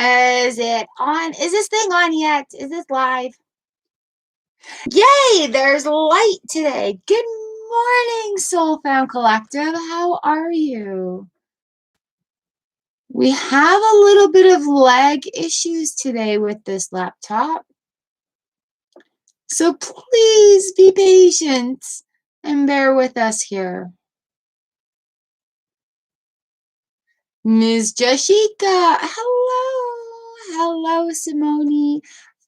Is it on? Is this thing on yet? Is this live? Yay, there's light today. Good morning, Soul Fam Collective. How are you? We have a little bit of lag issues today with this laptop. So please be patient and bear with us here. Ms. Jashika, hello. Hello, Simone,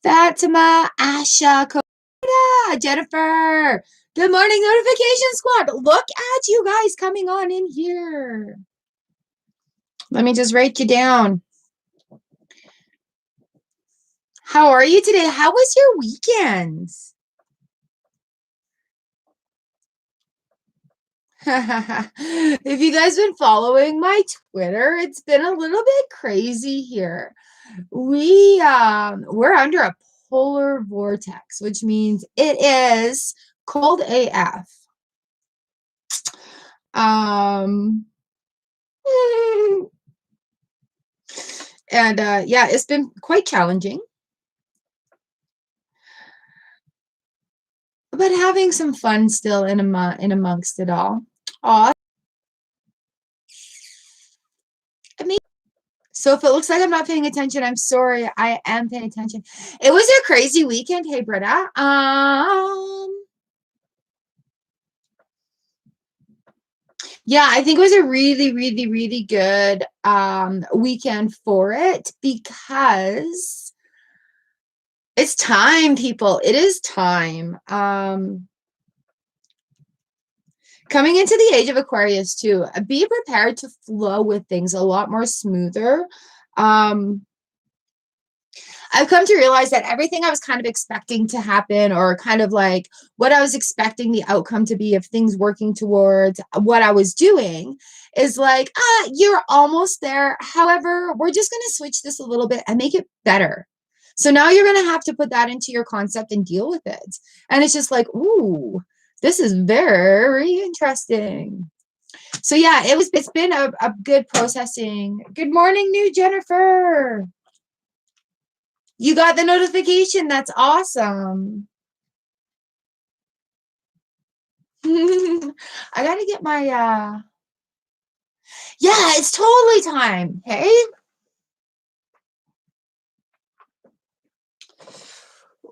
Fatima, Asha, Jennifer. Good morning, notification squad. Look at you guys coming on in here. Let me just write you down. How are you today? How was your weekend? If you guys been following my Twitter, it's been a little bit crazy here. We're under a polar vortex, which means it is cold AF. And yeah, it's been quite challenging, but having some fun still in amongst it all. Aw. So if it looks like I'm not paying attention, I'm sorry. I am paying attention. It was a crazy weekend. Hey, Britta. Yeah, I think it was a really, really, really good weekend for it because it's time, people. It is time. Coming into the age of Aquarius too, be prepared to flow with things a lot more smoother. I've come to realize that everything I was kind of expecting to happen, or kind of like what I was expecting the outcome to be of things working towards what I was doing, is like, you're almost there. However, we're just going to switch this a little bit and make it better. So now you're going to have to put that into your concept and deal with it. And it's just like, ooh, this is very interesting. So yeah, it's been a good processing. Good morning, new Jennifer. You got the notification. That's awesome. I gotta get my yeah, it's totally time. Hey.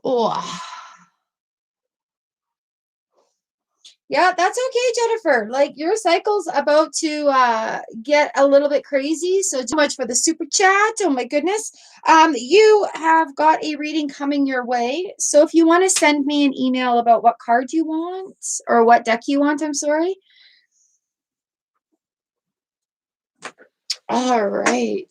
Oh. Yeah, that's okay, Jennifer. Like, your cycle's about to get a little bit crazy. So much for the super chat. Oh my goodness. You have got a reading coming your way. So if you want to send me an email about what card you want, or what deck you want, I'm sorry. All right.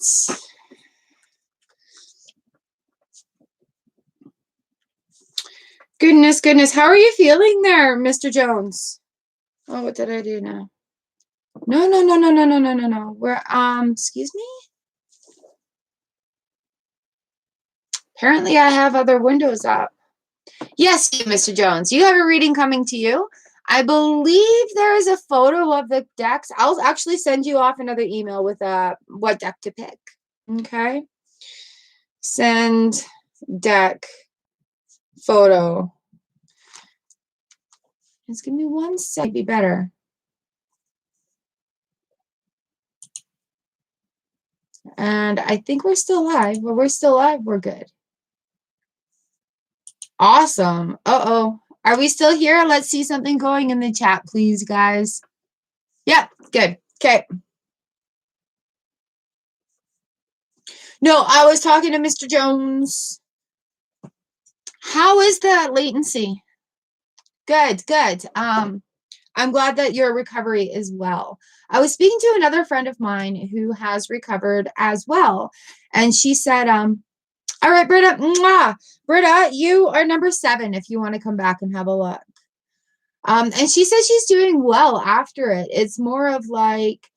Goodness. How are you feeling there, Mr. Jones? Oh, what did I do now? No. We're, excuse me? Apparently I have other windows up. Yes, Mr. Jones, you have a reading coming to you. I believe there is a photo of the decks. I'll actually send you off another email with what deck to pick. Okay. Send deck photo. Just give me 1 sec. Be better. And I think we're still live. Well, we're still live. We're good. Awesome. Uh-oh. Are we still here? Let's see something going in the chat, please, guys. Yep, good. Okay. No, I was talking to Mr. Jones. How is the latency? Good. I'm glad that your recovery is well. I was speaking to another friend of mine who has recovered as well. And she said, all right, Britta, Britta, you are number 7 if you want to come back and have a look. And she says she's doing well after it. It's more of like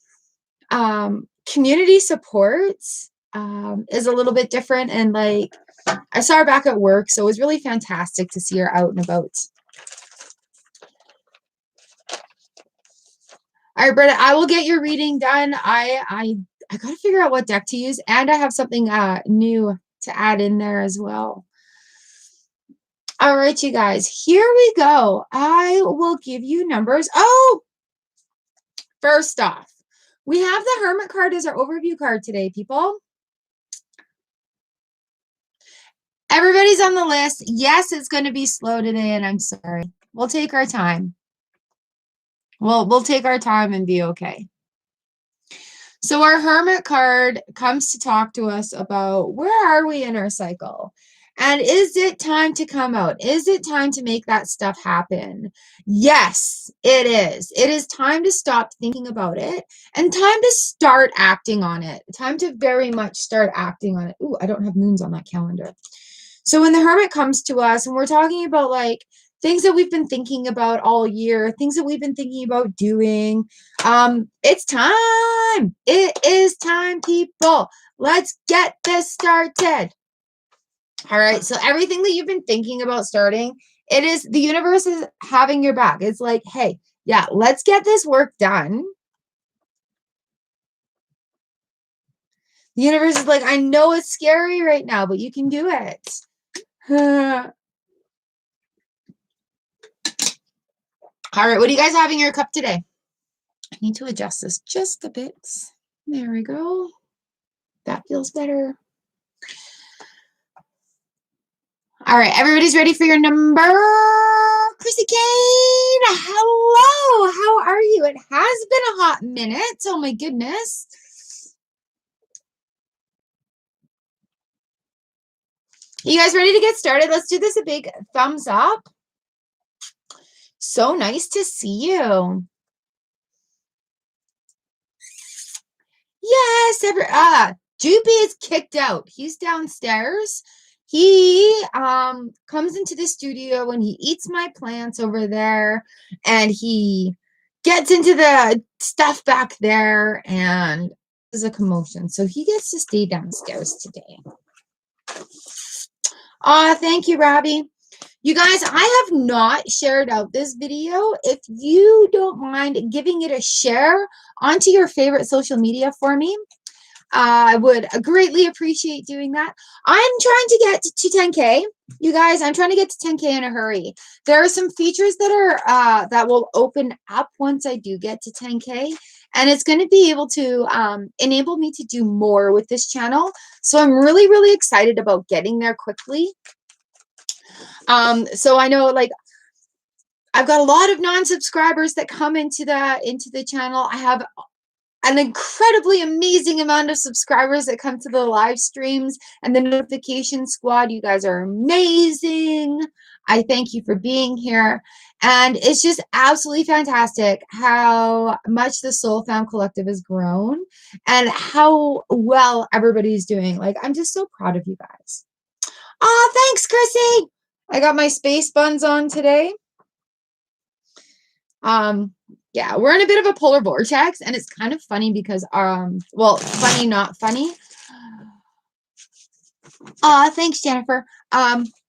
community support is a little bit different. And like, I saw her back at work, so it was really fantastic to see her out and about. All right, Britta, I will get your reading done. I I got to figure out what deck to use. And I have something new to add in there as well. All right, you guys, here we go. I will give you numbers. Oh, first off, we have the Hermit card as our overview card today, people. Everybody's on the list. Yes, it's going to be slow today, and I'm sorry. We'll take our time. We'll take our time and be okay. So our Hermit card comes to talk to us about where are we in our cycle? And is it time to come out? Is it time to make that stuff happen? Yes, it is. It is time to stop thinking about it and time to start acting on it. Time to very much start acting on it. Ooh, I don't have moons on that calendar. So when the Hermit comes to us and we're talking about like things that we've been thinking about all year, things that we've been thinking about doing, it's time. It is time, people. Let's get this started. All right. So everything that you've been thinking about starting, it is the universe is having your back. It's like, hey, yeah, let's get this work done. The universe is like, I know it's scary right now, but you can do it. All right, what do you guys have in your cup today? I need to adjust this just a bit. There we go. That feels better. All right, everybody's ready for your number? Chrissy Kane, hello. How are you? It has been a hot minute. Oh my goodness. You guys ready to get started? Let's do this a big thumbs up. So nice to see you. Yes, Joopy is kicked out. He's downstairs. He comes into the studio and he eats my plants over there and he gets into the stuff back there and there's a commotion. So he gets to stay downstairs today. Thank you, Robbie. You guys, I have not shared out this video. If you don't mind giving it a share onto your favorite social media for me, I would greatly appreciate doing that. I'm trying to get to 10K. You guys, I'm trying to get to 10K in a hurry. There are some features that are that will open up once I do get to 10K. And it's going to be able to enable me to do more with this channel. So I'm really, really excited about getting there quickly. So I know like I've got a lot of non-subscribers that come into the channel. I have an incredibly amazing amount of subscribers that come to the live streams and the notification squad. You guys are amazing. I thank you for being here. And it's just absolutely fantastic how much the Soul Fam Collective has grown and how well everybody's doing. Like, I'm just so proud of you guys. Oh, thanks, Chrissy. I got my space buns on today. Yeah, we're in a bit of a polar vortex, and it's kind of funny because, well, funny, not funny. Thanks, Jennifer.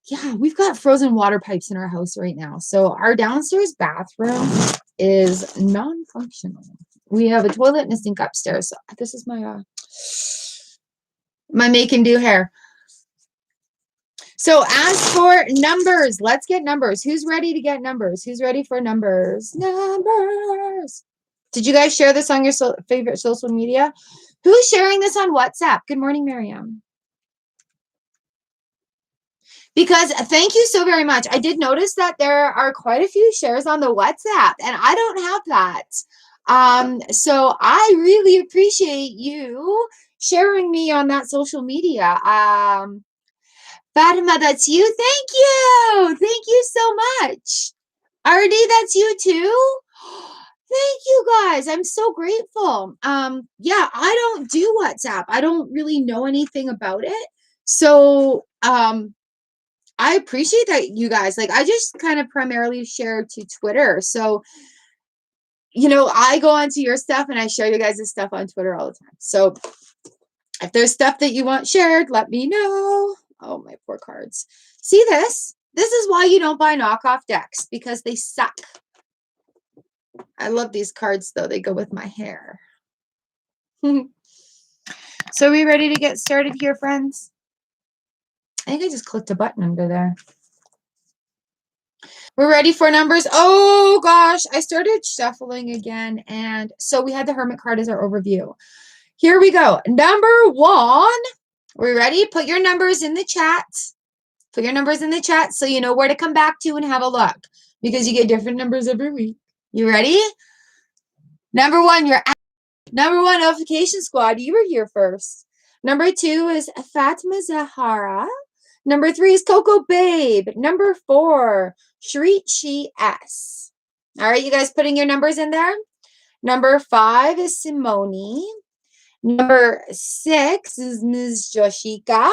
Yeah, we've got frozen water pipes in our house right now. So our downstairs bathroom is non-functional. We have a toilet and a sink upstairs. So this is my, my make and do hair. So as for numbers, let's get numbers. Who's ready to get numbers? Who's ready for numbers? Numbers. Did you guys share this on your favorite social media? Who's sharing this on WhatsApp? Good morning, Miriam. Because thank you so very much. I did notice that there are quite a few shares on the WhatsApp, and I don't have that. So I really appreciate you sharing me on that social media. Fatima, that's you. Thank you. Thank you so much. RD, that's you too. Thank you guys. I'm so grateful. Yeah, I don't do WhatsApp. I don't really know anything about it. So, I appreciate that you guys, like, I just kind of primarily share to Twitter. So, you know, I go onto your stuff and I share you guys' stuff on Twitter all the time. So if there's stuff that you want shared, let me know. Oh, my poor cards. See this? This is why you don't buy knockoff decks, because they suck. I love these cards, though. They go with my hair. So are we ready to get started here, friends? I think I just clicked a button under there. We're ready for numbers. Oh gosh, I started shuffling again. And so we had the Hermit card as our overview. Here we go. Number 1. We ready? Put your numbers in the chat. Put your numbers in the chat so you know where to come back to and have a look, because you get different numbers every week. You ready? Number 1, you're at number 1, Notification Squad. You were here first. Number 2 is Fatma Zahara. Number 3 is Coco Babe. Number 4, Shreet She S. All right, you guys putting your numbers in there? Number 5 is Simone. Number 6 is Ms. Joshika.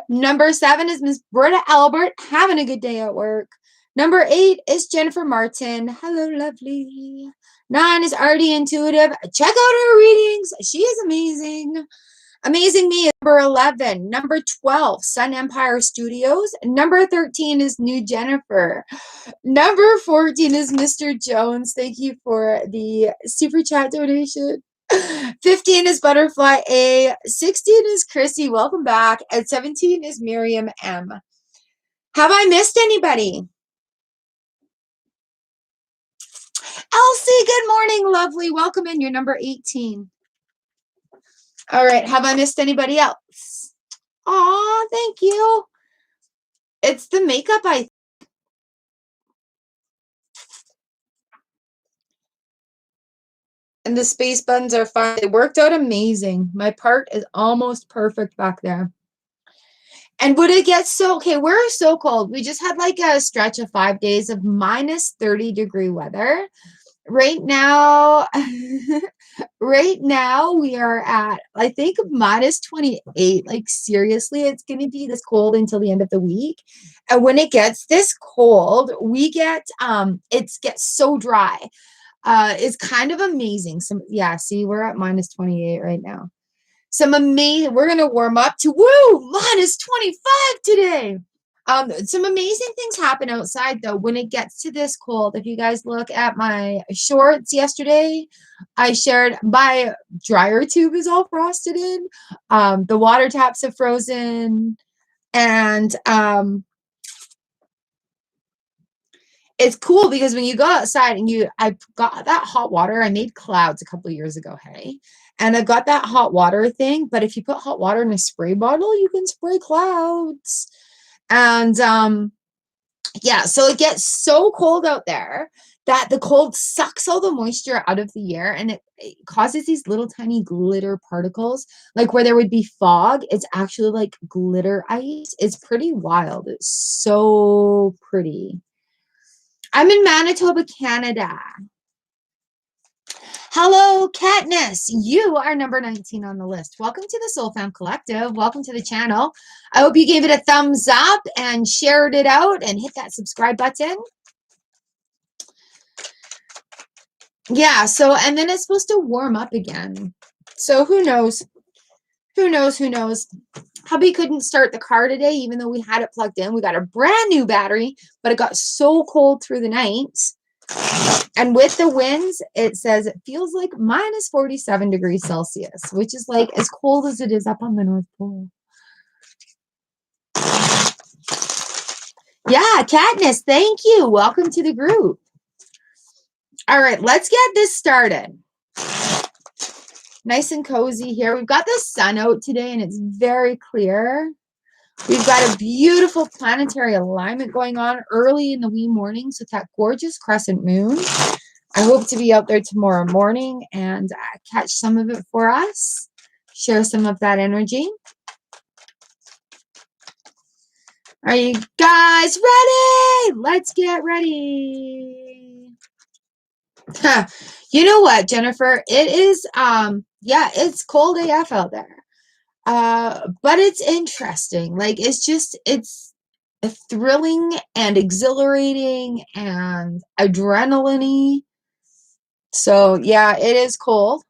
Number 7 is Miss Britta Albert, having a good day at work. Number 8 is Jennifer Martin. Hello, lovely. 9 is Artie Intuitive. Check out her readings. She is amazing. Amazing Me is number 11. Number 12, Sun Empire Studios. Number 13 is New Jennifer. Number 14 is Mr. Jones. Thank you for the super chat donation. 15 is Butterfly A. 16 is Chrissy. Welcome back. And 17 is Miriam M. Have I missed anybody? Elsie, good morning, lovely. Welcome in. You're number 18. All right. Have I missed anybody else? Aw, thank you. It's the makeup, and the space buttons are fine. They worked out amazing. My part is almost perfect back there. And would it get so, okay, we're so cold. We just had like a stretch of 5 days of minus 30-degree weather. Right now, right now we are at, I think, minus 28. Like seriously, it's going to be this cold until the end of the week. And when it gets this cold, we get, it gets so dry. It's kind of amazing. Yeah, see, we're at minus 28 right now. Some amazing, we're going to warm up to, minus 25 today. Some amazing things happen outside though when it gets to this cold. If you guys look at my shorts yesterday, I shared my dryer tube is all frosted in. The water taps have frozen, and it's cool because when you go outside and I got that hot water. I made clouds a couple of years ago, hey, and I've got that hot water thing. But if you put hot water in a spray bottle, you can spray clouds. And yeah, so it gets so cold out there that the cold sucks all the moisture out of the air, and it causes these little tiny glitter particles. Like where there would be fog, it's actually like glitter ice. It's pretty wild. It's so pretty. I'm in Manitoba, Canada. Hello, Katniss. You are number 19 on the list. Welcome to the Soul Fam Collective. Welcome to the channel. I hope you gave it a thumbs up and shared it out and hit that subscribe button. Yeah, so, and then it's supposed to warm up again. So who knows? Who knows? Who knows? Hubby couldn't start the car today, even though we had it plugged in. We got a brand new battery, but it got so cold through the night. And with the winds, it says it feels like minus 47 degrees Celsius, which is like as cold as it is up on the North Pole. Yeah, Katniss, thank you. Welcome to the group. All right, let's get this started. Nice and cozy here. We've got the sun out today, and it's very clear. We've got a beautiful planetary alignment going on early in the wee mornings with that gorgeous crescent moon. I hope to be out there tomorrow morning and catch some of it for us, share some of that energy. Are you guys ready? Let's get ready. You know what, Jennifer? It is, yeah, it's cold AF out there. But it's interesting. Like, it's thrilling and exhilarating and adrenaline-y. So, yeah, it is cold.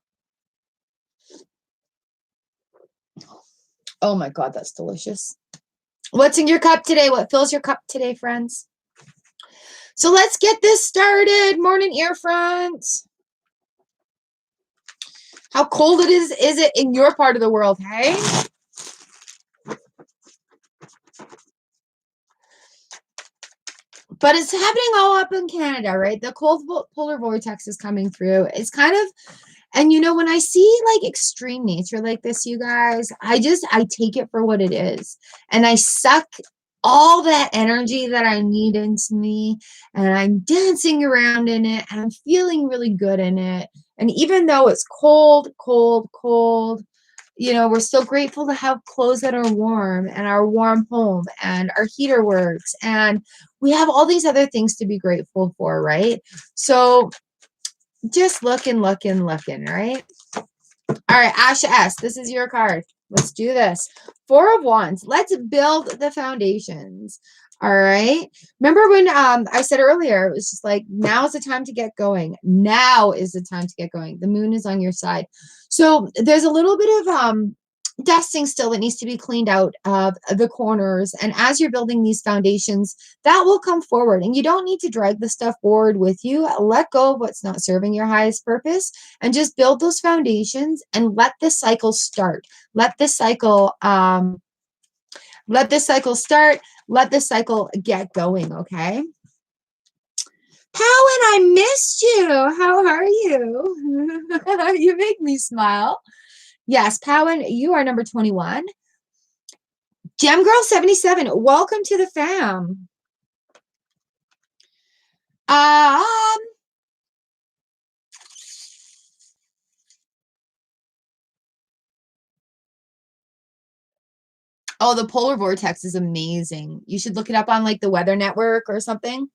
Oh my God, that's delicious. What's in your cup today? What fills your cup today, friends? So let's get this started. Morning, Earfront. How cold is it in your part of the world, hey? But it's happening all up in Canada, right? The cold polar vortex is coming through. It's kind of, and when I see like extreme nature like this, you guys, I take it for what it is. And I suck all that energy that I need into me, and I'm dancing around in it, and I'm feeling really good in it. And even though it's cold, cold, cold, we're still grateful to have clothes that are warm and our warm home and our heater works. And we have all these other things to be grateful for, right? So just looking, right? All right, Asha S., this is your card. Let's do this. Four of Wands. Let's build the foundations. All right. Remember when I said earlier, it was just like, now is the time to get going. Now is the time to get going. The moon is on your side. So there's a little bit of dusting still that needs to be cleaned out of the corners. And as you're building these foundations, that will come forward. And you don't need to drag the stuff forward with you. Let go of what's not serving your highest purpose and just build those foundations and let this cycle start. Let this cycle start. Let this cycle get going, okay? Powen, I missed you. How are you? You make me smile. Yes, Powen, you are number 21. Gem Girl 77, welcome to the fam. Oh, the polar vortex is amazing. You should look it up on like the Weather Network or something.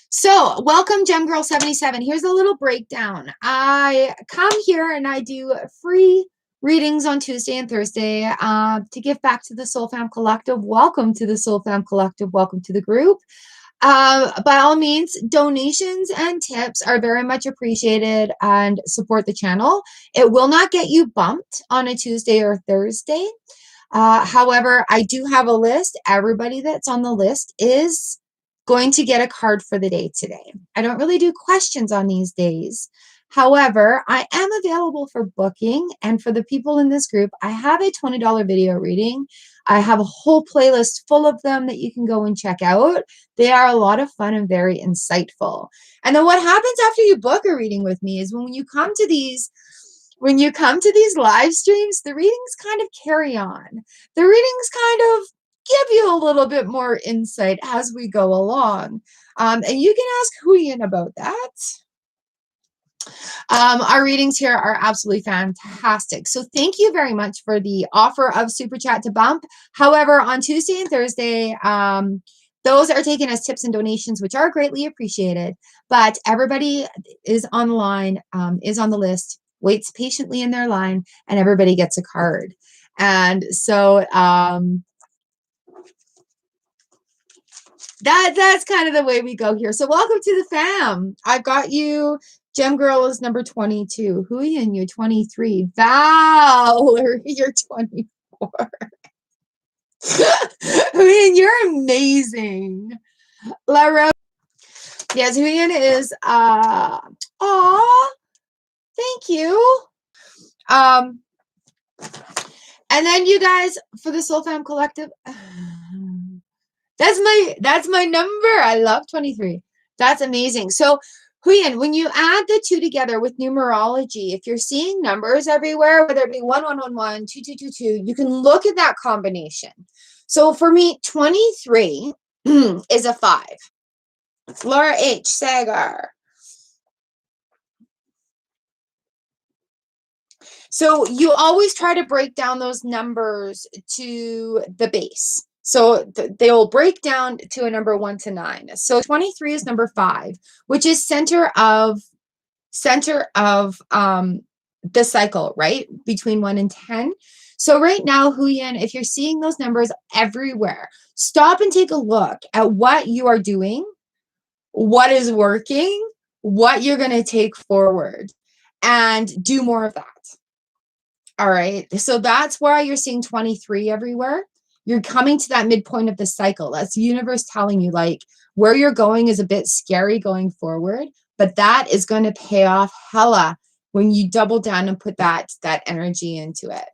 So welcome, Gem Girl 77. Here's a little breakdown. I come here and I do free readings on Tuesday and Thursday to give back to the Soul Fam Collective. Welcome to the Soul Fam Collective. Welcome to the group. By all means, donations and tips are very much appreciated and support the channel. It will not get you bumped on a Tuesday or Thursday. However, I do have a list. Everybody that's on the list is going to get a card for the day today. I don't really do questions on these days. However, I am available for booking. And for the people in this group, I have a $20 video reading. I have a whole playlist full of them that you can go and check out. They are a lot of fun and very insightful. And then what happens after you book a reading with me is when you come to these live streams, the readings kind of carry on. The readings kind of give you a little bit more insight as we go along. And you can ask Huyen about that. Our readings here are absolutely fantastic. So thank you very much for the offer of Super Chat to bump. However, on Tuesday and Thursday, those are taken as tips and donations, which are greatly appreciated. But everybody is on the line, is on the list, waits patiently in their line, and everybody gets a card. And so that's kind of the way we go here. So welcome to the fam. I've got you. Gem Girl is number 22. Huyen, you're 23. Val, you're 24. Huyen, you're amazing. La Rose. Yes, Huyen is thank you. And then you guys for the Soul Fam Collective. That's my number. I love 23. That's amazing. So Huyen, when you add the two together with numerology, if you're seeing numbers everywhere, whether it be 1111, 2222, you can look at that combination. So for me, 23 is a 5. Laura H. Sagar. So you always try to break down those numbers to the base. So they will break down to a number 1 to 9. So 23 is number 5, which is center of the cycle, right? Between 1 and 10. So right now, Huyen, if you're seeing those numbers everywhere, stop and take a look at what you are doing, what is working, what you're going to take forward, and do more of that. All right. So that's why you're seeing 23 everywhere. You're coming to that midpoint of the cycle. That's the universe telling you like where you're going is a bit scary going forward, but that is going to pay off hella when you double down and put that energy into it.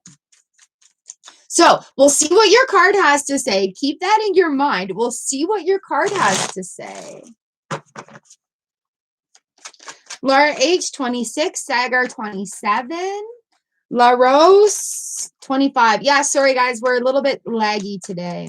So we'll see what your card has to say. Keep that in your mind. We'll see what your card has to say. Laura H, 26, Sagar, 27, La Rose, 25. Yeah, sorry, guys. We're a little bit laggy today.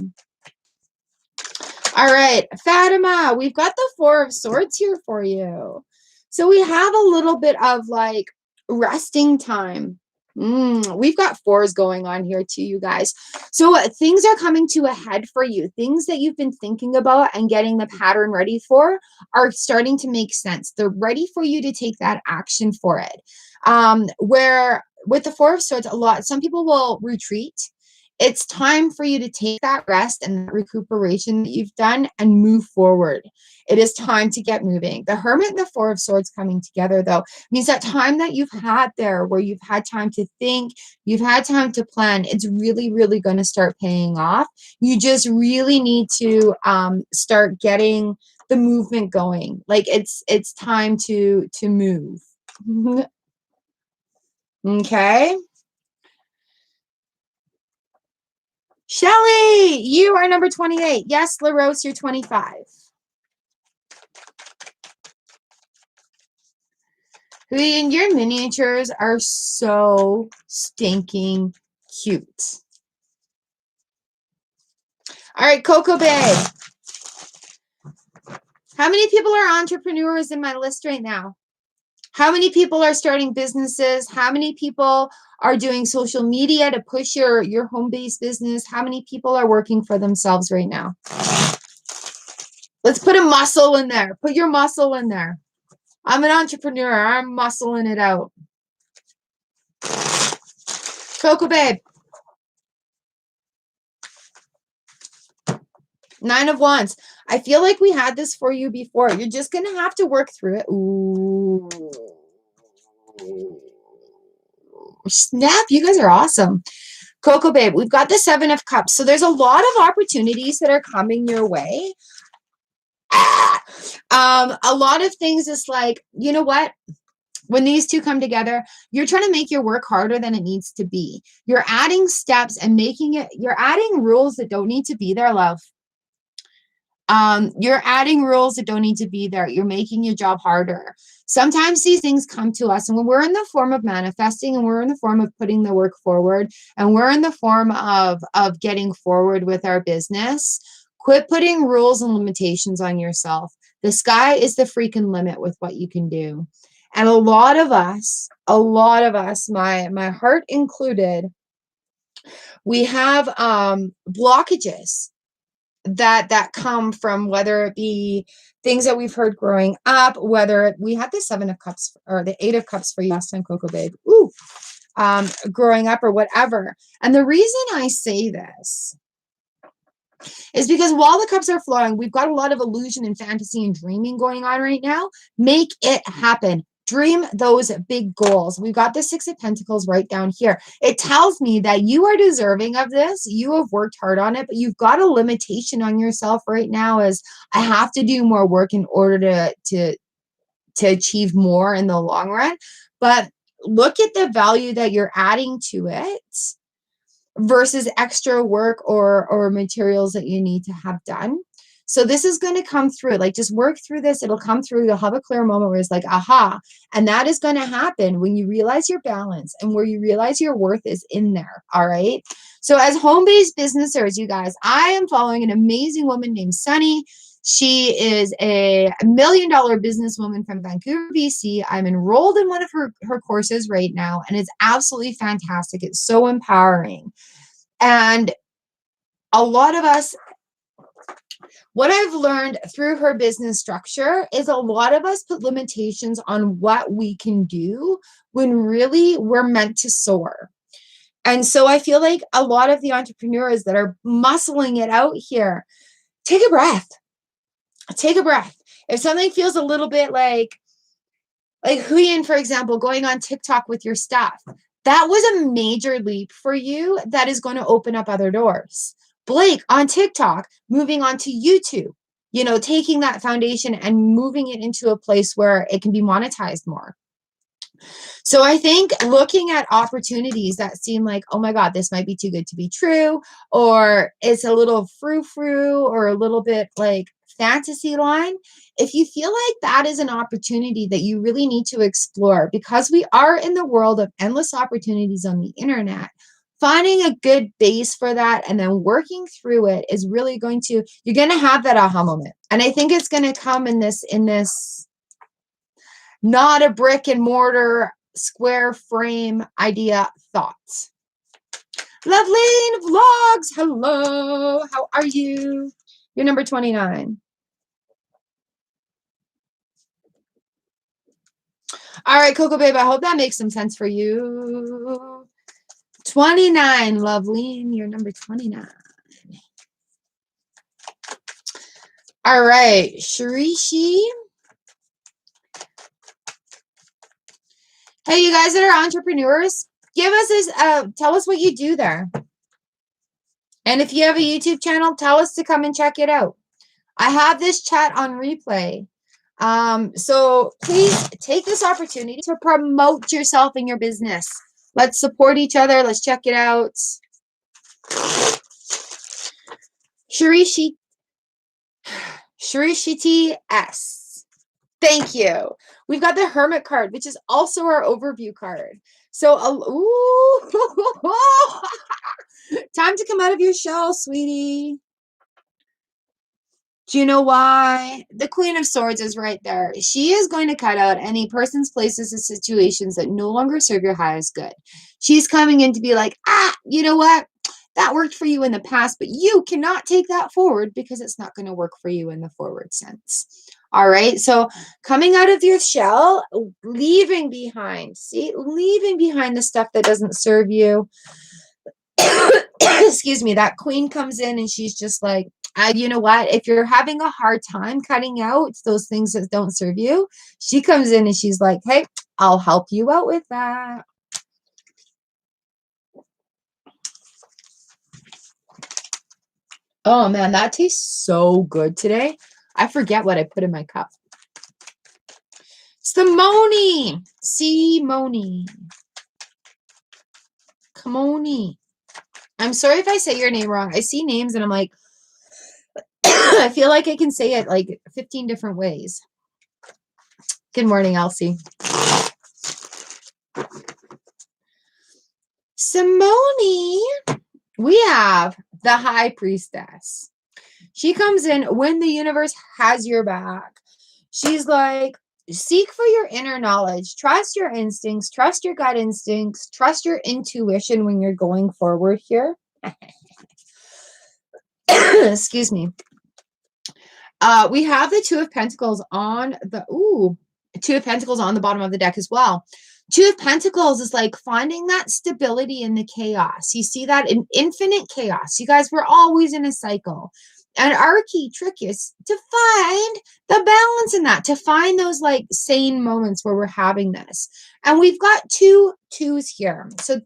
All right, Fatima, we've got the Four of Swords here for you. So we have a little bit of like resting time. We've got fours going on here too, you guys. So things are coming to a head for you. Things that you've been thinking about and getting the pattern ready for are starting to make sense. They're ready for you to take that action for it. Where with the Four of Swords, some people will retreat. It's time for you to take that rest and that recuperation that you've done and move forward. It is time to get moving. The Hermit and the Four of Swords coming together, though, means that time that you've had there where you've had time to think, you've had time to plan, it's really, really going to start paying off. You just really need to start getting the movement going. Like it's time to move. Okay. Shelly, you are number 28. Yes, LaRose, you're 25. And your miniatures are so stinking cute. All right, Coco Babe. How many people are entrepreneurs in my list right now? How many people are starting businesses? How many people are doing social media to push your home-based business? How many people are working for themselves right now? Let's put a muscle in there. Put your muscle in there. I'm an entrepreneur. I'm muscling it out. Coco Babe. 9 of Wands. I feel like we had this for you before. You're just going to have to work through it. Ooh. Snap. You guys are awesome. Coco Babe, we've got the 7 of Cups. So there's a lot of opportunities that are coming your way. A lot of things is like, you know what? When these two come together, you're trying to make your work harder than it needs to be. You're adding steps and you're adding rules that don't need to be there, love. You're adding rules that don't need to be there. You're making your job harder. Sometimes these things come to us, and when we're in the form of manifesting, and we're in the form of putting the work forward, and we're in the form of getting forward with our business, quit putting rules and limitations on yourself. The sky is the freaking limit with what you can do. And a lot of us, my heart included, we have blockages that come from, whether it be things that we've heard growing up, whether we had the 7 of Cups or the 8 of Cups for you last time, Coco Babe. Ooh, growing up or whatever. And the reason I say this is because while the cups are flowing, we've got a lot of illusion and fantasy and dreaming going on right now. Make it happen. Dream those big goals. We've got the 6 of Pentacles right down here. It tells me that you are deserving of this. You have worked hard on it, but you've got a limitation on yourself right now as I have to do more work in order to achieve more in the long run. But look at the value that you're adding to it versus extra work or materials that you need to have done. So this is going to come through. Like, just work through this. It'll come through. You'll have a clear moment where it's like, aha. And that is going to happen when you realize your balance and where you realize your worth is in there. All right. So as home-based businessers, you guys, I am following an amazing woman named Sunny. She is a $1 million businesswoman from Vancouver, BC. I'm enrolled in one of her courses right now, and it's absolutely fantastic. It's so empowering. And a lot of us, what I've learned through her business structure is a lot of us put limitations on what we can do when really we're meant to soar. And so I feel like a lot of the entrepreneurs that are muscling it out here, take a breath. Take a breath. If something feels a little bit like Huyen, for example, going on TikTok with your stuff, that was a major leap for you that is going to open up other doors. Blake on TikTok, moving on to YouTube, taking that foundation and moving it into a place where it can be monetized more. So I think looking at opportunities that seem like, oh my God, this might be too good to be true, or it's a little frou-frou or a little bit like fantasy line. If you feel like that is an opportunity that you really need to explore, because we are in the world of endless opportunities on the internet, finding a good base for that and then working through it is really you're going to have that aha moment. And I think it's going to come in this not a brick and mortar square frame idea thoughts. Loveline Vlogs, hello. How are you? You're number 29. All right, Coco Babe, I hope that makes some sense for you. 29, Loveline, you're number 29. All right, Shirishi. Hey, you guys that are entrepreneurs, give us this, tell us what you do there. And if you have a YouTube channel, tell us to come and check it out. I have this chat on replay. So please take this opportunity to promote yourself and your business. Let's support each other. Let's check it out. Shirishiti S. Thank you. We've got the Hermit card, which is also our overview card. So, time to come out of your shell, sweetie. Do you know why? The Queen of Swords is right there. She is going to cut out any persons, places, and situations that no longer serve your highest good. She's coming in to be like, you know what? That worked for you in the past, but you cannot take that forward because it's not going to work for you in the forward sense. All right. So coming out of your shell, leaving behind the stuff that doesn't serve you. Excuse me. That queen comes in and she's just like, you know what? If you're having a hard time cutting out those things that don't serve you, she comes in and she's like, hey, I'll help you out with that. Oh man, that tastes so good today. I forget what I put in my cup. Simone. Kimoni. I'm sorry if I say your name wrong. I see names and I'm like, I feel like I can say it like 15 different ways. Good morning, Elsie. Simone, we have the High Priestess. She comes in when the universe has your back. She's like, seek for your inner knowledge. Trust your instincts. Trust your gut instincts. Trust your intuition when you're going forward here. Excuse me. We have the Two of Pentacles on the bottom of the deck as well. Two of Pentacles is like finding that stability in the chaos. You see that in infinite chaos. You guys, we're always in a cycle. And our key trick is to find the balance in that, to find those like sane moments where we're having this. And we've got two twos here. So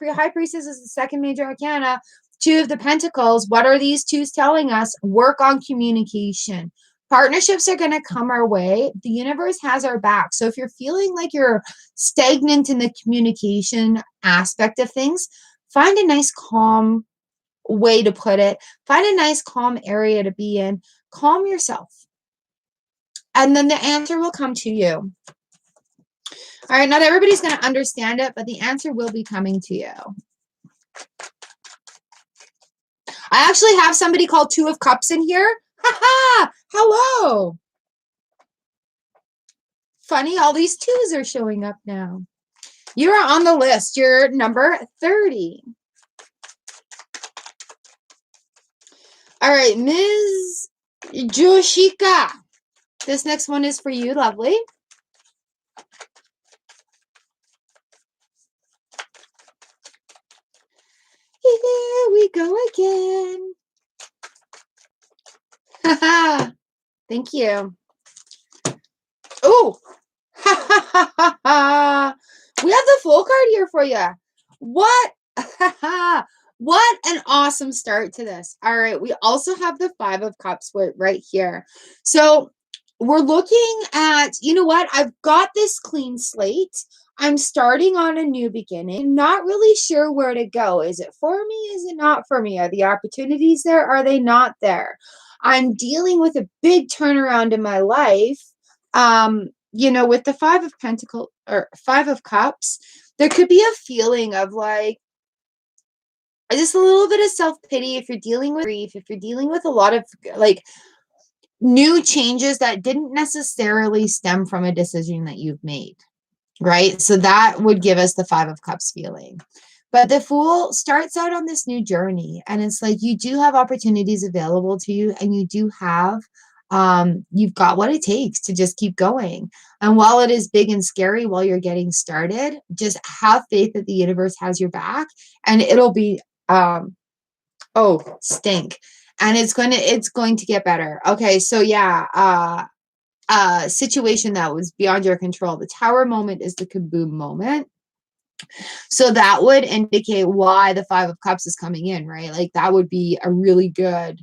High Priestess is the second major arcana. Two of the Pentacles. What are these twos telling us? Work on communication. Partnerships are going to come our way. The universe has our back. So if you're feeling like you're stagnant in the communication aspect of things, find a nice calm way to put it. Find a nice calm area to be in. Calm yourself. And then the answer will come to you. All right, not everybody's going to understand it, but the answer will be coming to you. I actually have somebody called Two of Cups in here. Ha! Hello. Funny, all these twos are showing up now. You are on the list. You're number 30. All right, Ms. Joshika. This next one is for you, lovely. Here we go again. Thank you. Oh, we have the full card here for you. What? What an awesome start to this. All right, we also have the Five of Cups right here. So we're looking at, you know what? I've got this clean slate. I'm starting on a new beginning, not really sure where to go. Is it for me? Is it not for me? Are the opportunities there? Are they not there? I'm dealing with a big turnaround in my life. With the Five of Pentacles or Five of Cups, there could be a feeling of like just a little bit of self-pity if you're dealing with grief, if you're dealing with a lot of like new changes that didn't necessarily stem from a decision that you've made. Right? So that would give us the Five of Cups feeling. But the Fool starts out on this new journey, and it's like you do have opportunities available to you, and you do have, you've got what it takes to just keep going. And while it is big and scary while you're getting started, just have faith that the universe has your back, and it'll be, stink. And it's going to get better. Okay, so yeah, situation that was beyond your control. The Tower moment is the kaboom moment. So that would indicate why the Five of Cups is coming in, right? Like that would be a really good,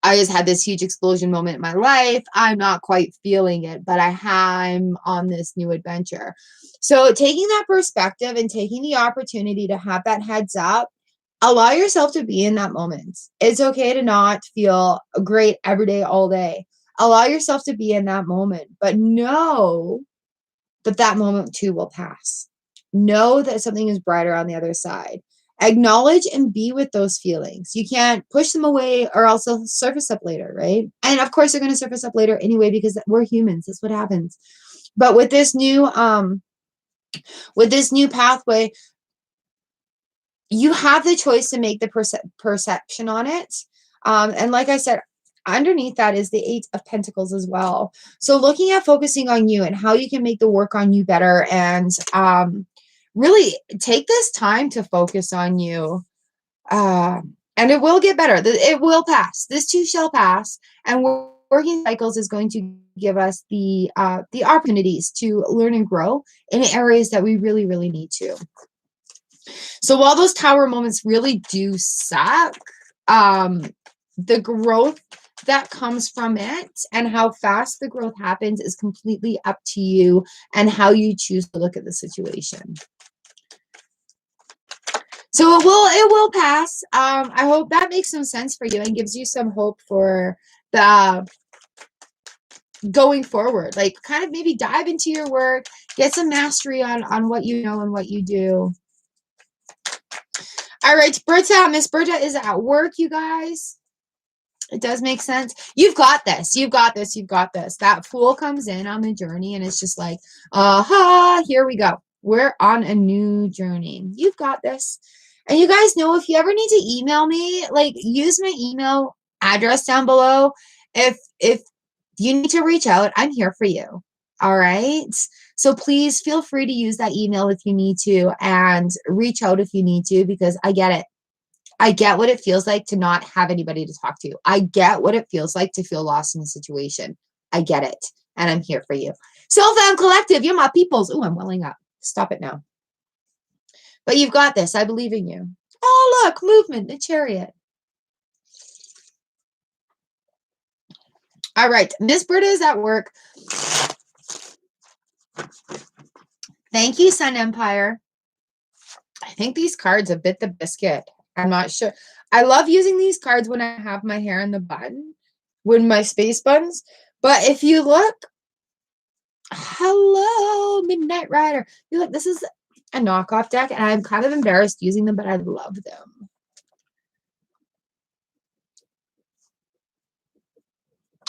I just had this huge explosion moment in my life. I'm not quite feeling it, but I'm on this new adventure. So taking that perspective and taking the opportunity to have that heads up, allow yourself to be in that moment. It's okay to not feel great every day, all day. Allow yourself to be in that moment, but know that that moment too will pass. Know that something is brighter on the other side. Acknowledge and be with those feelings. You can't push them away or else they'll surface up later, right? And of course, they're going to surface up later anyway because we're humans. That's what happens. But with this new pathway, you have the choice to make the perception on it. And like I said, underneath that is the Eight of Pentacles as well. So looking at focusing on you and how you can make the work on you better, and really take this time to focus on you. And it will get better. It will pass. This too shall pass. And working cycles is going to give us the opportunities to learn and grow in areas that we really, really need to. So while those Tower moments really do suck, the growth that comes from it and how fast the growth happens is completely up to you and how you choose to look at the situation. So it will pass. I hope that makes some sense for you and gives you some hope for the going forward. Like kind of maybe dive into your work, get some mastery on what you know and what you do. All right, Britta. Miss Britta is at work, you guys. It does make sense. You've got this. You've got this. You've got this. That Fool comes in on the journey and it's just like, aha, here we go. We're on a new journey. You've got this. And you guys know, if you ever need to email me, like use my email address down below. If you need to reach out, I'm here for you. All right. So please feel free to use that email if you need to, and reach out if you need to, because I get it. I get what it feels like to not have anybody to talk to. I get what it feels like to feel lost in a situation. I get it. And I'm here for you. Self-Found Collective, you're my peoples. Ooh, I'm welling up. Stop it now. But you've got this. I believe in you. Oh, look, movement, the Chariot. All right. Miss Britta is at work. Thank you, Sun Empire. I think these cards have bit the biscuit. I'm not sure. I love using these cards when I have my hair in the bun, when my space buns. But if you look, hello, Midnight Rider. You look, this is a knockoff deck, and I'm kind of embarrassed using them, but I love them.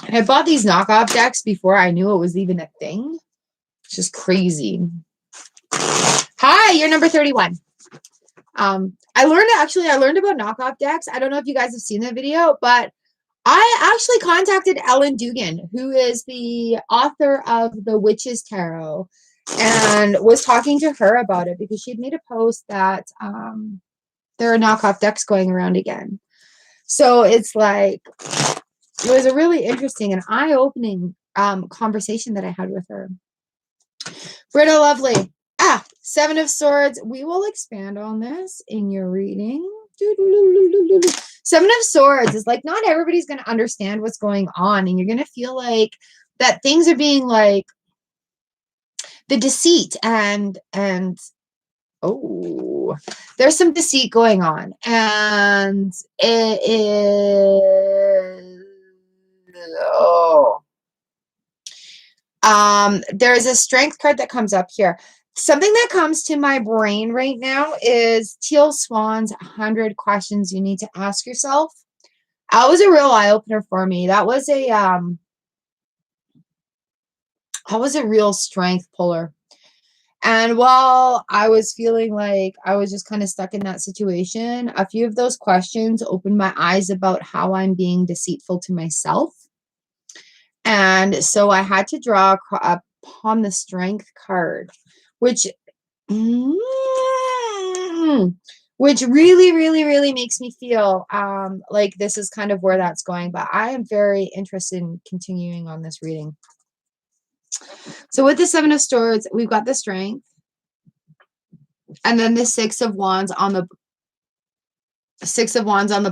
I bought these knockoff decks before I knew it was even a thing. It's just crazy. Hi, you're number 31. I learned about knockoff decks. I don't know if you guys have seen that video, but I actually contacted Ellen Dugan, who is the author of the Witches Tarot, and was talking to her about it because she'd made a post that there are knockoff decks going around again. So it's like, it was a really interesting and eye-opening conversation that I had with her. Britta Lovely. Seven of Swords. We will expand on this in your reading. Seven of Swords is like, not everybody's going to understand what's going on, and you're going to feel like that things are being like the deceit and oh, there's some deceit going on, and it is there's a strength card that comes up here. Something that comes to my brain right now is Teal Swan's 100 questions you need to ask yourself. That was a real eye opener for me. That was a real strength puller. And while I was feeling like I was just kind of stuck in that situation, a few of those questions opened my eyes about how I'm being deceitful to myself. And so I had to draw upon the strength card, which which really, really, really makes me feel like this is kind of where that's going. But I am very interested in continuing on this reading. So with the Seven of Swords, we've got the strength. And then the Six of Wands on the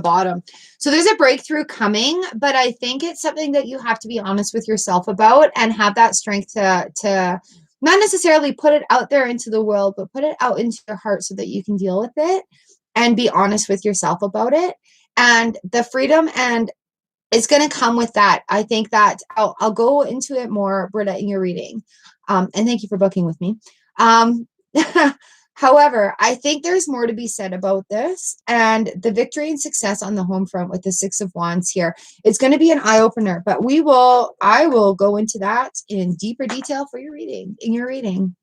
bottom. So there's a breakthrough coming, but I think it's something that you have to be honest with yourself about and have that strength to not necessarily put it out there into the world, but put it out into your heart so that you can deal with it and be honest with yourself about it. And the freedom, and it's going to come with that. I think that I'll go into it more, Britta, in your reading. And thank you for booking with me. However, I think there's more to be said about this, and the victory and success on the home front with the Six of Wands here. It's going to be an eye opener, but I will go into that in deeper detail for your reading, in your reading.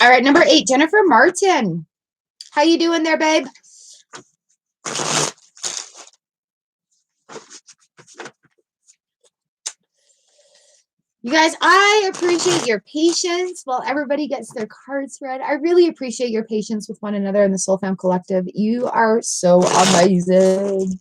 All right, number 8, Jennifer Martin. How you doing there, babe? You guys, I appreciate your patience while everybody gets their cards read. I really appreciate your patience with one another in the Soul Fam Collective. You are so amazing.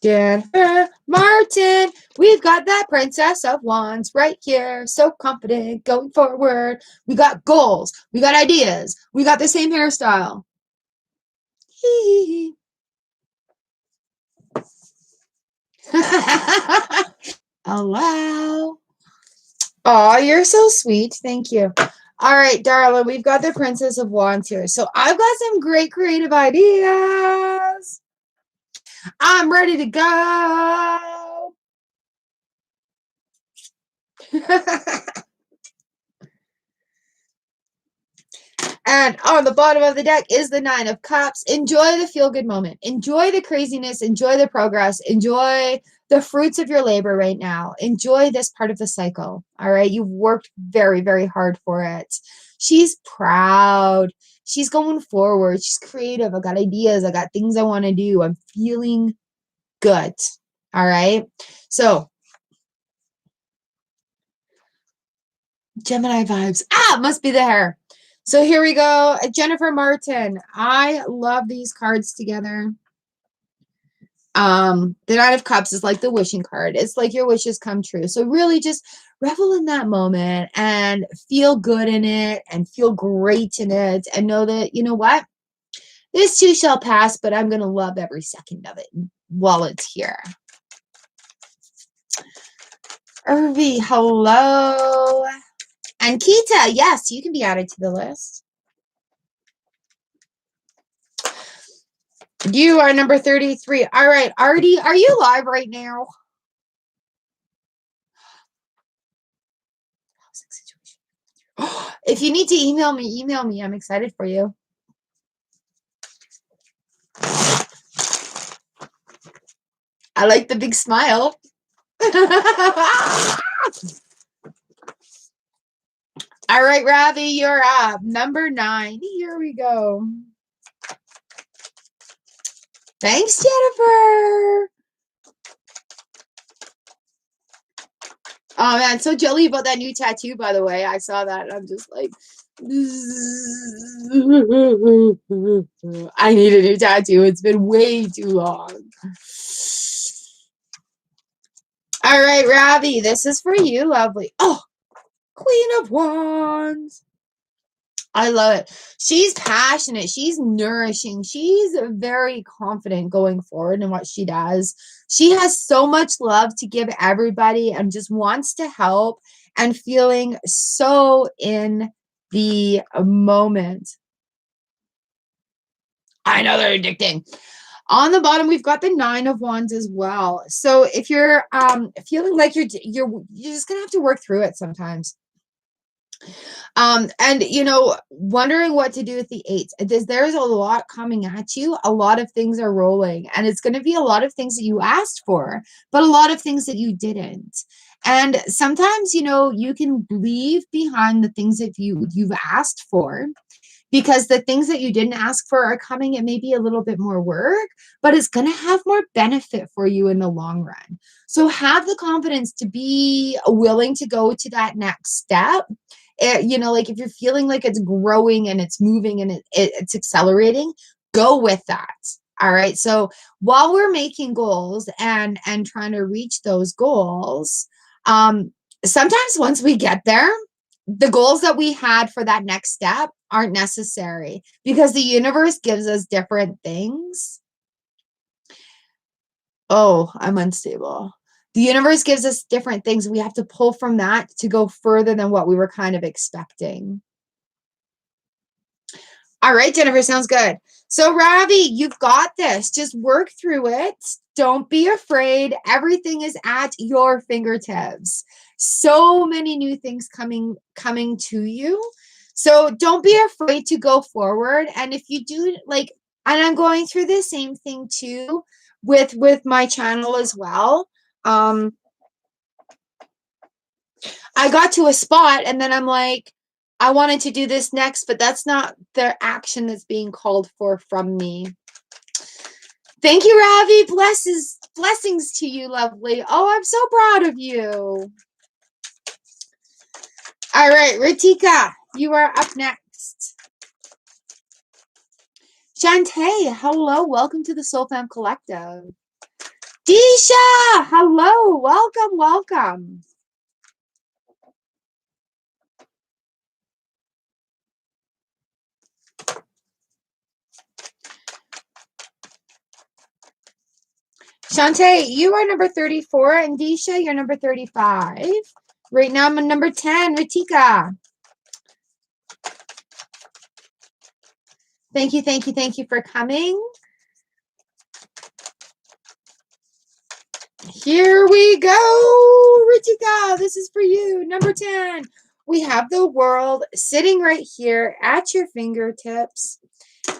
Jennifer Martin, we've got that Princess of Wands right here. So confident going forward. We got goals. We got ideas. We got the same hairstyle. Allow. Oh, you're so sweet. Thank you. All right, darling, we've got the Princess of Wands here. So I've got some great creative ideas. I'm ready to go. And on the bottom of the deck is the Nine of Cups. Enjoy the feel-good moment. Enjoy the craziness. Enjoy the progress. Enjoy the fruits of your labor right now. Enjoy this part of the cycle. All right. You've worked very, very hard for it. She's proud. She's going forward. She's creative. I got ideas. I got things I want to do. I'm feeling good. All right. So Gemini vibes. Must be the hair. So here we go. Jennifer Martin. I love these cards together. The Nine of Cups is like the wishing card. It's like your wishes come true. So really just revel in that moment and feel good in it and feel great in it and know that, you know what? This too shall pass, but I'm going to love every second of it while it's here. Irvi, hello. And Kita, yes, you can be added to the list. You are number 33. All right, Artie, are you live right now? If you need to email me. I'm excited for you. I like the big smile. All right, Ravi, you're up. Number 9. Here we go. Thanks, Jennifer. Oh, man, so jelly about that new tattoo, by the way. I saw that, and I'm just like, I need a new tattoo. It's been way too long. All right, Ravi, this is for you, lovely. Oh, Queen of Wands. I love it. She's passionate. She's nourishing. She's very confident going forward in what she does. She has so much love to give everybody and just wants to help and feeling so in the moment. I know they're addicting. On the bottom, we've got the 9 of Wands as well. So if you're feeling like you're just gonna have to work through it sometimes. And wondering what to do with the 8. There's a lot coming at you. A lot of things are rolling, and it's going to be a lot of things that you asked for, but a lot of things that you didn't. And sometimes, you can leave behind the things that you've asked for, because the things that you didn't ask for are coming. It may be a little bit more work, but it's going to have more benefit for you in the long run. So have the confidence to be willing to go to that next step. Like if you're feeling like it's growing and it's moving and it's accelerating, go with that. All right. So while we're making goals and trying to reach those goals, sometimes once we get there, the goals that we had for that next step aren't necessary, because the universe gives us different things. Oh, I'm unstable. The universe gives us different things. We have to pull from that to go further than what we were kind of expecting. All right, Jennifer, sounds good. So Ravi, you've got this. Just work through it. Don't be afraid. Everything is at your fingertips. So many new things coming to you. So don't be afraid to go forward. And if you do, and I'm going through the same thing too with my channel as well. I got to a spot and then I'm like, I wanted to do this next, but that's not the action that's being called for from me. Thank you, Ravi. Blessings to you, lovely. Oh, I'm so proud of you. All right, Ritika, you are up next. Shantae, hello. Welcome to the Soul Fam Collective. Disha, hello. Welcome. Shantae, you are number 34, and Disha, you're number 35. Right now, I'm on number 10, Ritika. Thank you for coming. Here we go, Ritika. This is for you, number 10. We have the world sitting right here at your fingertips.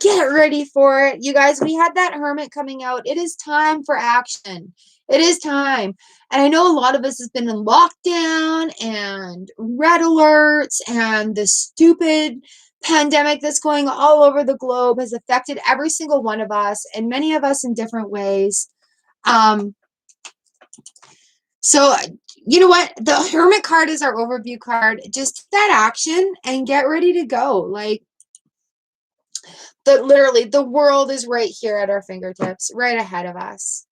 Get ready for it. You guys, we had that hermit coming out. It is time for action. It is time. And I know a lot of us has been in lockdown and red alerts, and the stupid pandemic that's going all over the globe has affected every single one of us, and many of us in different ways. So you know what? The hermit card is our overview card. Just take that action and get ready to go. Literally, the world is right here at our fingertips, right ahead of us.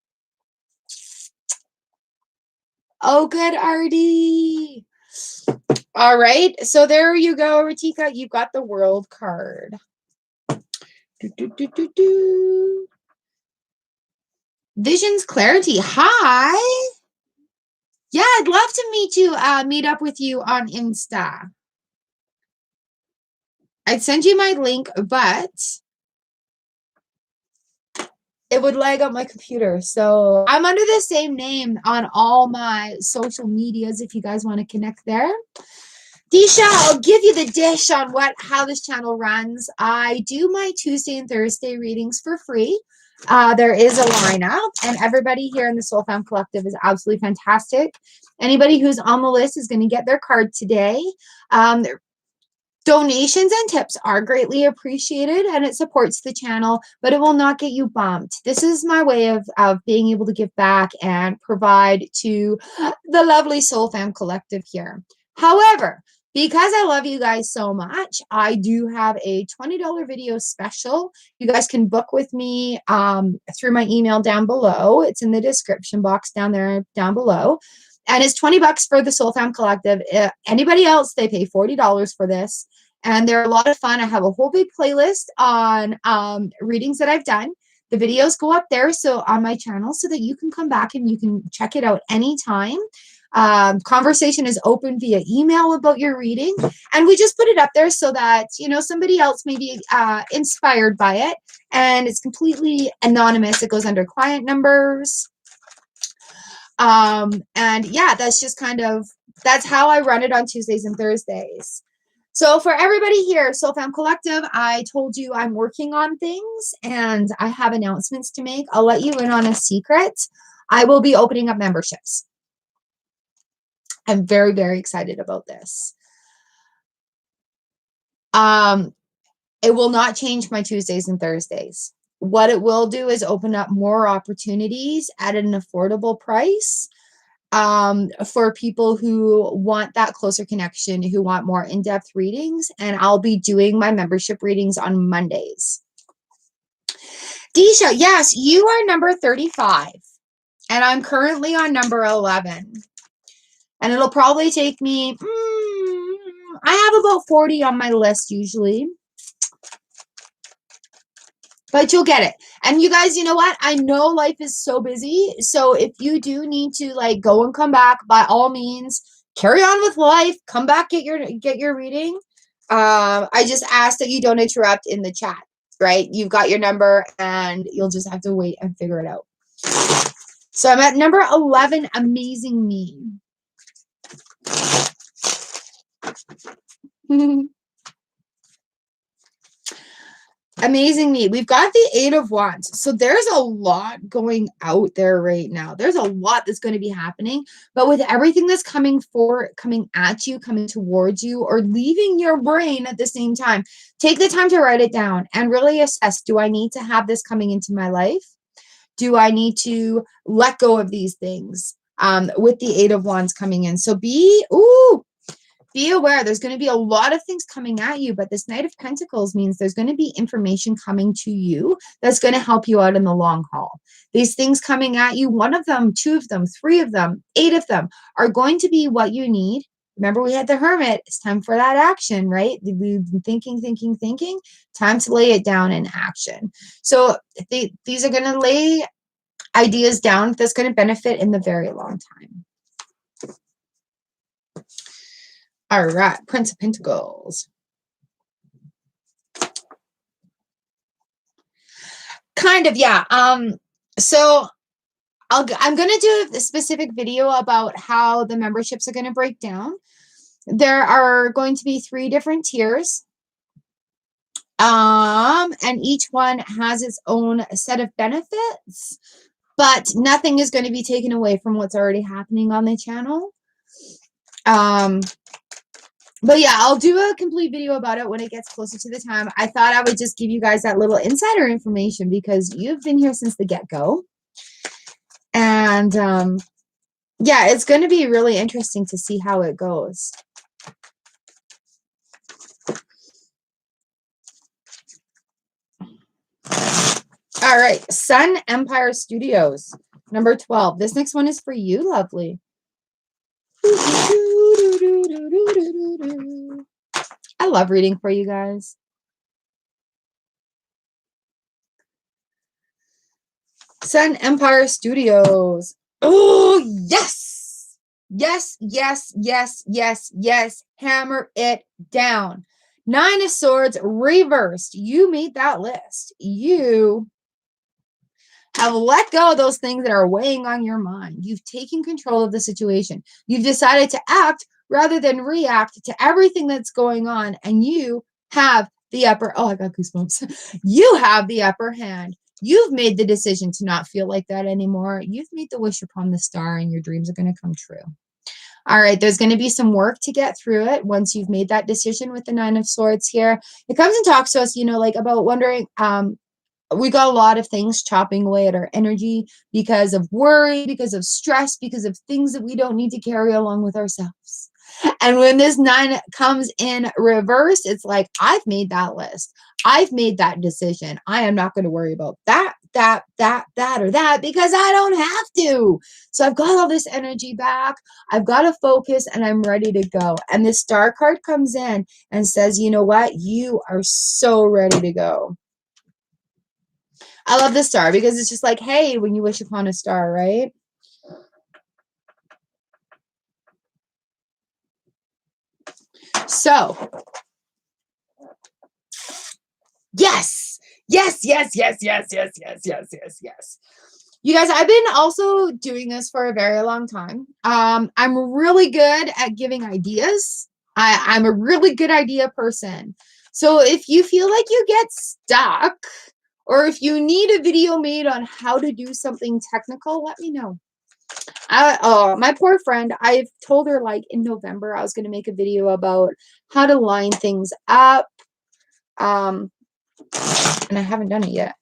Oh, good, Artie. All right. So there you go, Ritika. You've got the world card. Visions clarity. Hi. Yeah, I'd love to meet up with you on Insta. I'd send you my link, but it would lag on my computer. So I'm under the same name on all my social medias if you guys want to connect there. Disha, I'll give you the dish on how this channel runs. I do my Tuesday and Thursday readings for free. There is a lineup, and everybody here in the Soul Fam Collective is absolutely fantastic. Anybody who's on the list is going to get their card today. Donations and tips are greatly appreciated, and it supports the channel, but it will not get you bumped. This is my way of being able to give back and provide to the lovely Soul Fam Collective here. However, because I love you guys so much, I do have a $20 video special. You guys can book with me through my email down below. It's in the description box down below. And it's $20 for the Soul Fam Collective. Anybody else, they pay $40 for this. and they're a lot of fun. I have a whole big playlist on readings that I've done. The videos go up there, so on my channel, so that you can come back and you can check it out anytime. Conversation is open via email about your reading, and we just put it up there so that, you know, somebody else may be inspired by it, and it's completely anonymous. It goes under client numbers. And yeah, that's just kind of, that's how I run it on Tuesdays and Thursdays. So for everybody here, Soul Fam Collective, I told you I'm working on things and I have announcements to make. I'll let you in on a secret. I will be opening up memberships. I'm very, very excited about this. It will not change my Tuesdays and Thursdays. What it will do is open up more opportunities at an affordable price for people who want that closer connection, who want more in-depth readings. And I'll be doing my membership readings on Mondays. Disha, yes, you are number 35. And I'm currently on number 11. And it'll probably take me, I have about 40 on my list usually. But you'll get it. And you guys, you know what? I know life is so busy. So if you do need to like go and come back, by all means, carry on with life. Come back, get your reading. I just ask that you don't interrupt in the chat, right? You've got your number and you'll just have to wait and figure it out. So I'm at number 11, Amazing Me. Amazing Me. We've got the 8 of Wands. So there's a lot going out there right now. There's a lot that's going to be happening. But with everything that's coming at you, coming towards you, or leaving your brain at the same time, take the time to write it down and really assess, do I need to have this coming into my life? Do I need to let go of these things with the 8 of Wands coming in? So be aware. There's going to be a lot of things coming at you, but this Knight of Pentacles means there's going to be information coming to you that's going to help you out in the long haul. These things coming at you, 1 of them, 2 of them, 3 of them, 8 of them, are going to be what you need. Remember, we had the Hermit. It's time for that action, right? We've been thinking. Time to lay it down in action. So these are going to lay ideas down that's going to benefit in the very long time. All right, Prince of Pentacles. Kind of, yeah. So I'm going to do a specific video about how the memberships are going to break down. There are going to be 3 different tiers. And each one has its own set of benefits, but nothing is going to be taken away from what's already happening on the channel. But yeah, I'll do a complete video about it when it gets closer to the time. I thought I would just give you guys that little insider information because you've been here since the get-go. And yeah, it's going to be really interesting to see how it goes. All right, Sun Empire Studios, number 12. This next one is for you, lovely. I love reading for you guys. Sun Empire Studios. Oh, yes. Yes, yes, yes, yes, yes. Hammer it down. 9 of Swords reversed. You made that list. You have let go of those things that are weighing on your mind. You've taken control of the situation. You've decided to act rather than react to everything that's going on. And you have the upper, oh, I got goosebumps. You have the upper hand. You've made the decision to not feel like that anymore. You've made the wish upon the star and your dreams are going to come true. All right, there's going to be some work to get through it once you've made that decision with the 9 of Swords here. It comes and talks to us, you know, like about wondering, we got a lot of things chopping away at our energy because of worry, because of stress, because of things that we don't need to carry along with ourselves. And when this 9 comes in reverse, it's like, I've made that list. I've made that decision. I am not going to worry about that. or that because I don't have to. So I've got all this energy back. I've got to focus and I'm ready to go. And this star card comes in and says, you know what? You are so ready to go. I love the star because it's just like, hey, when you wish upon a star, right? So, yes, yes, yes, yes, yes, yes, yes, yes, yes, yes. You guys, I've been also doing this for a very long time. I'm really good at giving ideas. I'm a really good idea person. So if you feel like you get stuck, or if you need a video made on how to do something technical, let me know. My poor friend, I've told her like in November I was going to make a video about how to line things up. And I haven't done it yet.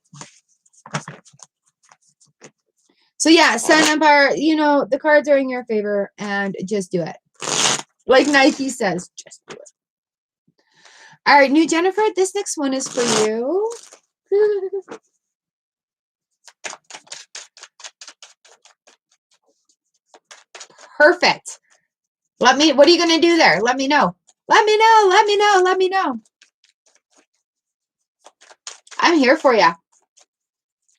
So yeah, Sun Empire, you know, the cards are in your favor and just do it. Like Nike says, just do it. All right, new Jennifer, this next one is for you. Perfect. What are you going to do there? Let me know. Let me know. Let me know. Let me know. I'm here for you.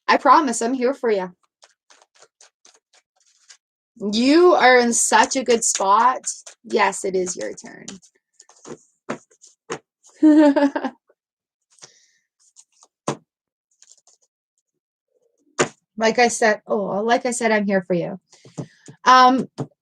I promise I'm here for you. You are in such a good spot. Yes, it is your turn. Like I said, I'm here for you.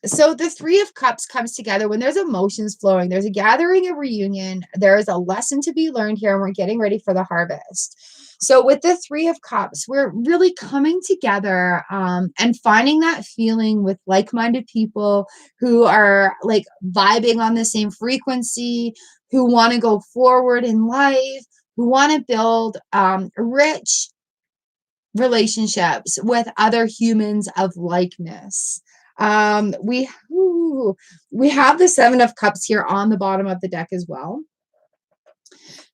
So the Three of Cups comes together when there's emotions flowing, there's a gathering, a reunion, there is a lesson to be learned here, and we're getting ready for the harvest. So with the Three of Cups, we're really coming together and finding that feeling with like-minded people who are like vibing on the same frequency, who want to go forward in life, who want to build rich relationships with other humans of likeness. We have the Seven of Cups here on the bottom of the deck as well.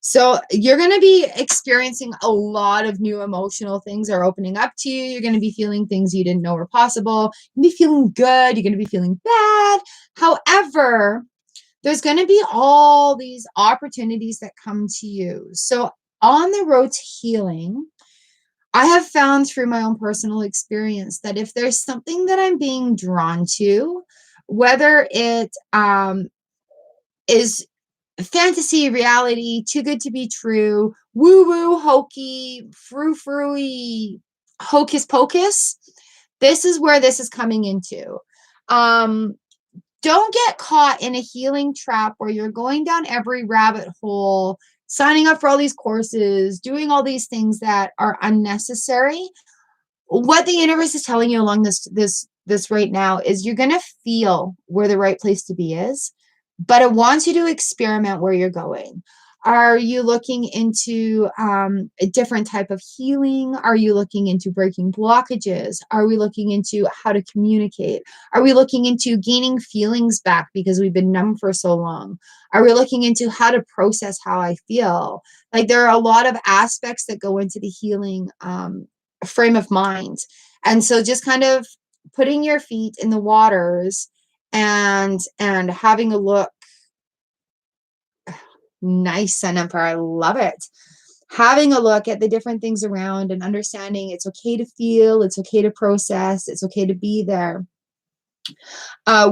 So you're going to be experiencing a lot of new emotional things are opening up to you. You're going to be feeling things you didn't know were possible. You're going to be feeling good. You're going to be feeling bad. However, there's going to be all these opportunities that come to you. So on the road to healing, I have found through my own personal experience that if there's something that I'm being drawn to, whether it is fantasy, reality, too good to be true, woo-woo, hokey, frou-frou-y, hocus pocus, this is where this is coming into. Don't get caught in a healing trap where you're going down every rabbit hole, signing up for all these courses, doing all these things that are unnecessary. What the universe is telling you along this right now is you're going to feel where the right place to be is, but it wants you to experiment where you're going. Are you looking into a different type of healing? Are you looking into breaking blockages? Are we looking into how to communicate? Are we looking into gaining feelings back because we've been numb for so long? Are we looking into how to process how I feel? Like there are a lot of aspects that go into the healing frame of mind. And so just kind of putting your feet in the waters and having a look. Nice, Sun Emperor. I love it. Having a look at the different things around and understanding it's okay to feel, it's okay to process, it's okay to be there.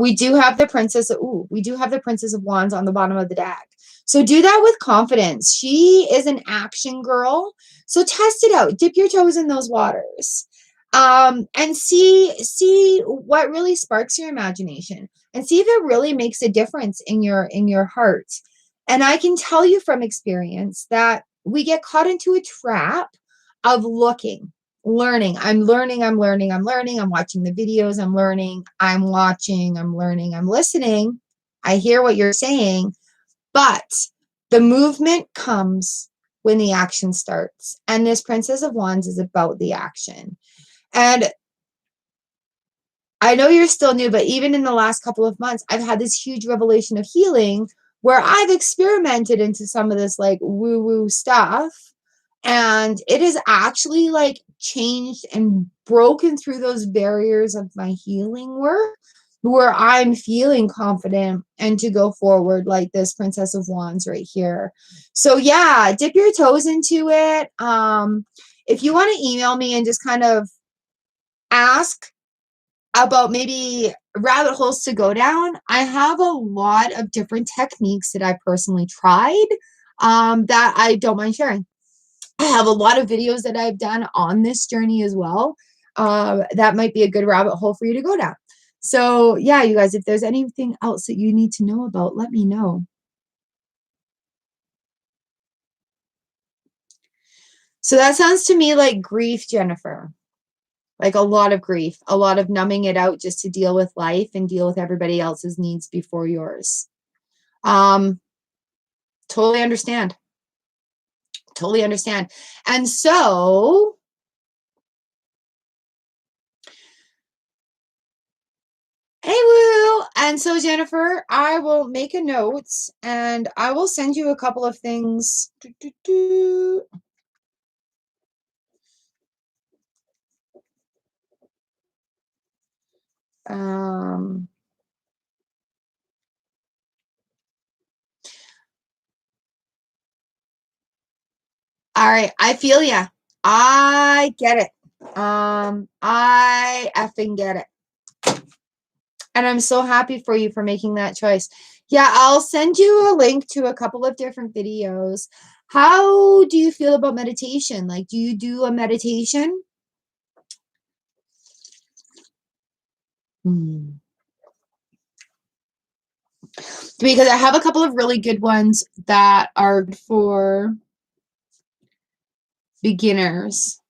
We do have the Princess of Wands on the bottom of the deck. So do that with confidence. She is an action girl. So test it out. Dip your toes in those waters. And see what really sparks your imagination and see if it really makes a difference in your heart. And I can tell you from experience that we get caught into a trap of learning. I'm watching the videos, I'm learning, I'm watching, I'm learning, I'm listening. I hear what you're saying, but the movement comes when the action starts. And this Princess of Wands is about the action. And I know you're still new, but even in the last couple of months, I've had this huge revelation of healing where I've experimented into some of this like woo-woo stuff. And it has actually like changed and broken through those barriers of my healing work, where I'm feeling confident and to go forward like this Princess of Wands right here. So yeah, dip your toes into it. If you want to email me and just kind of ask about maybe rabbit holes to go down, I have a lot of different techniques that I personally tried that I don't mind sharing. I have a lot of videos that I've done on this journey as well. That might be a good rabbit hole for you to go down. So yeah, you guys, if there's anything else that you need to know about, let me know. So that sounds to me like grief, Jennifer. Like a lot of grief, a lot of numbing it out just to deal with life and deal with everybody else's needs before yours. Totally understand. Totally understand. And so hey, woo. And so, Jennifer, I will make a note and I will send you a couple of things. All right, I feel ya. I get it. I effing get it. And I'm so happy for you for making that choice. Yeah, I'll send you a link to a couple of different videos. How do you feel about meditation? Like, do you do a meditation? Because I have a couple of really good ones that are for beginners.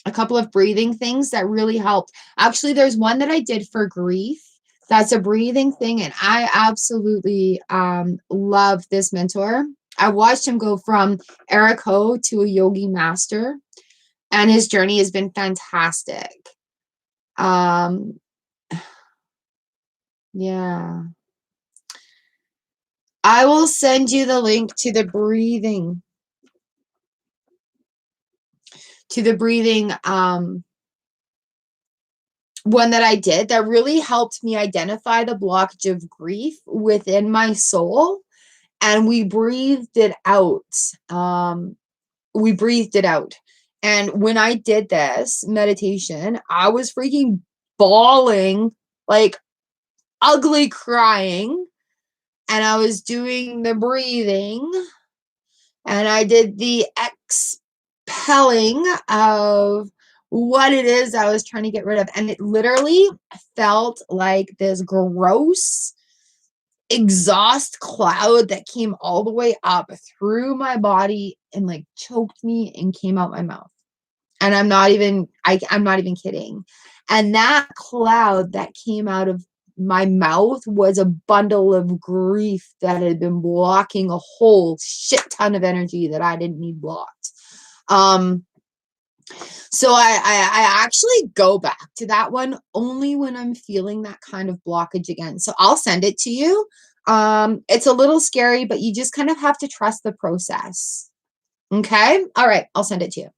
A couple of breathing things that really helped. Actually, there's one that I did for grief. That's a breathing thing, and I absolutely love this mentor. I watched him go from Eric Ho to a yogi master, and his journey has been fantastic. Yeah. I will send you the link to the breathing one that I did that really helped me identify the blockage of grief within my soul, and we breathed it out. And when I did this meditation, I was freaking bawling, like ugly crying, and I was doing the breathing, and I did the expelling of what it is I was trying to get rid of. And it literally felt like this gross exhaust cloud that came all the way up through my body and like choked me and came out my mouth. And I'm not even kidding. And that cloud that came out of my mouth was a bundle of grief that had been blocking a whole shit ton of energy that I didn't need blocked. So I actually go back to that one only when I'm feeling that kind of blockage again. So I'll send it to you. It's a little scary, but you just kind of have to trust the process. Okay. All right. I'll send it to you.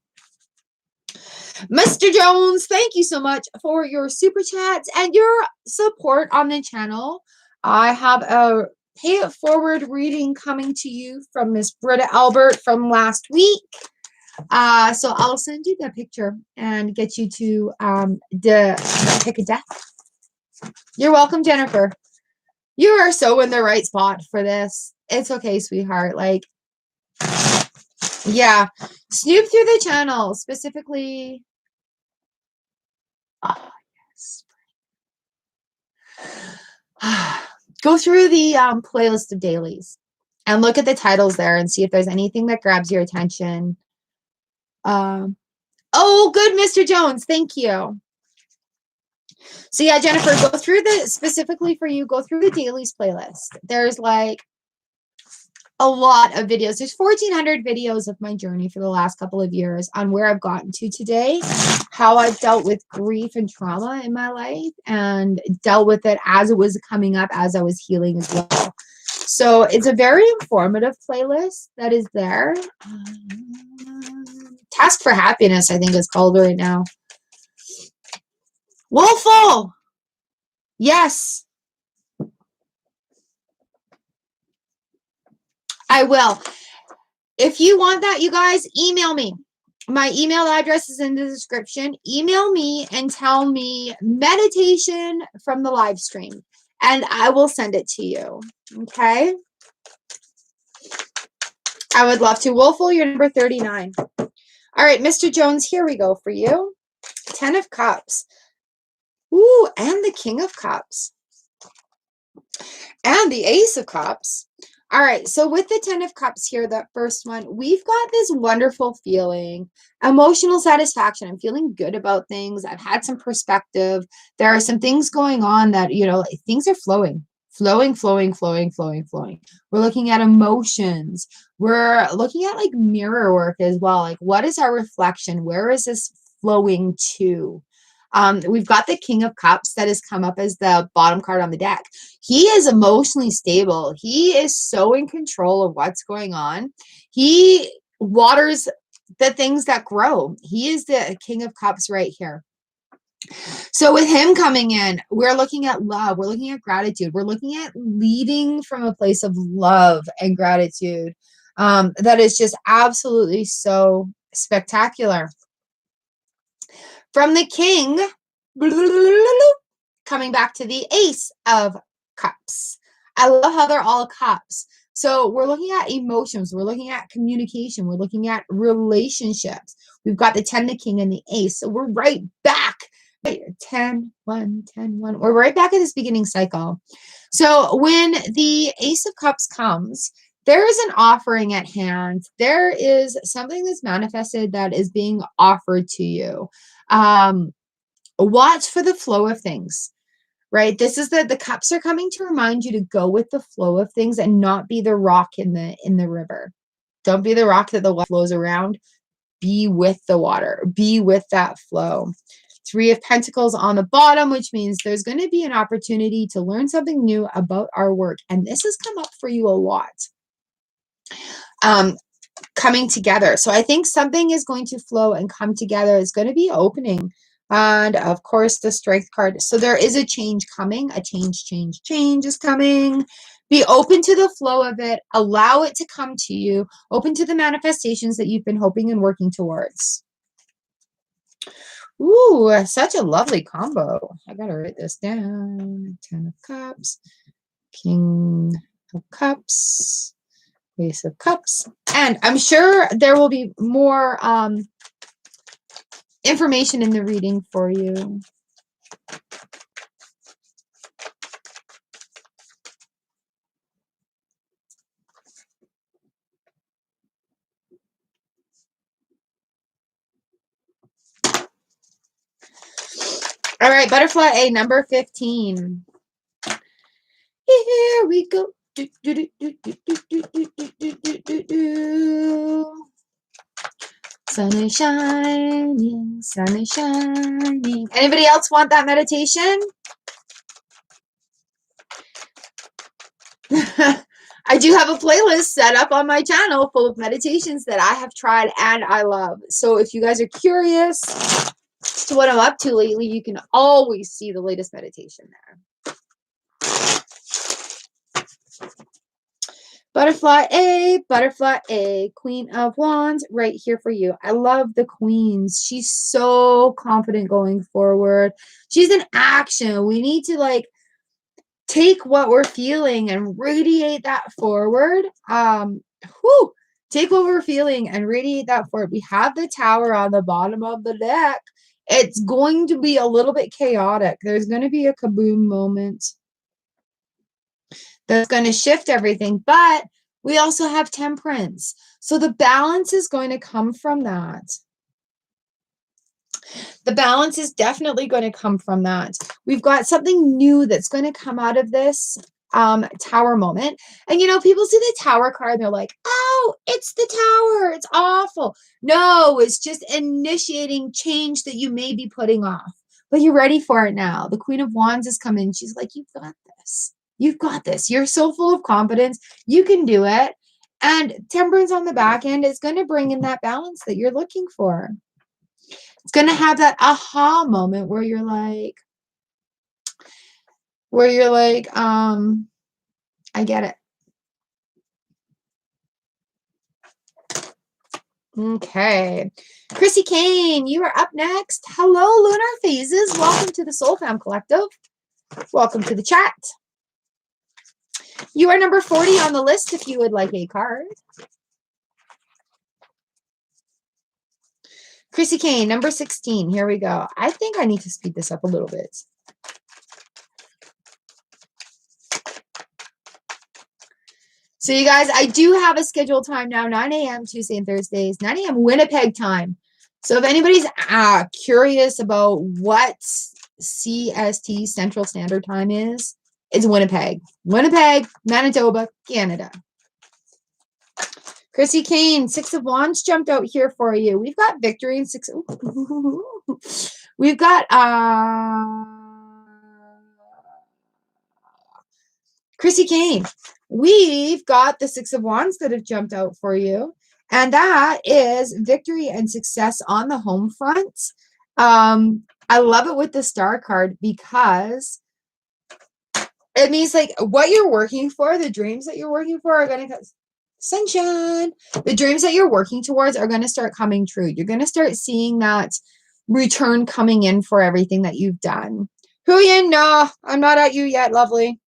Mr. Jones, thank you so much for your super chats and your support on the channel. I have a pay it forward reading coming to you from Miss Britta Albert from last week. So I'll send you the picture and get you to the pick of death. You're welcome, Jennifer. You are so in the right spot for this. It's okay, sweetheart. Like, yeah, snoop through the channel, specifically. Oh, yes. Go through the playlist of dailies and look at the titles there and see if there's anything that grabs your attention. Oh, good, Mr. Jones. Thank you. So yeah, Jennifer, go through specifically for you, go through the dailies playlist. There's like a lot of videos. There's 1,400 videos of my journey for the last couple of years on where I've gotten to today, how I've dealt with grief and trauma in my life and dealt with it as it was coming up, as I was healing as well. So it's a very informative playlist that is there. Task for Happiness, I think it's called right now. Wolful! Yes. I will. If you want that, you guys, email me. My email address is in the description. Email me and tell me meditation from the live stream, and I will send it to you. Okay? I would love to. Wolful, you're number 39. All right, Mr. Jones, here we go for you. 10 of Cups. Ooh, and the King of Cups. And the Ace of Cups. All right, so with the 10 of Cups here, that first one, we've got this wonderful feeling, emotional satisfaction. I'm feeling good about things. I've had some perspective. There are some things going on that, you know, things are flowing. Flowing. We're looking at emotions. We're looking at like mirror work as well. Like, what is our reflection? Where is this flowing to? We've got the King of Cups that has come up as the bottom card on the deck. He is emotionally stable. He is so in control of what's going on. He waters the things that grow. He is the King of Cups right here. So with him coming in, we're looking at love. We're looking at gratitude. We're looking at leading from a place of love and gratitude. That is just absolutely so spectacular. From the King, coming back to the Ace of Cups. I love how they're all cups. So we're looking at emotions. We're looking at communication. We're looking at relationships. We've got the 10, the King, and the Ace. So we're right back. 10, 1, 10, 1. We're right back at this beginning cycle. So when the Ace of Cups comes, there is an offering at hand. There is something that's manifested that is being offered to you. Watch for the flow of things, right? This is the cups are coming to remind you to go with the flow of things and not be the rock in the river. Don't be the rock that the water flows around. Be with the water. Be with that flow. 3 of Pentacles on the bottom, which means there's going to be an opportunity to learn something new about our work. And this has come up for you a lot. Coming together. So I think something is going to flow and come together. It's going to be opening. And of course, the Strength card. So there is a change coming. A change is coming. Be open to the flow of it. Allow it to come to you. Open to the manifestations that you've been hoping and working towards. Ooh, such a lovely combo. I got to write this down. 10 of Cups. King of Cups. Ace of Cups. And I'm sure there will be more information in the reading for you. All right, Butterfly A, number 15. Here we go. Sun is shining, sun is shining. Anybody else want that meditation? I do have a playlist set up on my channel full of meditations that I have tried and I love. So if you guys are curious to what I'm up to lately, you can always see the latest meditation there. Butterfly A, Queen of Wands, right here for you. I love the Queens. She's so confident going forward. She's in action. We need to like take what we're feeling and radiate that forward. Take what we're feeling and radiate that forward. We have the Tower on the bottom of the deck. It's going to be a little bit chaotic. There's going to be a kaboom moment that's going to shift everything, but we also have Temperance. So the balance is going to come from that. The balance is definitely going to come from that. We've got something new that's going to come out of this Tower moment. And, you know, people see the Tower card and they're like, oh, it's the Tower. It's awful. No, it's just initiating change that you may be putting off. But you're ready for it now. The Queen of Wands is coming. She's like, you've got this. You've got this. You're so full of confidence. You can do it. And temperance on the back end is going to bring in that balance that you're looking for. It's going to have that aha moment where you're like, I get it. Okay. Chrissy Kane, you are up next. Hello, Lunar Phases. Welcome to the Soul Fam Collective. Welcome to the chat. You are number 40 on the list if you would like a card. Chrissy Kane, number 16. Here we go. I think I need to speed this up a little bit. So you guys, I do have a scheduled time now, 9 a.m. Tuesday and Thursdays, 9 a.m. Winnipeg time. So if anybody's curious about what CST Central Standard Time is, it's Winnipeg. Winnipeg, Manitoba, Canada. Chrissy Kane, 6 of Wands jumped out here for you. We've got victory and 6. We've got Chrissy Kane. We've got the 6 of Wands that have jumped out for you. And that is victory and success on the home front. I love it with the star card because it means like what you're working for, the dreams that you're working for are going to sunshine. The dreams that you're working towards are going to start coming true. You're going to start seeing that return coming in for everything that you've done. Huyen, no, I'm not at you yet, lovely.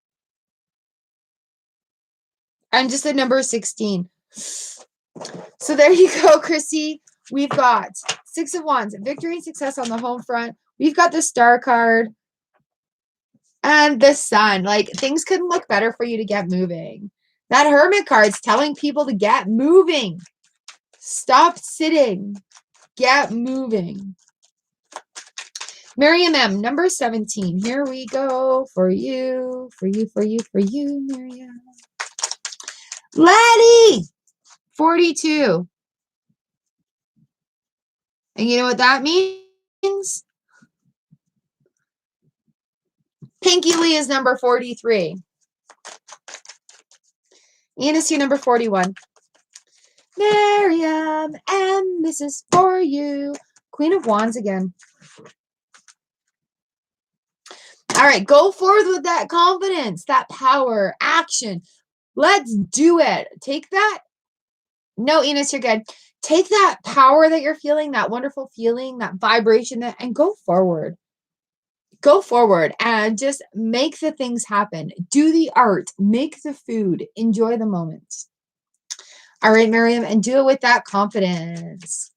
I'm just at number 16. So there you go, Chrissy. We've got 6 of Wands, victory and success on the home front. We've got the star card and the sun. Like things couldn't look better for you to get moving. That hermit card's telling people to get moving. Stop sitting. Get moving. Miriam M, number 17. Here we go for you, Miriam. Letty, 42. And you know what that means? Pinky Lee is number 43. Enos, you're number 41. Miriam M, this is for you. Queen of Wands again. All right, go forward with that confidence, that power, action. Let's do it. Take that. No, Enos, you're good. Take that power that you're feeling, that wonderful feeling, that vibration, and go forward. Go forward and just make the things happen. Do the art, make the food, enjoy the moments. All right, Miriam, and do it with that confidence.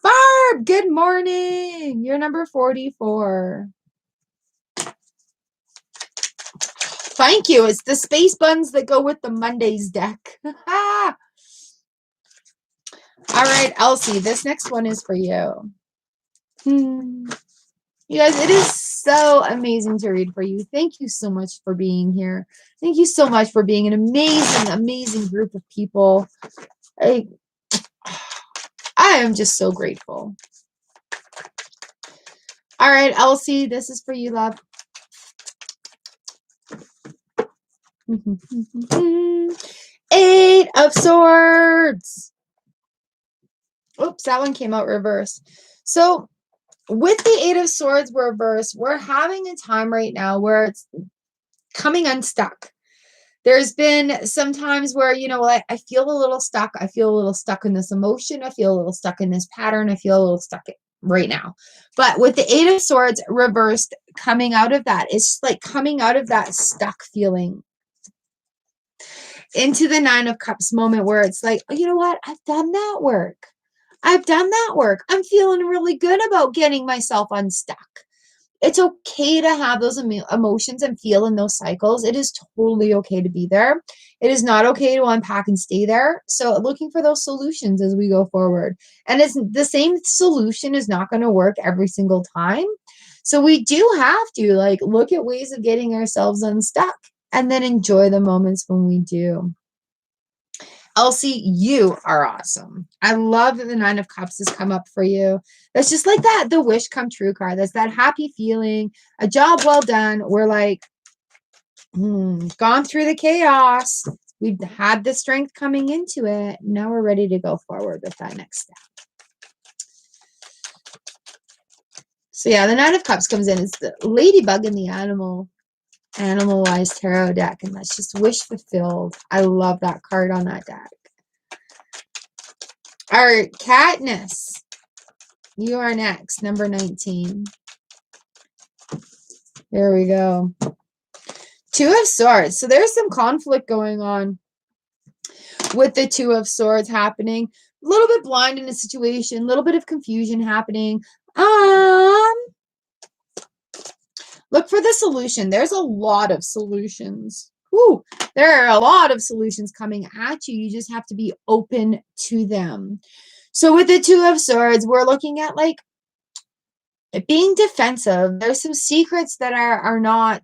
Barb, good morning. You're number 44. Thank you. It's the space buns that go with the Mondays deck. All right, Elsie, this next one is for you. You guys, it is so amazing to read for you. Thank you so much for being here. Thank you so much for being an amazing, amazing group of people. I am just so grateful. All right, Elsie, this is for you, love. Eight of Swords. Oops, that one came out reverse. So with the Eight of Swords reverse, we're having a time right now where it's coming unstuck. There's been some times where, you know, I feel a little stuck. I feel a little stuck in this emotion. I feel a little stuck in this pattern. I feel a little stuck right now. But with the Eight of Swords reversed, coming out of that, it's like coming out of that stuck feeling into the Nine of Cups moment where it's like, oh, you know what? I've done that work. I've done that work. I'm feeling really good about getting myself unstuck. It's okay to have those emotions and feel in those cycles. It is totally okay to be there. It is not okay to unpack and stay there. So looking for those solutions as we go forward. And it's the same solution is not going to work every single time. So we do have to like look at ways of getting ourselves unstuck and then enjoy the moments when we do. Elsie, you are awesome. I love that the Nine of Cups has come up for you. That's just like that, the wish come true card. That's that happy feeling, a job well done. We're like, gone through the chaos. We've had the strength coming into it. Now we're ready to go forward with that next step. So yeah, the Nine of Cups comes in. It's the ladybug in the animal-wise tarot deck, and that's just wish fulfilled. I love that card on that deck. All right, Katniss, you are next, number 19. There we go. Two of Swords. So there's some conflict going on with the Two of Swords happening. A little bit blind in a situation, a little bit of confusion happening. Look for the solution. There's a lot of solutions. Woo, there are a lot of solutions coming at you. You just have to be open to them. So with the Two of Swords, we're looking at like being defensive. There's some secrets that are not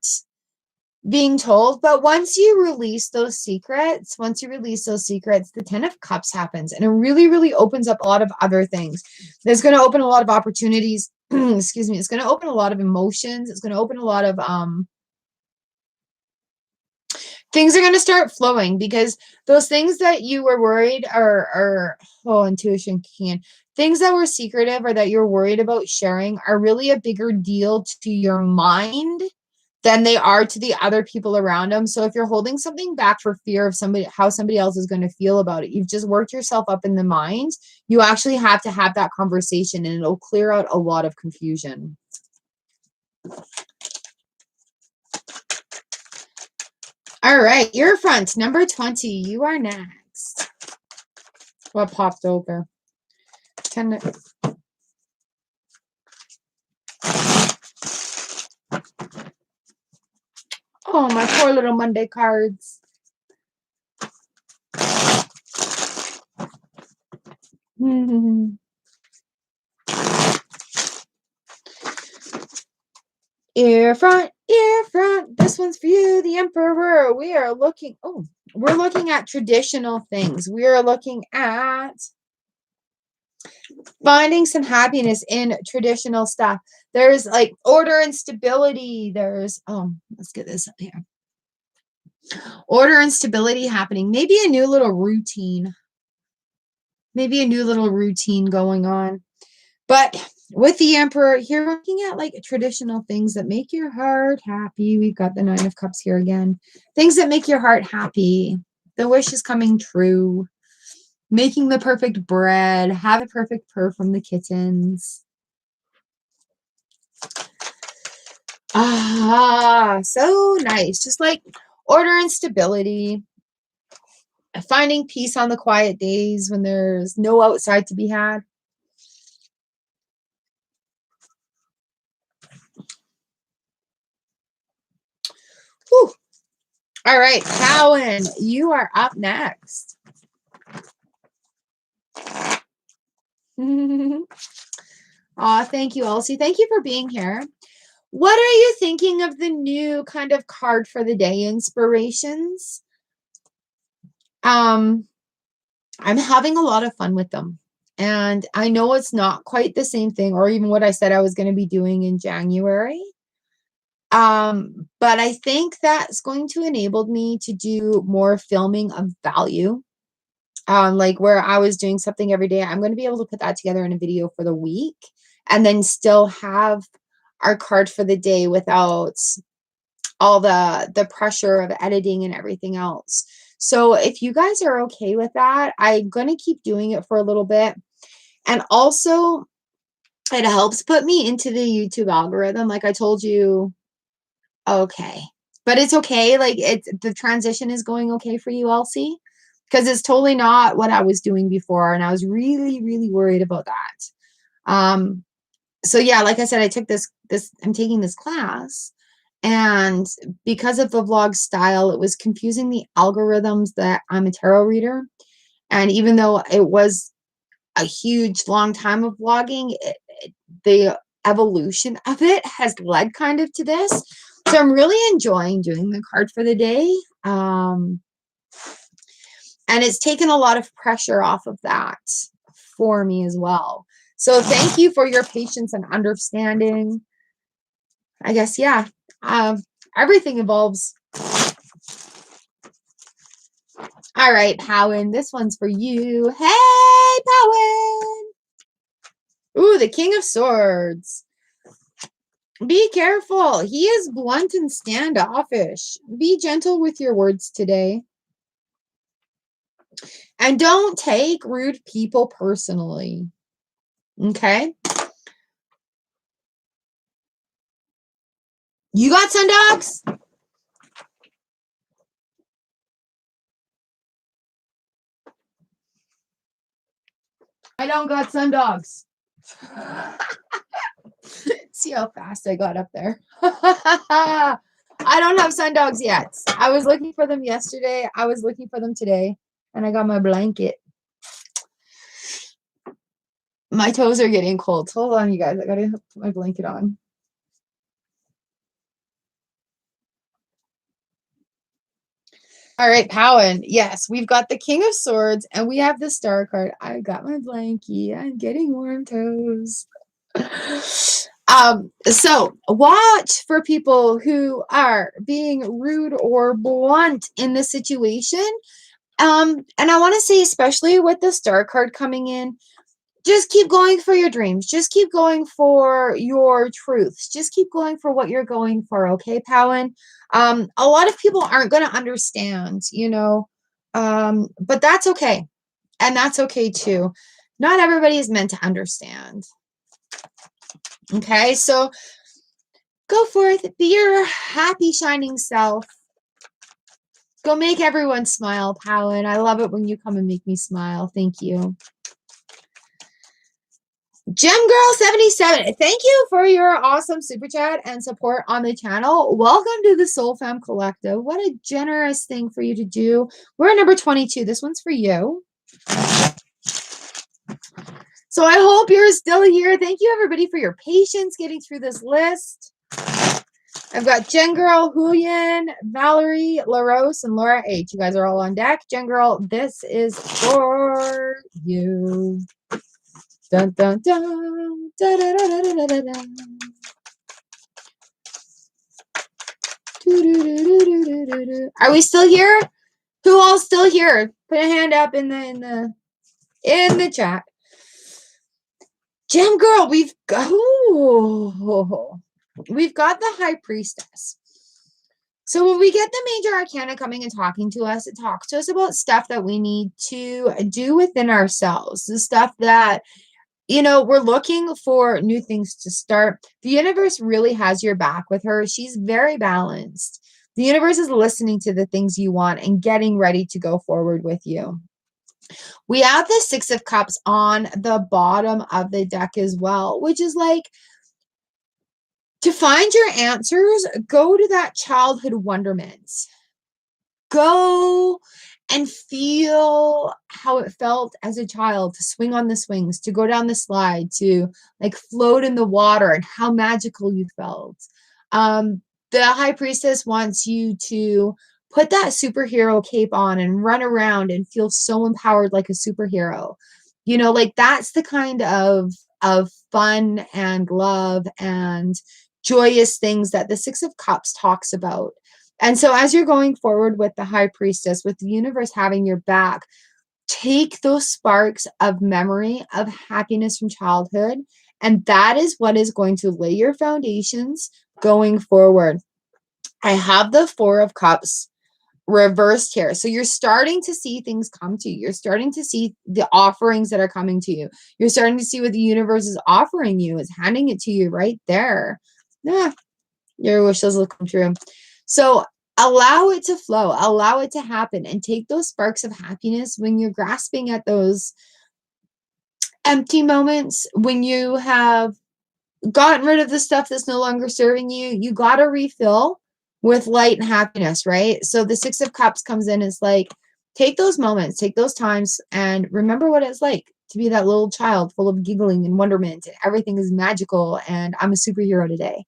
being told, but once you release those secrets, the Ten of Cups happens, and it really, really opens up a lot of other things. There's going to open a lot of opportunities. Excuse me. It's going to open a lot of emotions. It's going to open a lot of things are going to start flowing, because those things that you were worried are intuition can. Things that were secretive or that you're worried about sharing are really a bigger deal to your mind than they are to the other people around them. So if you're holding something back for fear of how somebody else is going to feel about it, you've just worked yourself up in the mind. You actually have to have that conversation, and it'll clear out a lot of confusion. All right, your front, number 20. You are next. What popped over? 10. Oh, my poor little Monday cards. Ear front, ear front. This one's for you, the Emperor. We're looking at traditional things. We are looking at finding some happiness in traditional stuff. There's like order and stability. There's, let's get this up here. Order and stability happening. Maybe a new little routine. Going on. But with the Emperor, you're looking at like traditional things that make your heart happy. We've got the Nine of Cups here again. Things that make your heart happy. The wish is coming true. Making the perfect bread. Have a perfect purr from the kittens. So nice. Just like order and stability. Finding peace on the quiet days when there's no outside to be had. Whew. All right, Cowan, you are up next. Thank you, Elsie. Thank you for being here. What are you thinking of the new kind of card for the day inspirations? I'm having a lot of fun with them. And I know it's not quite the same thing, or even what I said I was going to be doing in January. But I think that's going to enable me to do more filming of value. Like where I was doing something every day, I'm going to be able to put that together in a video for the week, and then still have our card for the day without all the pressure of editing and everything else. So if you guys are okay with that, I'm going to keep doing it for a little bit. And also, it helps put me into the YouTube algorithm. Like I told you, okay. But it's okay. Like the transition is going okay for you, Elsie? Because it's totally not what I was doing before. And I was really, really worried about that. So yeah, like I said, I took I'm taking this class. And because of the vlog style, it was confusing the algorithms that I'm a tarot reader. And even though it was a huge, long time of vlogging, the evolution of it has led kind of to this. So I'm really enjoying doing the card for the day. And it's taken a lot of pressure off of that for me as well. So thank you for your patience and understanding. I guess, yeah, everything evolves. All right, Powen, this one's for you. Hey, Powen. Ooh, the King of Swords. Be careful. He is blunt and standoffish. Be gentle with your words today. And don't take rude people personally. Okay? You got sun dogs? I don't got sun dogs. See how fast I got up there. I don't have sun dogs yet. I was looking for them yesterday. I was looking for them today. And I got my blanket. My toes are getting cold. Hold on, you guys. I gotta put my blanket on. All right, Powen. Yes, we've got the King of Swords and we have the Star card. I got my blankie. I'm getting warm toes. So watch for people who are being rude or blunt in this situation. And I want to say, especially with the Star card coming in, just keep going for your dreams. Just keep going for your truths. Just keep going for what you're going for. Okay, Powen? A lot of people aren't going to understand, but that's okay. And that's okay too. Not everybody is meant to understand. Okay, so go forth, be your happy, shining self. Go make everyone smile, Powen. I love it when you come and make me smile. Thank you. Gem Girl 77, thank you for your awesome super chat and support on the channel. Welcome to the Soul Fam Collective. What a generous thing for you to do. We're at number 22. This one's for you. So I hope you're still here. Thank you, everybody, for your patience getting through this list. I've got Jen Girl, Huyen, Valerie, LaRose, and Laura H. You guys are all on deck. Jen Girl, this is for you. Dun, dun, dun. Da, da, da, da, da, da, da. Are we still here? Who all still here? Put a hand up in the chat. Gem Girl, we've got the High Priestess. So when we get the Major Arcana coming and talking to us, it talks to us about stuff that we need to do within ourselves. The stuff that, we're looking for new things to start. The universe really has your back with her. She's very balanced. The universe is listening to the things you want and getting ready to go forward with you. We have the Six of Cups on the bottom of the deck as well, which is like, to find your answers, go to that childhood wonderment. Go and feel how it felt as a child to swing on the swings, to go down the slide, to like float in the water, and how magical you felt. The High Priestess wants you to put that superhero cape on and run around and feel so empowered like a superhero. Like that's the kind of fun and love and joyous things that the Six of Cups talks about. And so as you're going forward with the High Priestess, with the universe having your back, take those sparks of memory, of happiness from childhood, and that is what is going to lay your foundations going forward. I have the Four of Cups reversed here. So you're starting to see things come to you. You're starting to see the offerings that are coming to you. You're starting to see what the universe is offering you, is handing it to you right there. Yeah, your wishes will come true. So allow it to flow, allow it to happen, and take those sparks of happiness when you're grasping at those empty moments, when you have gotten rid of the stuff that's no longer serving you. You got to refill with light and happiness, right? So the Six of Cups comes in. It's like, take those moments, take those times, and remember what it's like to be that little child full of giggling and wonderment, and everything is magical, and I'm a superhero today.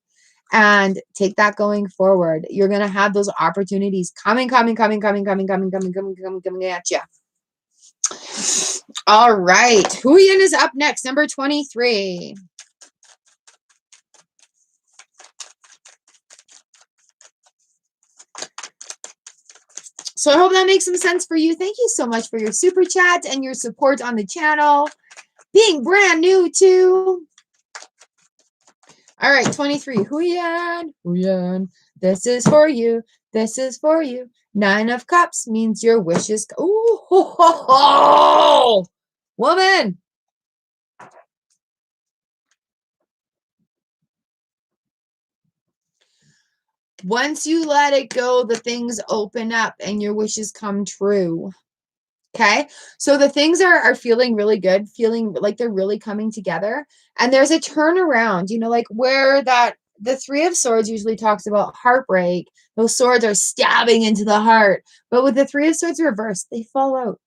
And take that going forward. You're going to have those opportunities coming at you. All right. Huyen is up next, number 23. So I hope that makes some sense for you. Thank you so much for your super chat and your support on the channel. Being brand new too. All right, 23. Huyan, Huyan. This is for you. This is for you. 9 of Cups means your wishes. Ooh, ho, ho, ho. Woman. Once you let it go, the things open up and your wishes come true. Okay. So the things are feeling really good, feeling like they're really coming together. And there's a turnaround, you know, like where that the 3 of Swords usually talks about heartbreak. Those swords are stabbing into the heart. But with the 3 of Swords reversed, they fall out.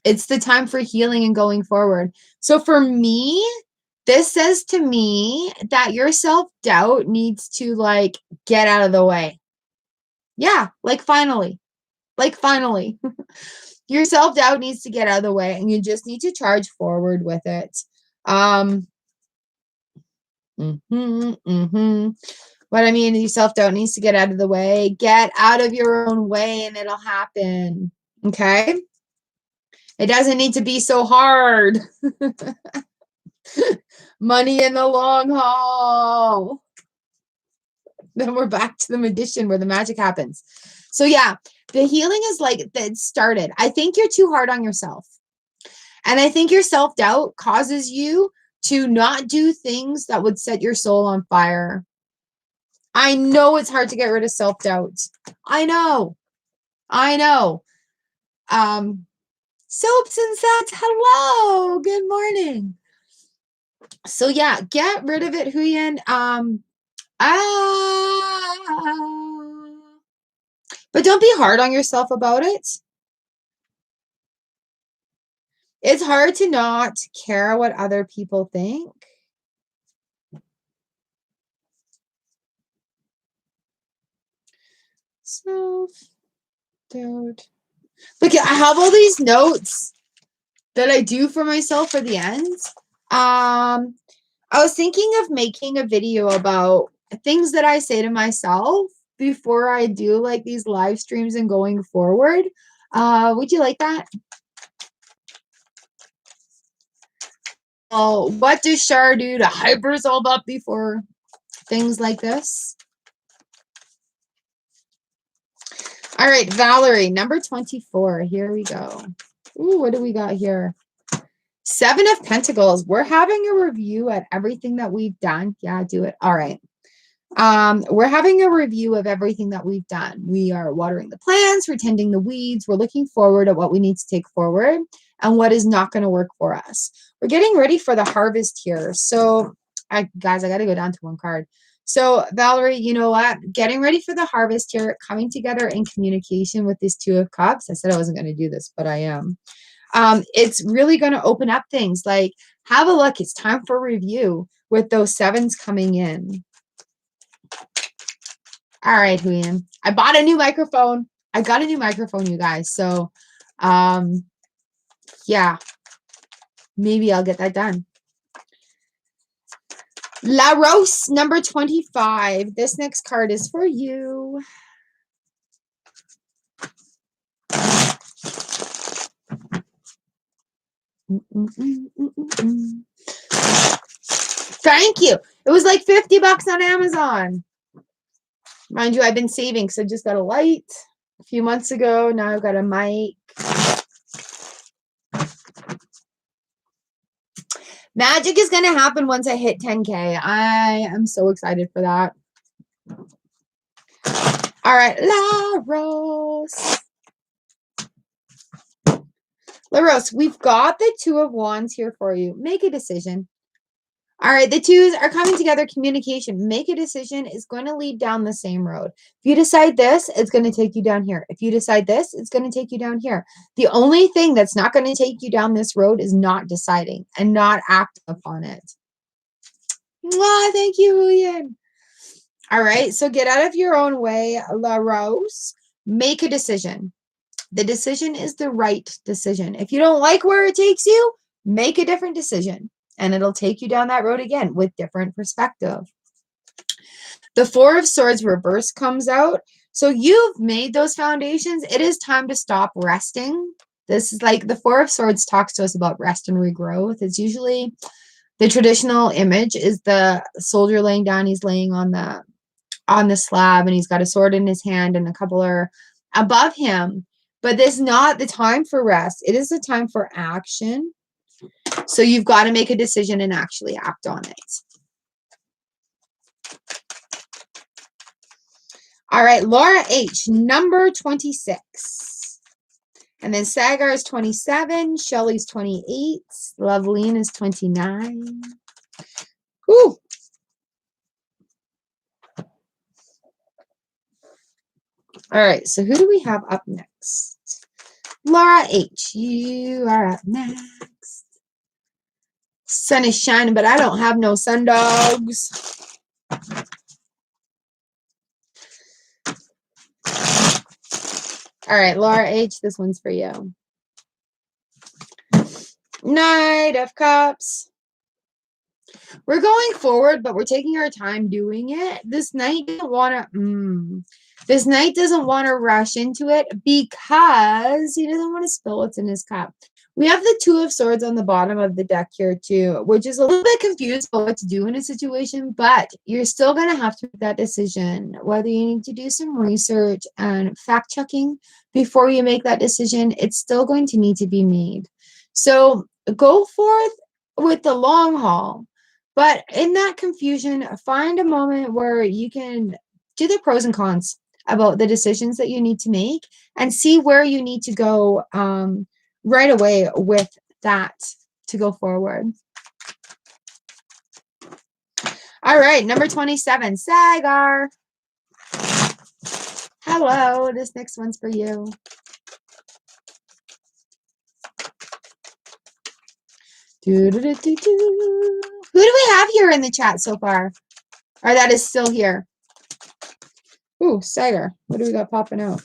It's the time for healing and going forward. So for me, this says to me that your self-doubt needs to like get out of the way. Yeah, like finally. Like finally. Your self-doubt needs to get out of the way and you just need to charge forward with it. What I mean, your self-doubt needs to get out of the way. Get out of your own way and it'll happen. Okay? It doesn't need to be so hard. Money in the long haul. Then we're back to the magician where the magic happens. So yeah, the healing is like that started. I think you're too hard on yourself. And I think your self-doubt causes you to not do things that would set your soul on fire. I know it's hard to get rid of self-doubt. I know. Soaps and sets, hello. Good morning. So yeah, get rid of it, Huyen. But don't be hard on yourself about it. It's hard to not care what other people think. Self-doubt. Look, I have all these notes that I do for myself for the end. I was thinking of making a video about things that I say to myself before I do like these live streams and going forward. Would you like that? Oh, what does Char do to hype herself up before things like this? All right, Valerie, number 24. Here we go. Ooh, what do we got here? 7 of Pentacles. We're having a review at everything that we've done. Yeah, do it. All right. We're having a review of everything that we've done. We are watering the plants, we're tending the weeds, we're looking forward at what we need to take forward and what is not going to work for us. We're getting ready for the harvest here. So, guys, I got to go down to one card. So, Valerie, you know what? Getting ready for the harvest here, coming together in communication with this 2 of Cups. I said I wasn't going to do this, but I am. It's really going to open up things. Like, have a look. It's time for review with those 7s coming in. All right, Huyen. I bought a new microphone. I got a new microphone, you guys. So, yeah, maybe I'll get that done. La Rose, number 25. This next card is for you. Thank you. It was like 50 bucks on Amazon. Mind you, I've been saving, so I just got a light a few months ago. Now I've got a mic. Magic is going to happen once I hit 10K. I am so excited for that. All right, La Rose. La Rose, we've got the 2 of Wands here for you. Make a decision. All right, the 2s are coming together. Communication. Make a decision. Is going to lead down the same road. If you decide this, it's going to take you down here. If you decide this, it's going to take you down here. The only thing that's not going to take you down this road is not deciding and not acting upon it. Mwah, thank you, Julian. All right, so get out of your own way, La Rose. Make a decision. The decision is the right decision. If you don't like where it takes you, make a different decision. And it'll take you down that road again with different perspective. The 4 of Swords reverse comes out. So you've made those foundations. It is time to stop resting. This is like the Four of Swords talks to us about rest and regrowth. It's usually the traditional image is the soldier laying down. He's laying on the slab and he's got a sword in his hand and a couple are above him. But this is not the time for rest. It is the time for action. So you've got to make a decision and actually act on it. All right, Laura H, number 26. And then Sagar is 27. Shelly's 28. Loveline is 29. Ooh. All right, so who do we have up next? Laura H, you are up next. Sun is shining, but I don't have no sun dogs. All right, Laura H, this one's for you. Knight of Cups. We're going forward, but we're taking our time doing it. This knight doesn't want to. This knight doesn't want to rush into it because he doesn't want to spill what's in his cup. We have the Two of Swords on the bottom of the deck here too, which is a little bit confused about what to do in a situation, but you're still going to have to make that decision, whether you need to do some research and fact checking before you make that decision. It's still going to need to be made. So go forth with the long haul, but in that confusion, find a moment where you can do the pros and cons about the decisions that you need to make and see where you need to go right away with that to go forward. All right, number 27, Sagar. Hello, this next one's for you. Who do we have here in the chat so far? Or that is still here? Ooh, Sagar. What do we got popping out?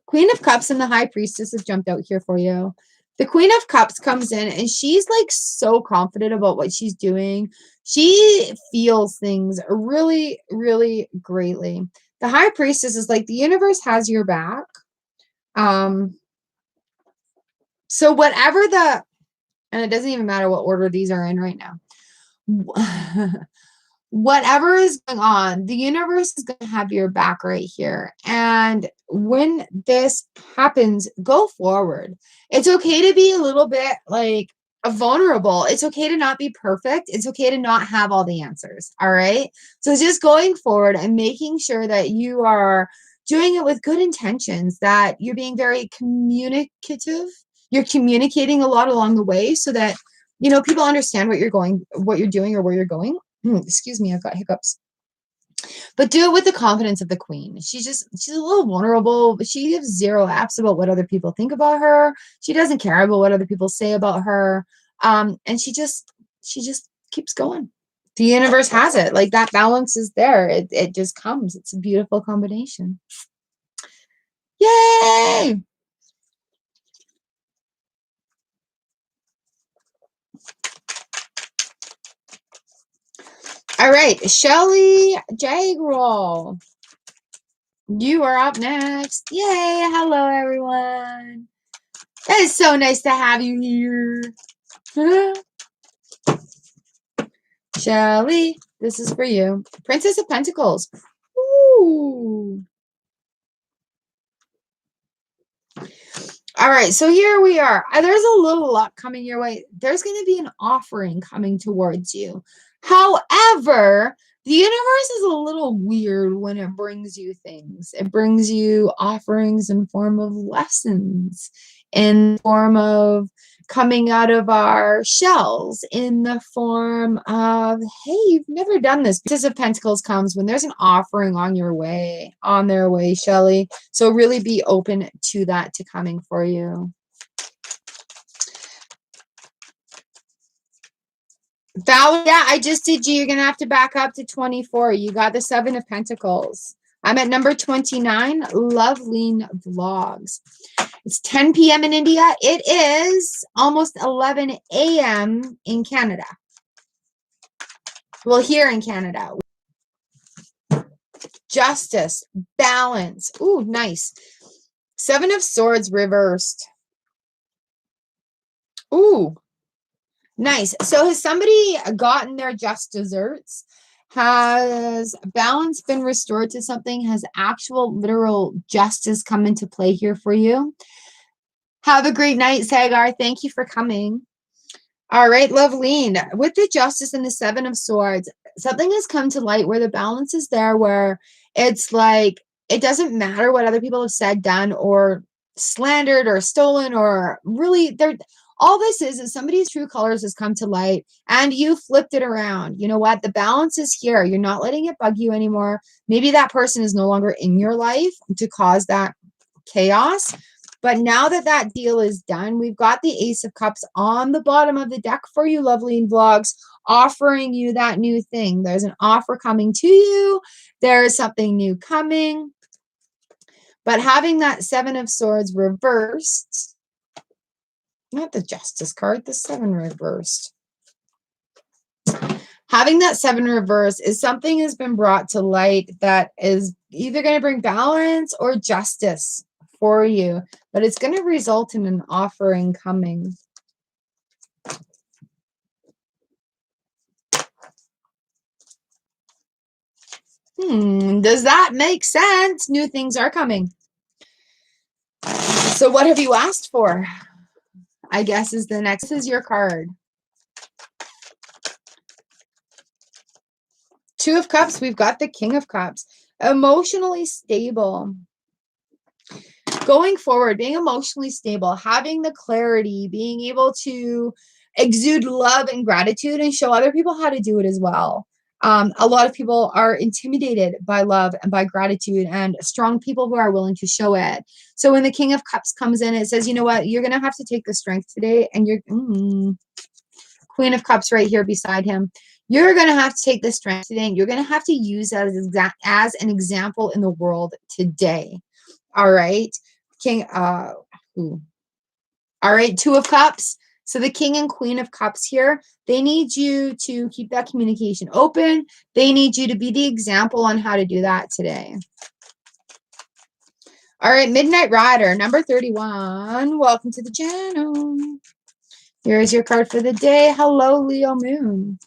Queen of Cups and the High Priestess have jumped out here for you. The Queen of Cups comes in and she's like so confident about what she's doing. She feels things really, really greatly. The High Priestess is like the universe has your back. So whatever and it doesn't even matter what order these are in right now. Whatever is going on, the universe is going to have your back right here. And when this happens, go forward. It's okay to be a little bit like vulnerable. It's okay to not be perfect. It's okay to not have all the answers. All right. So just going forward and making sure that you are doing it with good intentions, that you're being very communicative. You're communicating a lot along the way so that, you know, people understand what you're doing or where you're going. Excuse me, I've got hiccups. But do it with the confidence of the queen. She's a little vulnerable, but she gives zero apps about what other people think about her. She doesn't care about what other people say about her. And she just keeps going. The universe has it. Like that balance is there. It just comes. It's a beautiful combination. Yay! All right, Shelly Jagroll. You are up next. Yay! Hello, everyone. That is so nice to have you here. Shelly, this is for you. Princess of Pentacles. Ooh. All right, so here we are. There's a little luck coming your way. There's going to be an offering coming towards you. However, the universe is a little weird when it brings you things. It brings you offerings in form of lessons, in form of coming out of our shells, in the form of, hey, you've never done this. Princess of Pentacles comes when there's an offering on their way, Shelly. So really be open to that to coming for you. Val, yeah, I just did you. You're going to have to back up to 24. You got the 7 of Pentacles. I'm at number 29, Loveline Vlogs. It's 10 p.m. in India. It is almost 11 a.m. in Canada. Well, here in Canada. Justice, balance. Ooh, nice. Seven of Swords reversed. Ooh, nice. So has somebody gotten their just desserts? Has balance been restored to something? Has actual literal justice come into play here for you? Have a great night, Sagar. Thank you for coming. All right, Loveline. With the Justice and the Seven of Swords, something has come to light where the balance is there, where it's like it doesn't matter what other people have said, done, or slandered or stolen, or really they're all this is somebody's true colors has come to light and you flipped it around. You know what? The balance is here. You're not letting it bug you anymore. Maybe that person is no longer in your life to cause that chaos. But now that that deal is done, we've got the Ace of Cups on the bottom of the deck for you, Loveline Vlogs, offering you that new thing. There's an offer coming to you. There is something new coming. But having that Seven of Swords reversed, not the Justice card, the Seven reversed. Having that Seven reversed is something has been brought to light that is either going to bring balance or justice for you, but it's going to result in an offering coming. Does that make sense? New things are coming. So what have you asked for? I guess is the next. This is your card. Two of Cups. We've got the King of Cups. Emotionally stable. Going forward, being emotionally stable, having the clarity, being able to exude love and gratitude and show other people how to do it as well. A lot of people are intimidated by love and by gratitude, and strong people who are willing to show it. So when the King of Cups comes in, it says, you know what, you're going to have to take the strength today, and you're Queen of Cups right here beside him. You're going to have to take the strength today, and you're going to have to use that as an example in the world today. All right. All right, Two of Cups. So the King and Queen of Cups here, they need you to keep that communication open. They need you to be the example on how to do that today. All right, Midnight Rider, number 31. Welcome to the channel. Here's your card for the day. Hello, Leo Moon.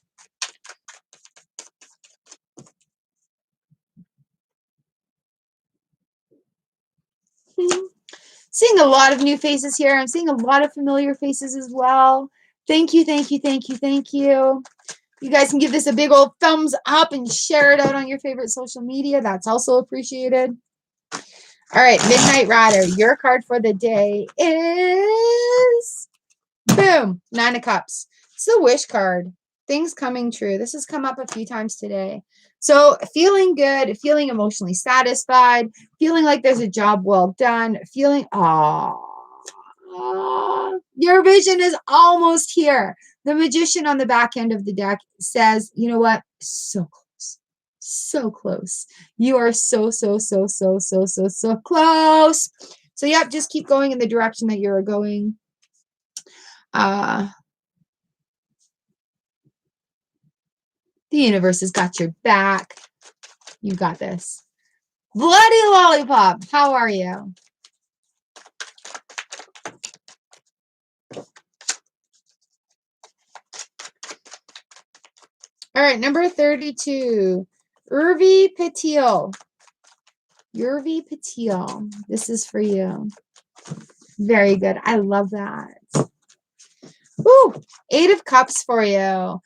Seeing a lot of new faces here. I'm seeing a lot of familiar faces as well. Thank you, thank you, thank you, thank you. You guys can give this a big old thumbs up and share it out on your favorite social media. That's also appreciated. All right, Midnight Rider, your card for the day is, boom, Nine of Cups. It's the wish card. Things coming true. This has come up a few times today. So feeling good, feeling emotionally satisfied, feeling like there's a job well done, feeling, your vision is almost here. The Magician on the back end of the deck says, you know what? So close. So close. You are so close. So, yep, just keep going in the direction that you're going. The universe has got your back. You got this. Bloody Lollipop, how are you? All right, number 32, Urvi Patil. Urvi Patil, this is for you. Very good. I love that. Woo! Eight of Cups for you.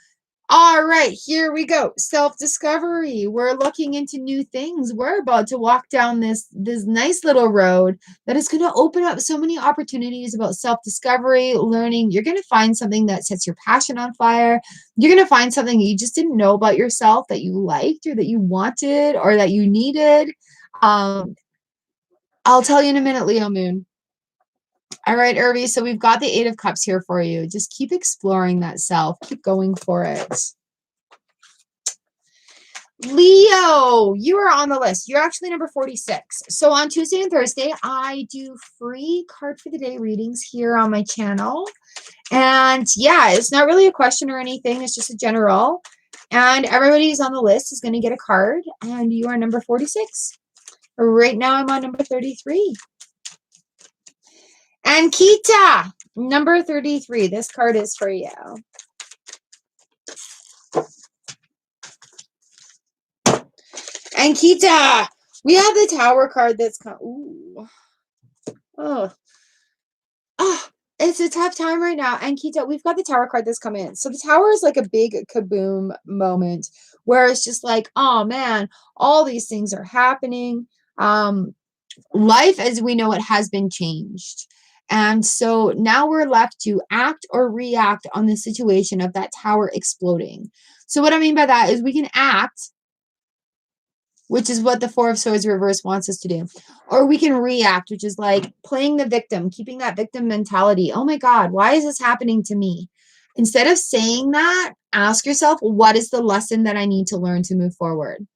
All right, here we go. Self-discovery. We're looking into new things. We're about to walk down this nice little road that is going to open up so many opportunities about self-discovery, learning. You're going to find something that sets your passion on fire. You're going to find something you just didn't know about yourself that you liked or that you wanted or that you needed. I'll tell you in a minute, Leo Moon. All right, Irvi, so we've got the Eight of Cups here for you. Just keep exploring that self. Keep going for it. Leo, you are on the list. You're actually number 46. So on Tuesday and Thursday, I do free card for the day readings here on my channel. And yeah, it's not really a question or anything. It's just a general. And everybody who's on the list is going to get a card, and you are number 46. Right now, I'm on number 33. And Kita, number 33. This card is for you. And Kita, we have the Tower card that's come. Ooh. Oh, it's a tough time right now. And Kita, we've got the Tower card that's come in. So the Tower is like a big kaboom moment where it's just like, oh man, all these things are happening. Life as we know it has been changed. And so now we're left to act or react on the situation of that tower exploding. So what I mean by that is we can act, which is what the Four of Swords reverse wants us to do. Or we can react, which is like playing the victim, keeping that victim mentality. Oh my God, why is this happening to me? Instead of saying that, ask yourself, what is the lesson that I need to learn to move forward?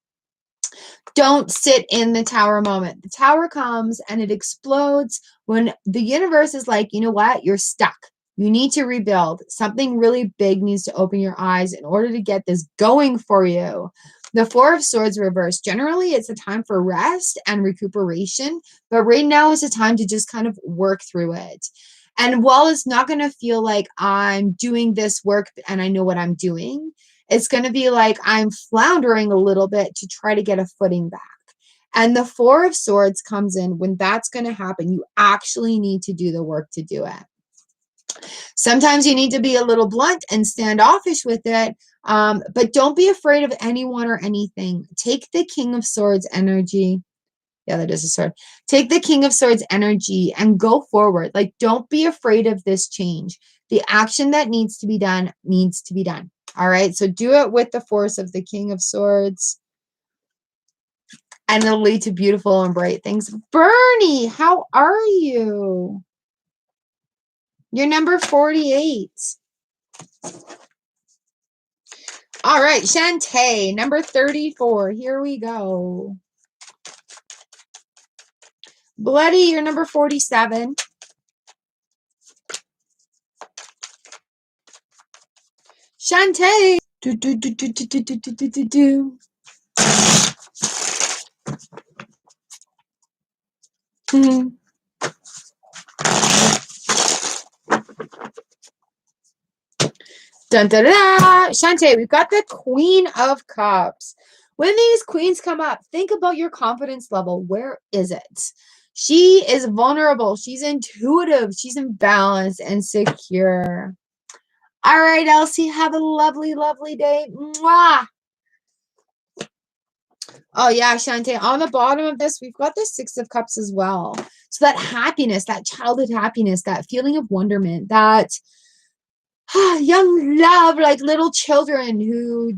Don't sit in the tower moment. The tower comes and it explodes when the universe is like, you know what? You're stuck. You need to rebuild. Something really big needs to open your eyes in order to get this going for you. The Four of Swords reverse. Generally, it's a time for rest and recuperation, but right now is a time to just kind of work through it. And while it's not going to feel like I'm doing this work and I know what I'm doing, it's going to be like I'm floundering a little bit to try to get a footing back. And the Four of Swords comes in when that's going to happen. You actually need to do the work to do it. Sometimes you need to be a little blunt and standoffish with it, but don't be afraid of anyone or anything. Take the King of Swords energy. Yeah, that is a sword. Take the King of Swords energy and go forward. Like, don't be afraid of this change. The action that needs to be done needs to be done. All right, so do it with the force of the King of Swords, and it'll lead to beautiful and bright things. Bernie, how are you? You're number 48. All right, Shantae, number 34. Here we go. Bloody, you're number 47. Shantae. Dun, da, da, da. Shantae, we've got the Queen of Cups. When these queens come up, think about your confidence level. Where is it? She is vulnerable. She's intuitive. She's imbalanced and secure. All right, Elsie, have a lovely, lovely day. Mwah. Oh, yeah, Shantae, on the bottom of this, we've got the Six of Cups as well. So that happiness, that childhood happiness, that feeling of wonderment, that young love, like little children who,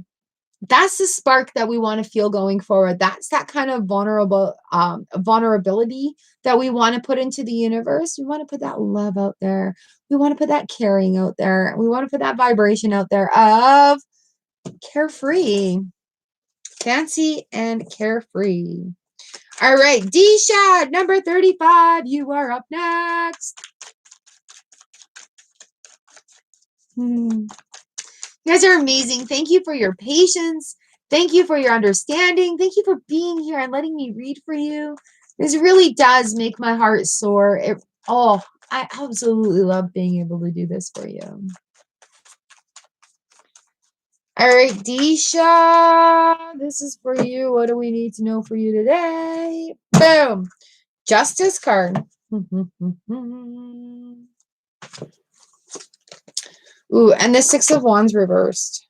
that's the spark that we want to feel going forward. That's that kind of vulnerability that we want to put into the universe. We want to put that love out there. We want to put that caring out there. We want to put that vibration out there of carefree, fancy and carefree. All right, Disha, number 35. You are up next. You guys are amazing. Thank you for your patience. Thank you for your understanding. Thank you for being here and letting me read for you. This really does make my heart soar. I absolutely love being able to do this for you. All right, Disha, this is for you. What do we need to know for you today? Boom. Justice card. Ooh, and the Six of Wands reversed.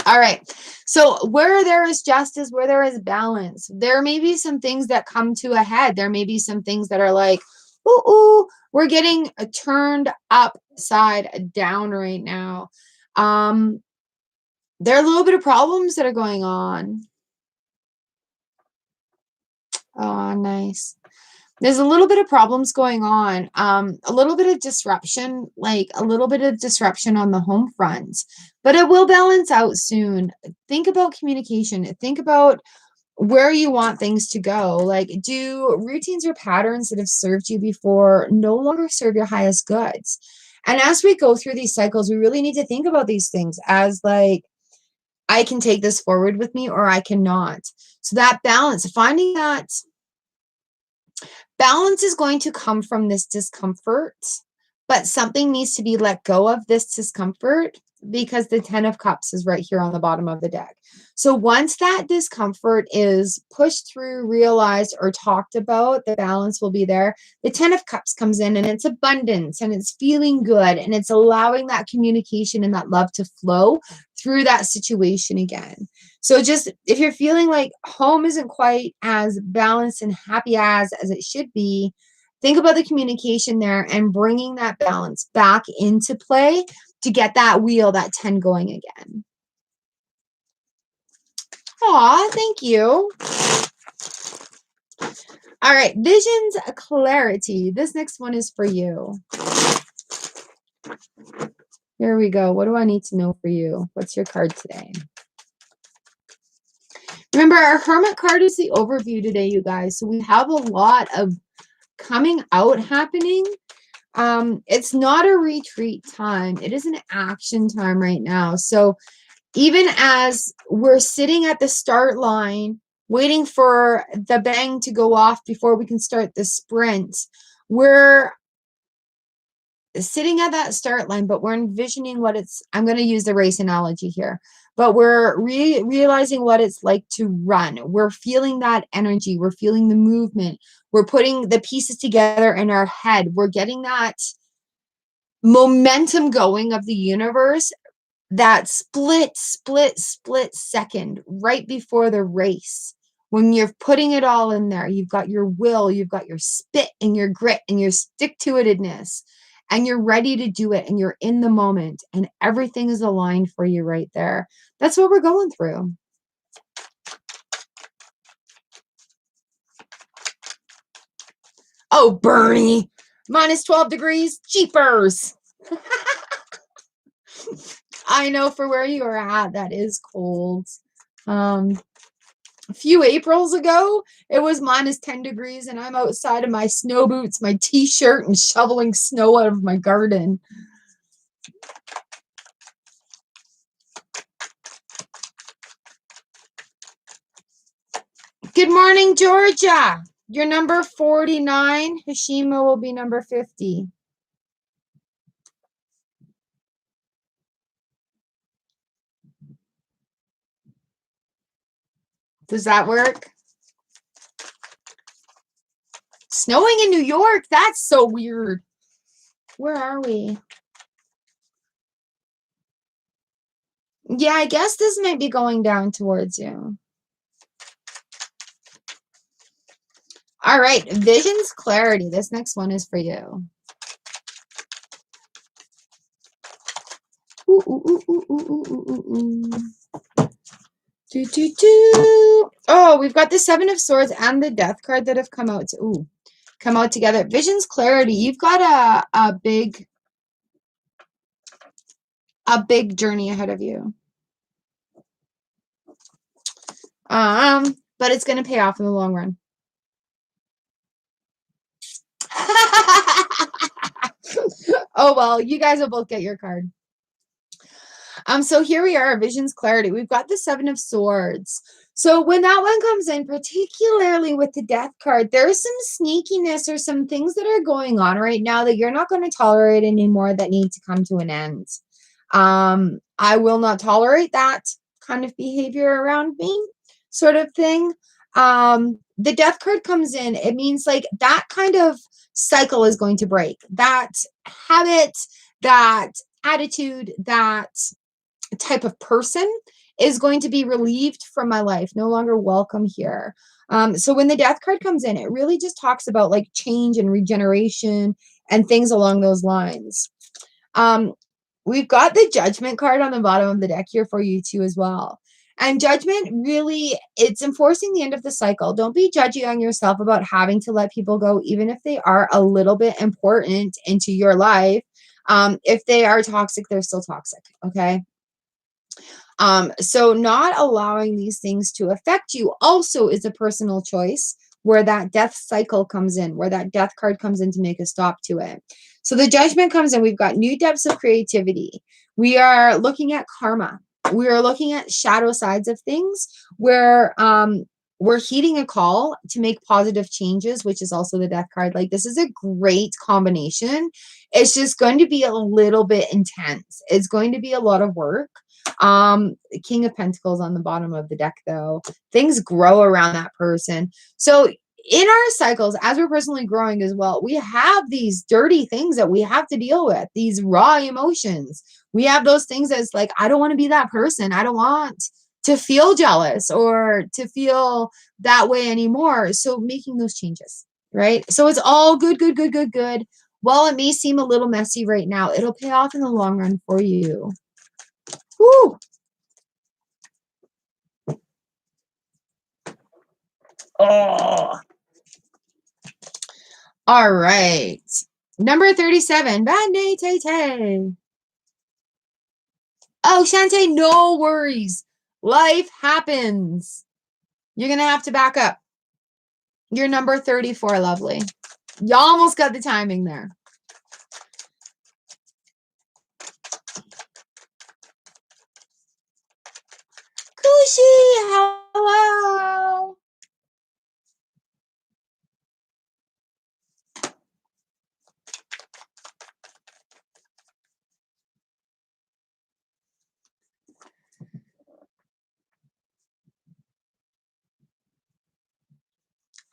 All right. So where there is justice, where there is balance, there may be some things that come to a head. There may be some things that are like, ooh, we're getting turned upside down right now. There are a little bit of problems that are going on. Oh, nice. There's a little bit of problems going on, a little bit of disruption, like a little bit of disruption on the home front, but it will balance out soon. Think about communication. Think about where you want things to go. Like, do routines or patterns that have served you before no longer serve your highest goods? And as we go through these cycles, we really need to think about these things as like, I can take this forward with me or I cannot. So that balance, finding that balance is going to come from this discomfort, but something needs to be let go of this discomfort because the 10 of Cups is right here on the bottom of the deck. So once that discomfort is pushed through, realized, or talked about, the balance will be there. The 10 of Cups comes in and it's abundance and it's feeling good and it's allowing that communication and that love to flow through that situation again. So just if you're feeling like home isn't quite as balanced and happy as it should be, think about the communication there and bringing that balance back into play to get that wheel, that 10 going again. Aw, thank you. All right, visions, clarity. This next one is for you. Here we go. What do I need to know for you? What's your card today? Remember, our Hermit card is the overview today, you guys. So we have a lot of coming out happening. It's not a retreat time. It is an action time right now. So even as we're sitting at the start line, waiting for the bang to go off before we can start the sprint, we're sitting at that start line, but we're envisioning what it's, I'm going to use the race analogy here, but we're realizing what it's like to run. We're feeling that energy. We're feeling the movement. We're putting the pieces together in our head. We're getting that momentum going of the universe, that split second right before the race. When you're putting it all in there, you've got your will, you've got your spit and your grit and your stick-to-itedness, and you're ready to do it and you're in the moment and everything is aligned for you right there. That's what we're going through. Oh, Bernie, minus 12 degrees, jeepers. I know for where you are at, that is cold. A few Aprils ago, it was minus 10 degrees and I'm outside in my snow boots, my t-shirt, and shoveling snow out of my garden. Good morning, Georgia. You're number 49. Hashima will be number 50. Does that work? Snowing in New York? That's so weird. Where are we? Yeah, I guess this might be going down towards you. All right, visions, clarity. This next one is for you. Ooh, ooh, ooh, ooh, ooh, ooh, ooh, ooh. Oh, we've got the 7 of Swords and the Death card that have come out. Come out together. Visions, clarity. You've got a big journey ahead of you. But it's going to pay off in the long run. Oh well, you guys will both get your card. So here we are, visions, clarity. We've got the 7 of Swords. So when that one comes in, particularly with the Death card, there's some sneakiness or some things that are going on right now that you're not going to tolerate anymore that need to come to an end. I will not tolerate that kind of behavior around me, sort of thing. The Death card comes in. It means like that kind of cycle is going to break. That habit, that attitude, that type of person is going to be relieved from my life, no longer welcome here. So when the Death card comes in, it really just talks about like change and regeneration and things along those lines. We've got the Judgment card on the bottom of the deck here for you too as well. And Judgment really, it's enforcing the end of the cycle. Don't be judgy on yourself about having to let people go, even if they are a little bit important into your life. If they are toxic, they're still toxic, okay? So not allowing these things to affect you also is a personal choice, where that death cycle comes in, where that death card comes in to make a stop to it. So the judgment comes in. We've got new depths of creativity. We are looking at karma. We are looking at shadow sides of things where we're heeding a call to make positive changes, which is also the death card. Like, this is a great combination. It's just going to be a little bit intense. It's going to be a lot of work. King of Pentacles on the bottom of the deck, though. Things grow around that person. So in our cycles, as we're personally growing as well, we have these dirty things that we have to deal with, these raw emotions. We have those things that's like, I don't want to be that person. I don't want to feel jealous or to feel that way anymore. So making those changes, right? So it's all good, good, good, good, good. While it may seem a little messy right now, it'll pay off in the long run for you. Woo! Oh. All right. Number 37, Bande Tay. Oh, Shantae, no worries. Life happens. You're going to have to back up. You're number 34, lovely. You almost got the timing there. Kushi, hello.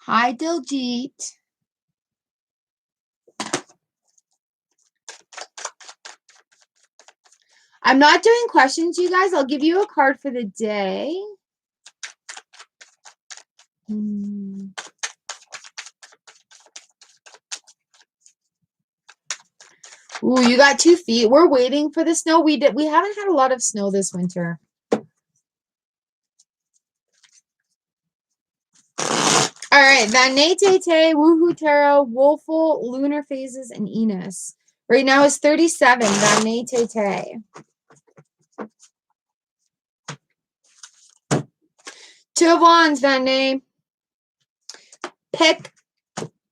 Hi, Diljit. I'm not doing questions, you guys. I'll give you a card for the day. Ooh, you got 2 feet. We're waiting for the snow. We haven't had a lot of snow this winter. All right, Vanete, Woohoo Tarot, Wolful, Lunar Phases, and Enos. Right now is 37, Vanete. 2 of Wands, Vane. Pick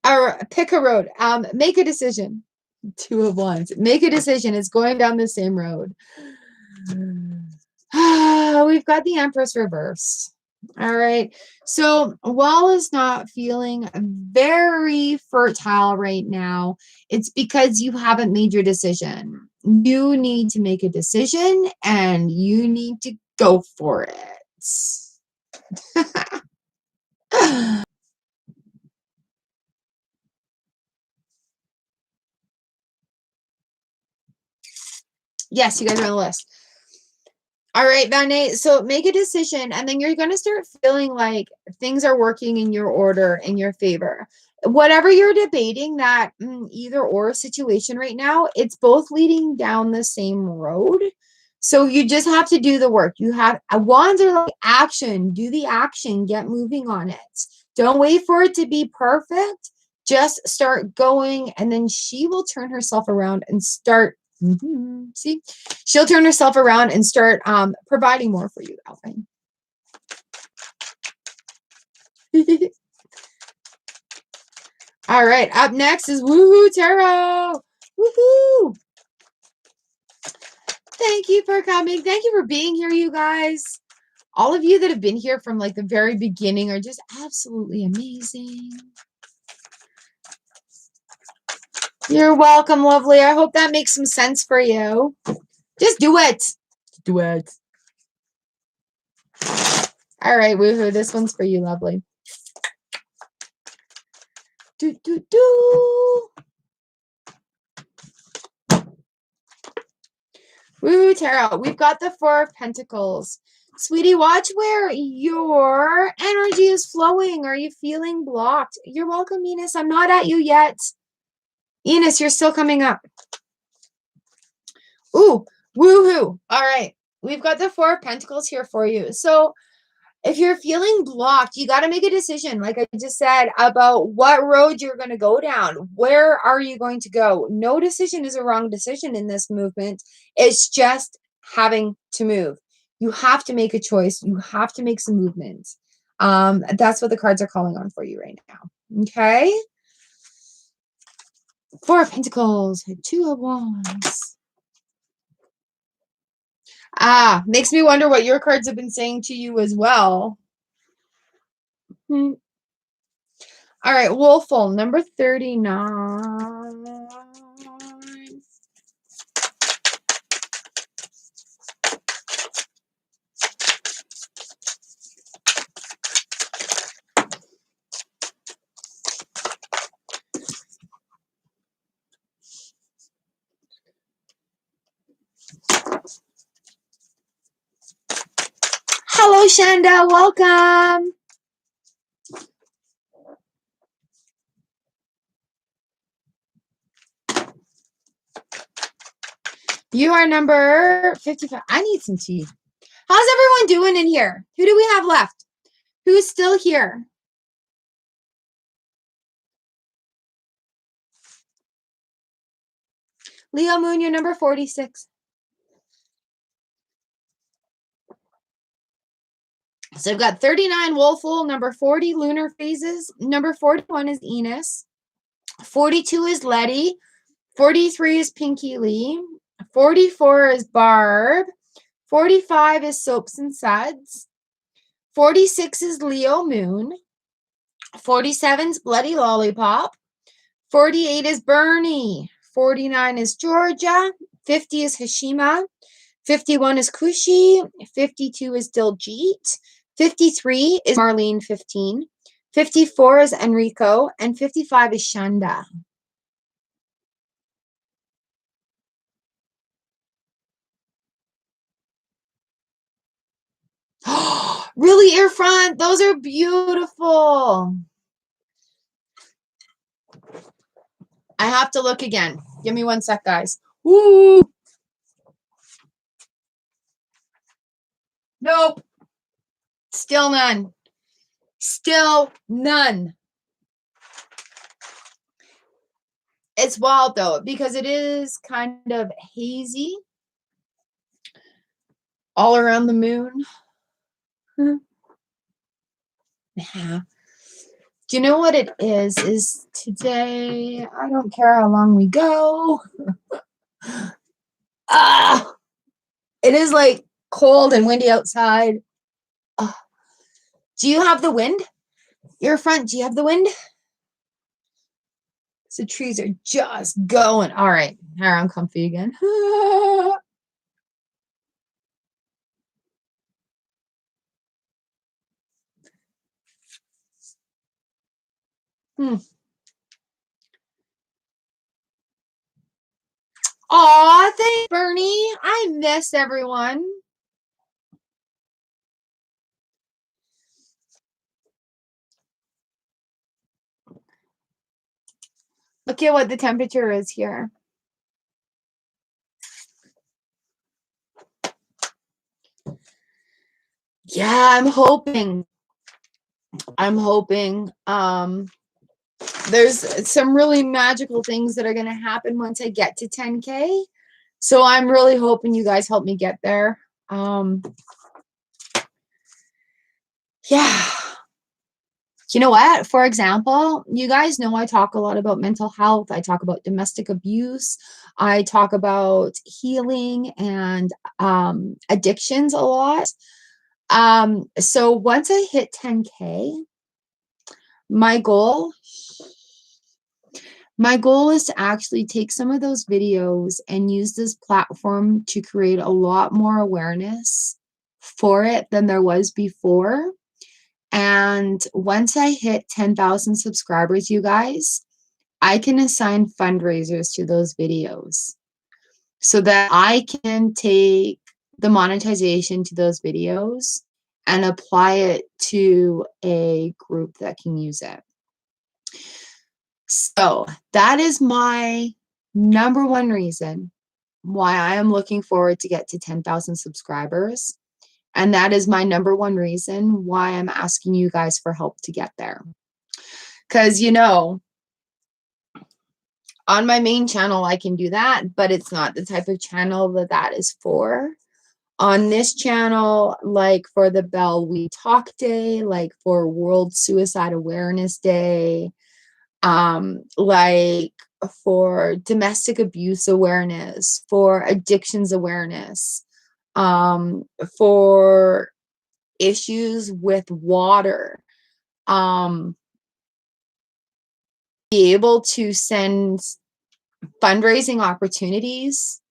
a road. Make a decision. 2 of Wands. Make a decision. It's going down the same road. We've got the Empress reversed. All right. So while it's not feeling very fertile right now, it's because you haven't made your decision. You need to make a decision and you need to go for it. Yes, you guys are on the list. All right, Vane. So make a decision, and then you're going to start feeling like things are working in your order, in your favor. Whatever you're debating, that either or situation right now, it's both leading down the same road. So you just have to do the work. You have wands are like action. Do the action. Get moving on it. Don't wait for it to be perfect. Just start going, and then she will turn herself around and start. See, she'll turn herself around and start providing more for you, Alvin. All right, up next is Woohoo Tarot. Woohoo! Thank you for coming. Thank you for being here, you guys. All of you that have been here from like the very beginning are just absolutely amazing. You're welcome, lovely. I hope that makes some sense for you. Just do it. Do it. All right, Woohoo. This one's for you, lovely. Woo, Tarot. We've got the 4 of Pentacles. Sweetie, watch where your energy is flowing. Are you feeling blocked? You're welcome, Enos. I'm not at you yet. Enos, you're still coming up. Ooh, woohoo. All right. We've got the 4 of Pentacles here for you. So if you're feeling blocked, you got to make a decision, like I just said, about what road you're going to go down. Where are you going to go? No decision is a wrong decision in this movement. It's just having to move. You have to make a choice. You have to make some movement. That's what the cards are calling on for you right now. Okay. 4 of Pentacles, 2 of Wands. Makes me wonder what your cards have been saying to you as well. All right, Wolful, number 39. Hello, Shanda. Welcome. You are number 55. I need some tea. How's everyone doing in here? Who do we have left? Who's still here? Leo Moon, you're number 46. So I've got 39 Wolful, number 40 Lunar Phases, number 41 is Enos, 42 is Letty, 43 is Pinky Lee, 44 is Barb, 45 is Soaps and Suds, 46 is Leo Moon, 47 is Bloody Lollipop, 48 is Bernie, 49 is Georgia, 50 is Hashima, 51 is Kushi, 52 is Diljit, 53 is Marlene 15, 54 is Enrico, and 55 is Shanda. Really, Earfront? Those are beautiful. I have to look again. Give me one sec, guys. Woo! Nope. Still none. Still none. It's wild, though, because it is kind of hazy all around the moon. Yeah. Do you know what it is? Is today, I don't care how long we go. It is like cold and windy outside. Do you have the wind? Earfront, do you have the wind? So trees are just going. All right. Here, I'm comfy again. Aw, thanks, Bernie. I miss everyone. Look at what the temperature is here. Yeah, I'm hoping. There's some really magical things that are going to happen once I get to 10K. So I'm really hoping you guys help me get there. Yeah. You know what? For example, you guys know I talk a lot about mental health. I talk about domestic abuse. I talk about healing and addictions a lot. So once I hit 10K, my goal is to actually take some of those videos and use this platform to create a lot more awareness for it than there was before. And once I hit 10,000 subscribers, you guys, I can assign fundraisers to those videos so that I can take the monetization to those videos and apply it to a group that can use it. So that is my number one reason why I am looking forward to get to 10,000 subscribers. And that is my number one reason why I'm asking you guys for help to get there. Because, you know, on my main channel, I can do that, but it's not the type of channel that is for. on this channel, like for the Bell We Talk Day, like for World Suicide Awareness Day, like for domestic abuse awareness, for addictions awareness, for issues with water, be able to send fundraising opportunities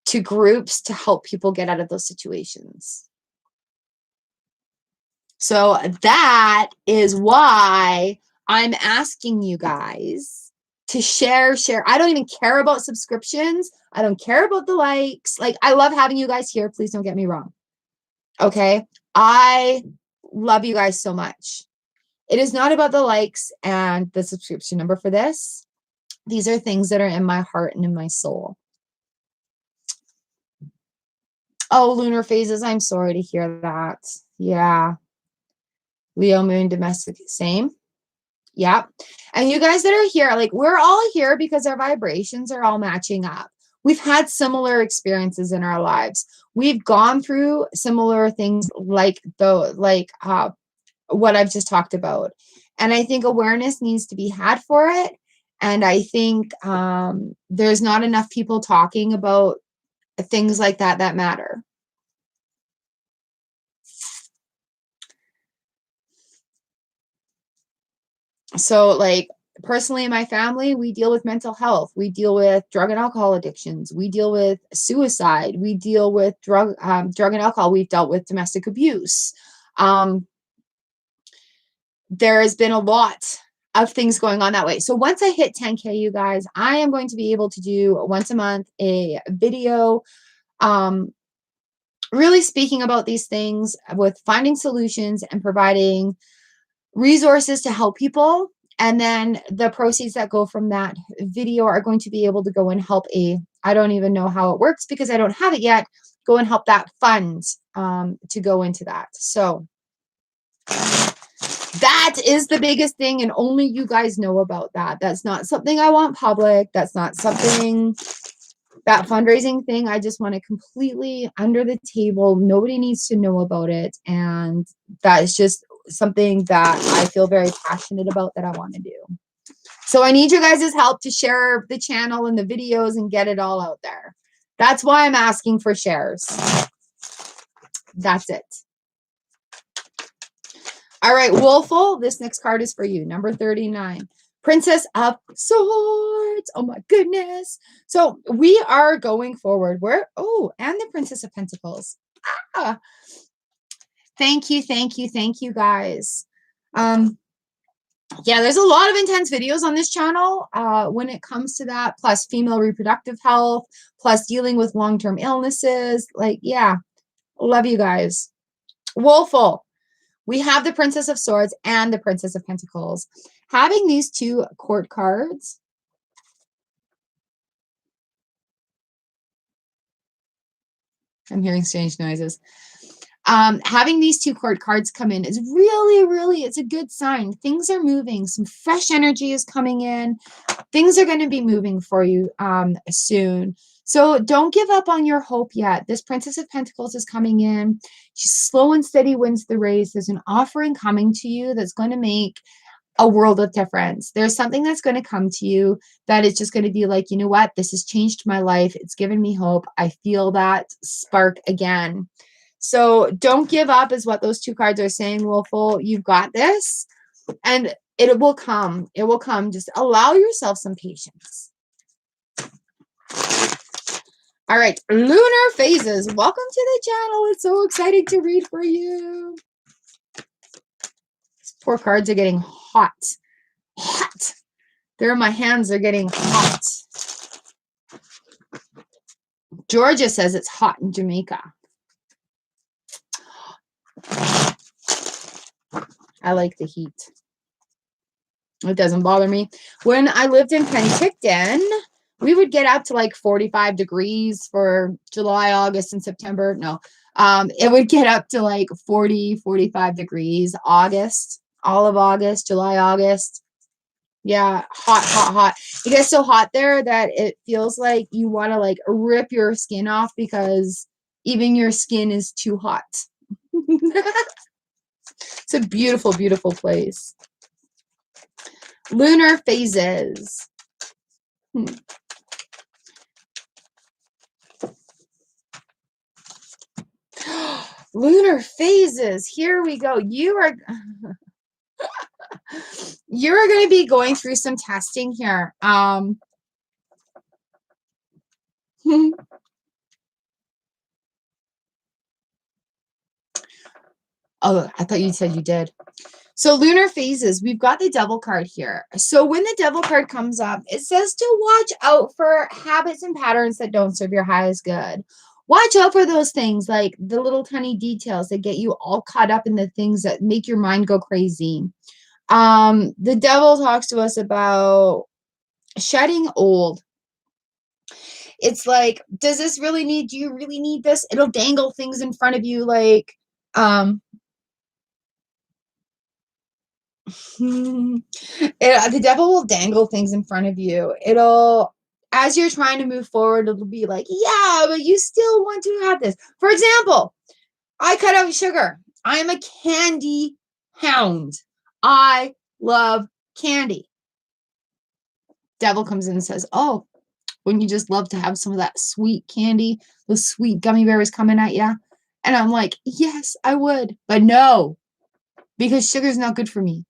to groups to help people get out of those situations. So that is why I'm asking you guys to share. I don't even care about subscriptions. I don't care about the likes. Like, I love having you guys here. Please don't get me wrong. Okay. I love you guys so much. It is not about the likes and the subscription number for this. These are things that are in my heart and in my soul. Oh, lunar phases. I'm sorry to hear that. Yeah. Leo moon domestic, same. Yeah. And you guys that are here, like, we're all here because our vibrations are all matching up. We've had similar experiences in our lives. We've gone through similar things like what I've just talked about. And I think awareness needs to be had for it. And I think there's not enough people talking about things like that that matter. So, like, personally in my family, we deal with mental health. We deal with drug and alcohol addictions. We deal with suicide. We deal with drug and alcohol. We've dealt with domestic abuse. There has been a lot of things going on that way. So once I hit 10K, you guys, I am going to be able to do once a month a video really speaking about these things with finding solutions and providing resources to help people. And then the proceeds that go from that video are going to be able to go and help I don't even know how it works because I don't have it yet, go and help that fund to go into that. So that is the biggest thing, and only you guys know about that. That's not something I want public. That's not something, that fundraising thing, I just want it completely under the table. Nobody needs to know about it. And that is just something that I feel very passionate about that I want to do. So I need you guys' help to share the channel and the videos and get it all out there. That's why I'm asking for shares. That's it. All right, Wolful, this next card is for you. Number 39. Princess of Swords. Oh my goodness. So we are going forward. And the Princess of Pentacles. Thank you, guys. Yeah, there's a lot of intense videos on this channel when it comes to that, plus female reproductive health, plus dealing with long-term illnesses. Like, yeah, love you guys. Wolful. We have the Princess of Swords and the Princess of Pentacles. Having these two court cards. I'm hearing strange noises. Having these two court cards come in is really, it's a good sign. Things are moving. Some fresh energy is coming in. Things are going to be moving for you soon. So don't give up on your hope yet. This Princess of Pentacles is coming in. She's slow and steady wins the race. There's an offering coming to you that's going to make a world of difference. There's something that's going to come to you that is just going to be like, you know what? This has changed my life. It's given me hope. I feel that spark again. So don't give up is what those two cards are saying, Wolful. You've got this. And it will come. It will come. Just allow yourself some patience. All right, lunar phases. Welcome to the channel. It's so exciting to read for you. These poor cards are getting hot. Hot. There, my hands are getting hot. Georgia says it's hot in Jamaica. I like the heat. It doesn't bother me. When I lived in Penticton, we would get up to like 45 degrees for July, August, and September. No, it would get up to like 40, 45 degrees August, all of August, July, August. Yeah, hot. It gets so hot there that it feels like you want to like rip your skin off because, Even your skin is too hot. It's a beautiful, beautiful place. Lunar phases. Lunar phases. Here we go. You're going to be going through some testing here. Oh, I thought you said you did. So lunar phases, we've got the devil card here. So when the devil card comes up, it says to watch out for habits and patterns that don't serve your highest good. Watch out for those things, like the little tiny details that get you all caught up in the things that make your mind go crazy. The devil talks to us about shedding old. It's like, do you really need this? It'll dangle things in front of you like, the devil will dangle things in front of you. As you're trying to move forward, it'll be like, yeah, but you still want to have this. For example, I cut out sugar. I am a candy hound. I love candy. Devil comes in and says, oh, wouldn't you just love to have some of that sweet candy, those sweet gummy bears coming at you? And I'm like, yes, I would. But no, because sugar's not good for me.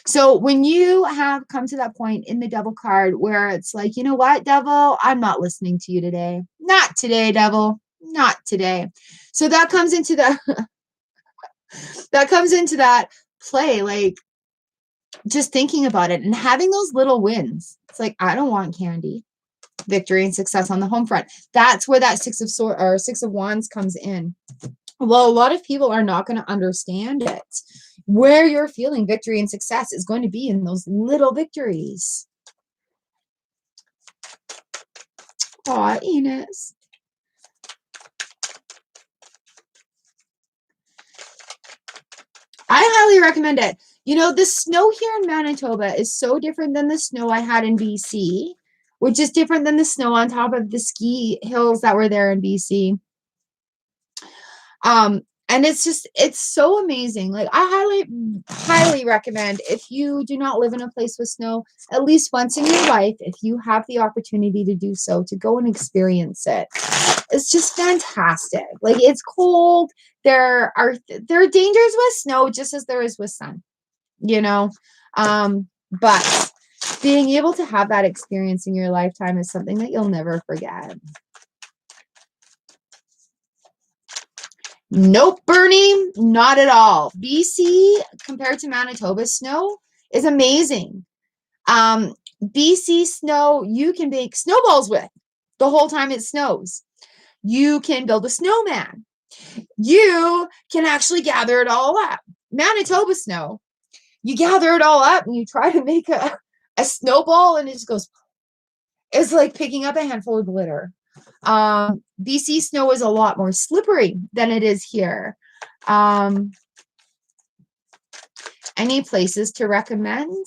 So when you have come to that point in the devil card where it's like, you know what, devil, I'm not listening to you today. Not today, devil. Not today. So that comes into that play, like just thinking about it and having those little wins. It's like, I don't want candy. Victory and success on the home front. That's where that Six of Wands comes in. Well, a lot of people are not going to understand it. Where you're feeling victory and success is going to be in those little victories. Aw, Enos. I highly recommend it. You know, the snow here in Manitoba is so different than the snow I had in BC, which is different than the snow on top of the ski hills that were there in BC. And it's so amazing. Like, I highly recommend, if you do not live in a place with snow, at least once in your life, if you have the opportunity to do so, to go and experience it. It's just fantastic. Like, it's cold. There are dangers with snow just as there is with sun, you know? But being able to have that experience in your lifetime is something that you'll never forget. Nope, Bernie, not at all. BC compared to Manitoba snow is amazing. BC snow, you can bake snowballs with the whole time it snows. You can build a snowman. You can actually gather it all up. Manitoba snow, you gather it all up and you try to make a snowball and it just goes, it's like picking up a handful of glitter. BC snow is a lot more slippery than it is here. Any places to recommend?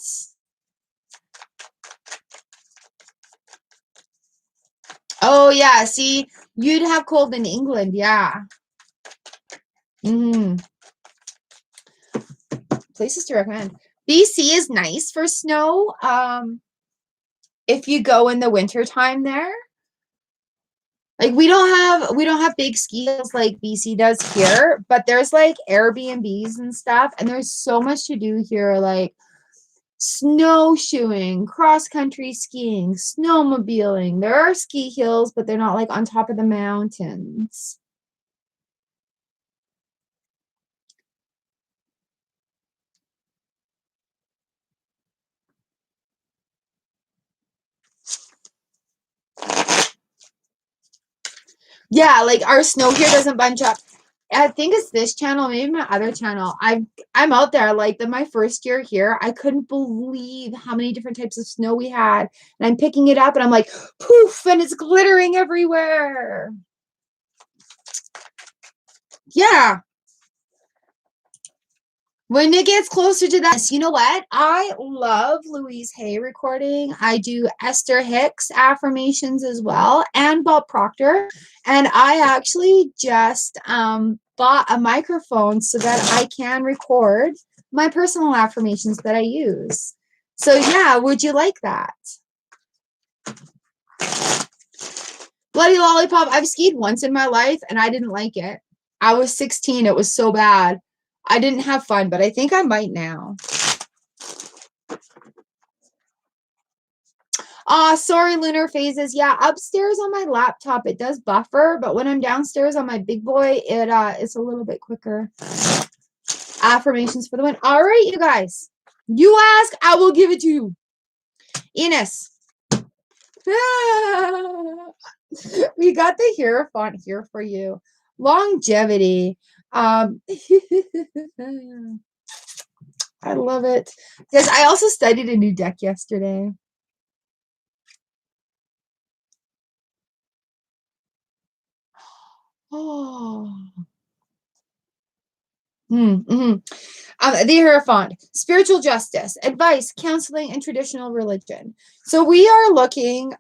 Oh, yeah. See, you'd have cold in England. Yeah. Places to recommend. BC is nice for snow. If you go in the winter time there. Like, we don't have big ski hills like BC does here, but there's like Airbnbs and stuff, and there's so much to do here, like snowshoeing, cross-country skiing, snowmobiling. There are ski hills, but they're not like on top of the mountains. Yeah, like our snow here doesn't bunch up. I think it's this channel, maybe my other channel. I'm out there. Like, my first year here, I couldn't believe how many different types of snow we had. And I'm picking it up and I'm like, poof, and it's glittering everywhere. Yeah. When it gets closer to that, you know what? I love Louise Hay recording. I do Esther Hicks affirmations as well, and Bob Proctor. And I actually just bought a microphone so that I can record my personal affirmations that I use. So yeah, would you like that? Bloody lollipop. I've skied once in my life and I didn't like it. I was 16. It was so bad. I didn't have fun, but I think I might now. Sorry, lunar phases. Yeah, upstairs on my laptop it does buffer, but when I'm downstairs on my big boy, it's a little bit quicker. Affirmations for the win. All right, you guys. You ask, I will give it to you. Enos. We got the Hierophant here for you. Longevity. I love it. Because I also studied a new deck yesterday. Oh. The Hierophant, spiritual justice, advice, counseling, and traditional religion. So we are looking,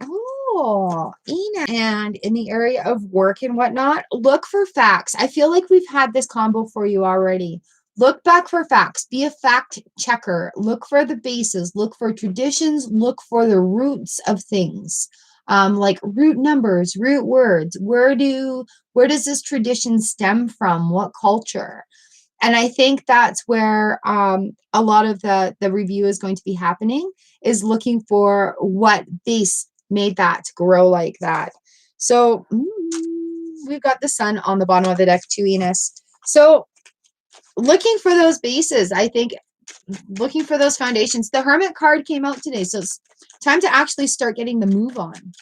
and in the area of work and whatnot, look for facts. I feel like we've had this combo for you already. Look back for facts. Be a fact checker. Look for the bases. Look for traditions. Look for the roots of things. Like root numbers, root words. Where does this tradition stem from? What culture? And I think that's where a lot of the review is going to be happening, is looking for what base made that grow like that. So we've got the sun on the bottom of the deck too, Enos. So looking for those bases, I think, looking for those foundations. The Hermit card came out today, so it's time to actually start getting the move on.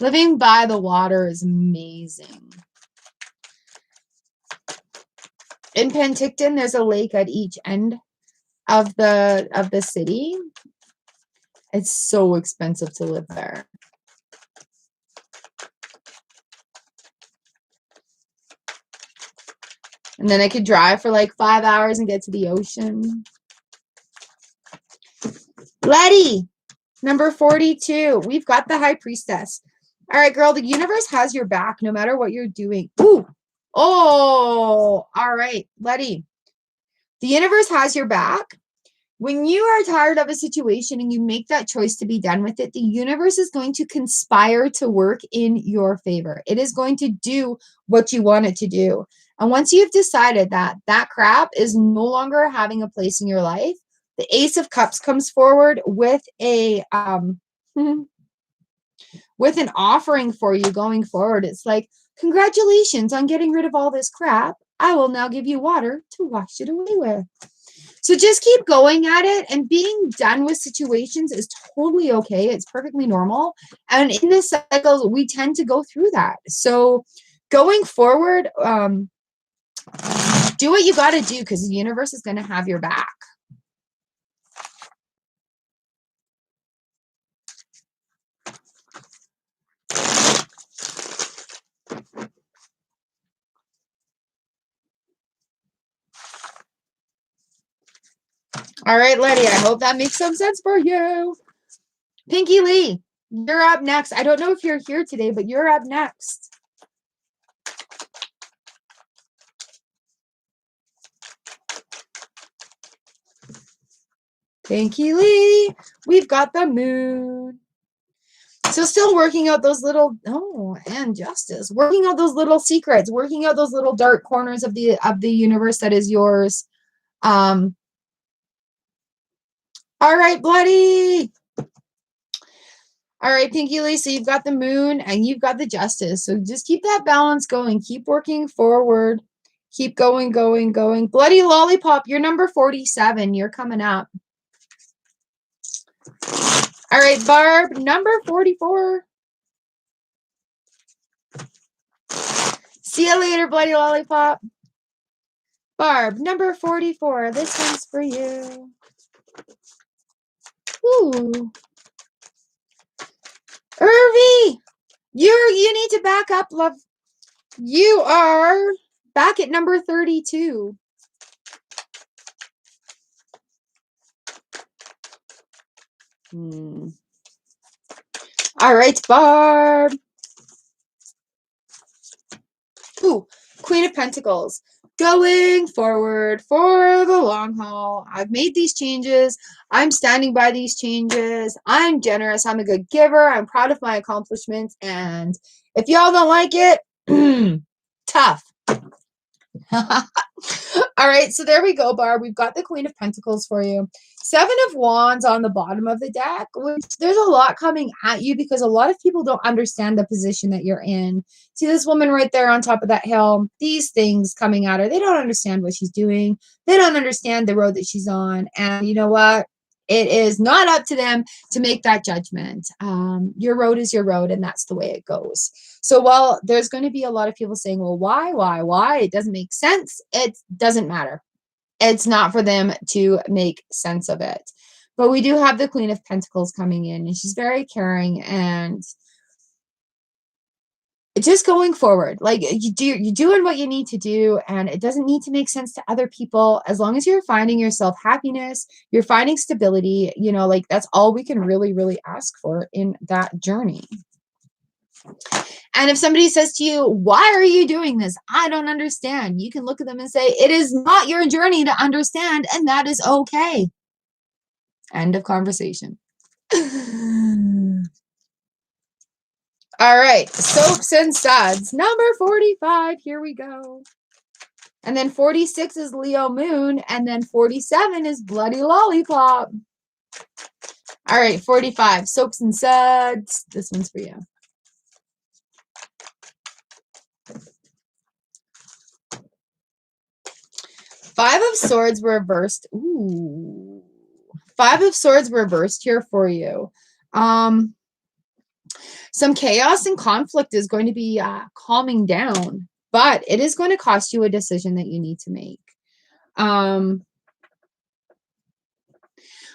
Living by the water is amazing. In Penticton, there's a lake at each end of the city. It's so expensive to live there. And then I could drive for like 5 hours and get to the ocean. Letty, number 42. We've got the High Priestess. All right, girl, the universe has your back no matter what you're doing. Ooh. Oh, all right, Letty. The universe has your back. When you are tired of a situation and you make that choice to be done with it, the universe is going to conspire to work in your favor. It is going to do what you want it to do. And once you've decided that that crap is no longer having a place in your life, the Ace of Cups comes forward with a with an offering for you going forward. It's like, congratulations on getting rid of all this crap. I will now give you water to wash it away with. So just keep going at it, and being done with situations is totally okay. It's perfectly normal. And in this cycle, we tend to go through that. So going forward, do what you got to do, because the universe is going to have your back. All right, Letty, I hope that makes some sense for you. Pinky Lee, you're up next. I don't know if you're here today, but you're up next. Pinky Lee, we've got the moon. So still working out those little, and justice, working out those little secrets, working out those little dark corners of the universe that is yours. All right, Bloody. All right, Pinky Lee, so you've got the moon and you've got the justice. So just keep that balance going. Keep working forward. Keep going, going, going. Bloody Lollipop, you're number 47. You're coming up. All right, Barb, number 44. See you later, Bloody Lollipop. Barb, number 44. This one's for you. Ooh. Irvi, you need to back up, love. You are back at number 32. All right, Barb. Ooh, Queen of Pentacles. Going forward for the long haul. I've made these changes. I'm standing by these changes. I'm generous. I'm a good giver. I'm proud of my accomplishments. And if y'all don't like it, tough. All right, so there we go, Barb. We've got the Queen of Pentacles for you. 7 of Wands on the bottom of the deck, which there's a lot coming at you because a lot of people don't understand the position that you're in. See this woman right there on top of that hill? These things coming at her. They don't understand what she's doing. They don't understand the road that she's on. And you know what? It is not up to them to make that judgment. Your road is your road, and that's the way it goes. So while there's going to be a lot of people saying, well, why? It doesn't make sense. It doesn't matter. It's not for them to make sense of it. But we do have the Queen of Pentacles coming in, and she's very caring and just going forward. Like you're doing what you need to do, and it doesn't need to make sense to other people. As long as you're finding yourself happiness, you're finding stability, you know, like that's all we can really, really ask for in that journey. And if somebody says to you, why are you doing this? I don't understand. You can look at them and say, it is not your journey to understand, and that is okay. End of conversation. All right, soaps and suds. Number 45, here we go. And then 46 is Leo Moon, and then 47 is Bloody Lollipop. All right, 45, soaps and suds. This one's for you. Five of Swords reversed. Ooh. Five of Swords reversed here for you. Some chaos and conflict is going to be calming down, but it is going to cost you a decision that you need to make.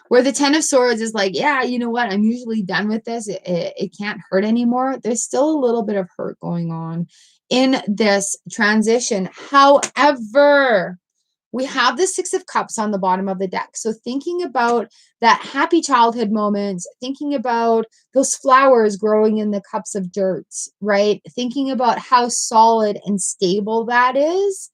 Where the 10 of Swords is like, yeah, you know what? I'm usually done with this. It can't hurt anymore. There's still a little bit of hurt going on in this transition. However, we have the 6 of Cups on the bottom of the deck. So thinking about that happy childhood moments, thinking about those flowers growing in the cups of dirt, right? Thinking about how solid and stable that is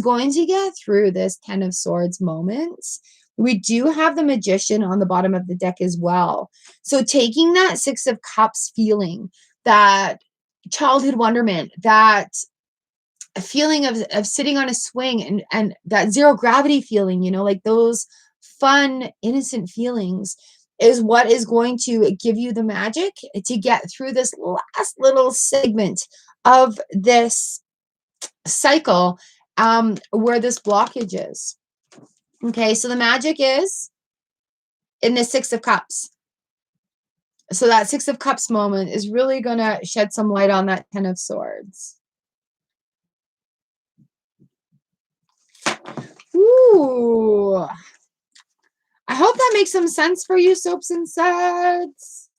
going to get through this 10 of Swords moments. We do have the Magician on the bottom of the deck as well. So taking that 6 of Cups feeling, that childhood wonderment, that a feeling of sitting on a swing and that zero gravity feeling, you know, like those fun, innocent feelings is what is going to give you the magic to get through this last little segment of this cycle where this blockage is. Okay, so the magic is in the 6 of Cups. So that 6 of Cups moment is really going to shed some light on that 10 of Swords. Ooh. I hope that makes some sense for you, soaps and suds.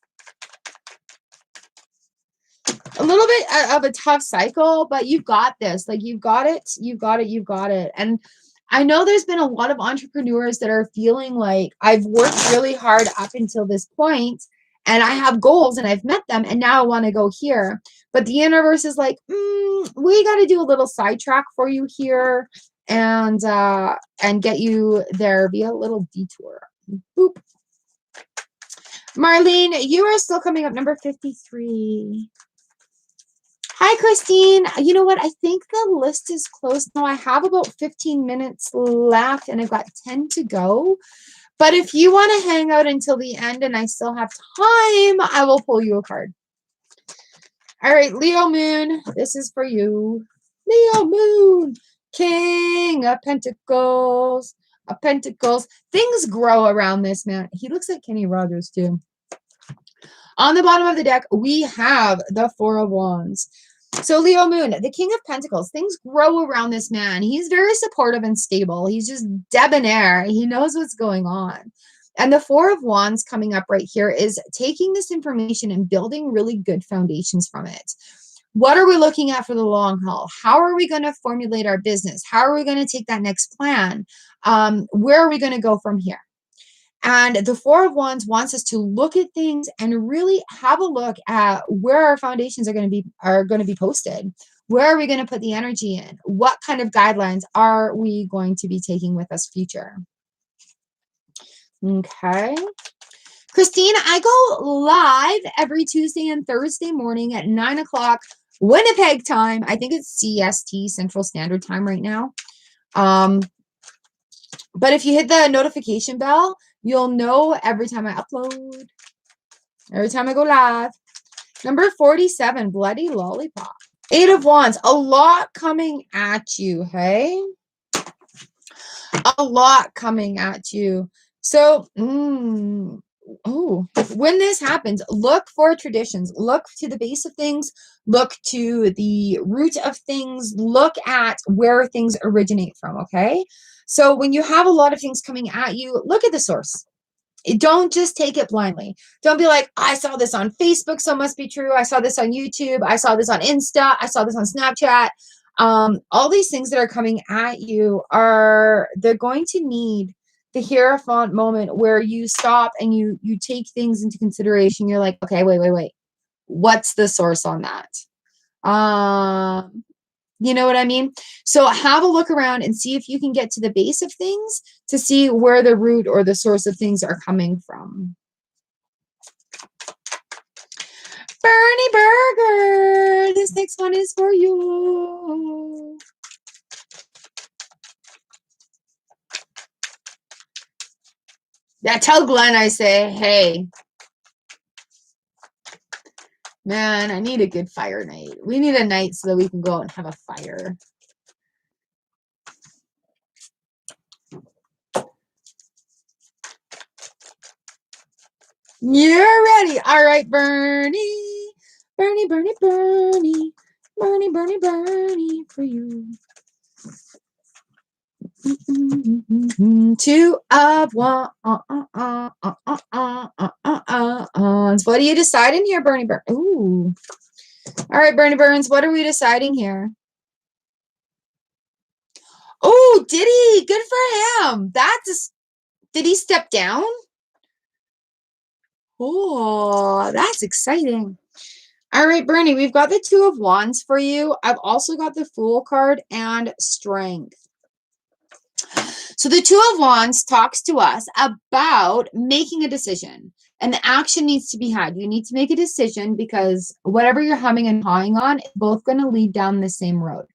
A little bit of a tough cycle, but you've got this. Like, you've got it. You've got it. You've got it. And I know there's been a lot of entrepreneurs that are feeling like I've worked really hard up until this point, and I have goals and I've met them, and now I want to go here. But the universe is like, we got to do a little sidetrack for you here and get you there via a little detour. Boop. Marlene, you are still coming up, number 53. Hi, Christine. You know what? I think the list is closed now. I have about 15 minutes left, and I've got 10 to go. But if you want to hang out until the end and I still have time, I will pull you a card. All right, Leo Moon, this is for you. Leo Moon, King of Pentacles. Of Pentacles. Things grow around this man. He looks like Kenny Rogers too. On the bottom of the deck, we have the 4 of Wands. So Leo Moon, the King of Pentacles, things grow around this man. He's very supportive and stable. He's just debonair. He knows what's going on. And the Four of Wands coming up right here is taking this information and building really good foundations from it. What are we looking at for the long haul? How are we going to formulate our business? How are we going to take that next plan? Where are we going to go from here? And the Four of Wands wants us to look at things and really have a look at where our foundations are going to be posted. Where are we going to put the energy in? What kind of guidelines are we going to be taking with us future? Okay. Christine, I go live every Tuesday and Thursday morning at 9 o'clock Winnipeg time. I think it's CST, Central Standard Time right now. But if you hit the notification bell, you'll know every time I upload, every time I go live. Number 47, Bloody Lollipop. Eight of Wands, a lot coming at you, hey? A lot coming at you. So, when this happens, look for traditions, look to the base of things, look to the root of things, look at where things originate from, okay? So when you have a lot of things coming at you, look at the source. Don't just take it blindly. Don't be like, I saw this on Facebook, so it must be true. I saw this on YouTube. I saw this on Insta. I saw this on Snapchat. All these things that are coming at you they're going to need the Hierophant moment where you stop and you take things into consideration. You're like, okay, wait. What's the source on that? You know what I mean? So have a look around and see if you can get to the base of things to see where the root or the source of things are coming from. Bernie Burger, this next one is for you. Yeah, tell Glenn I say, hey, man, I need a good fire night. We need a night so that we can go out and have a fire. You're ready. All right, Bernie. Bernie for you. Two of Wands. What are you deciding here, Bernie Burns? Ooh. All right, Bernie Burns, what are we deciding here? Oh, did he? Good for him. Did he step down? Oh, that's exciting. All right, Bernie, we've got the Two of Wands for you. I've also got the Fool card and Strength. So the Two of Wands talks to us about making a decision, and the action needs to be had. You need to make a decision because whatever you're humming and hawing on, it's both going to lead down the same road.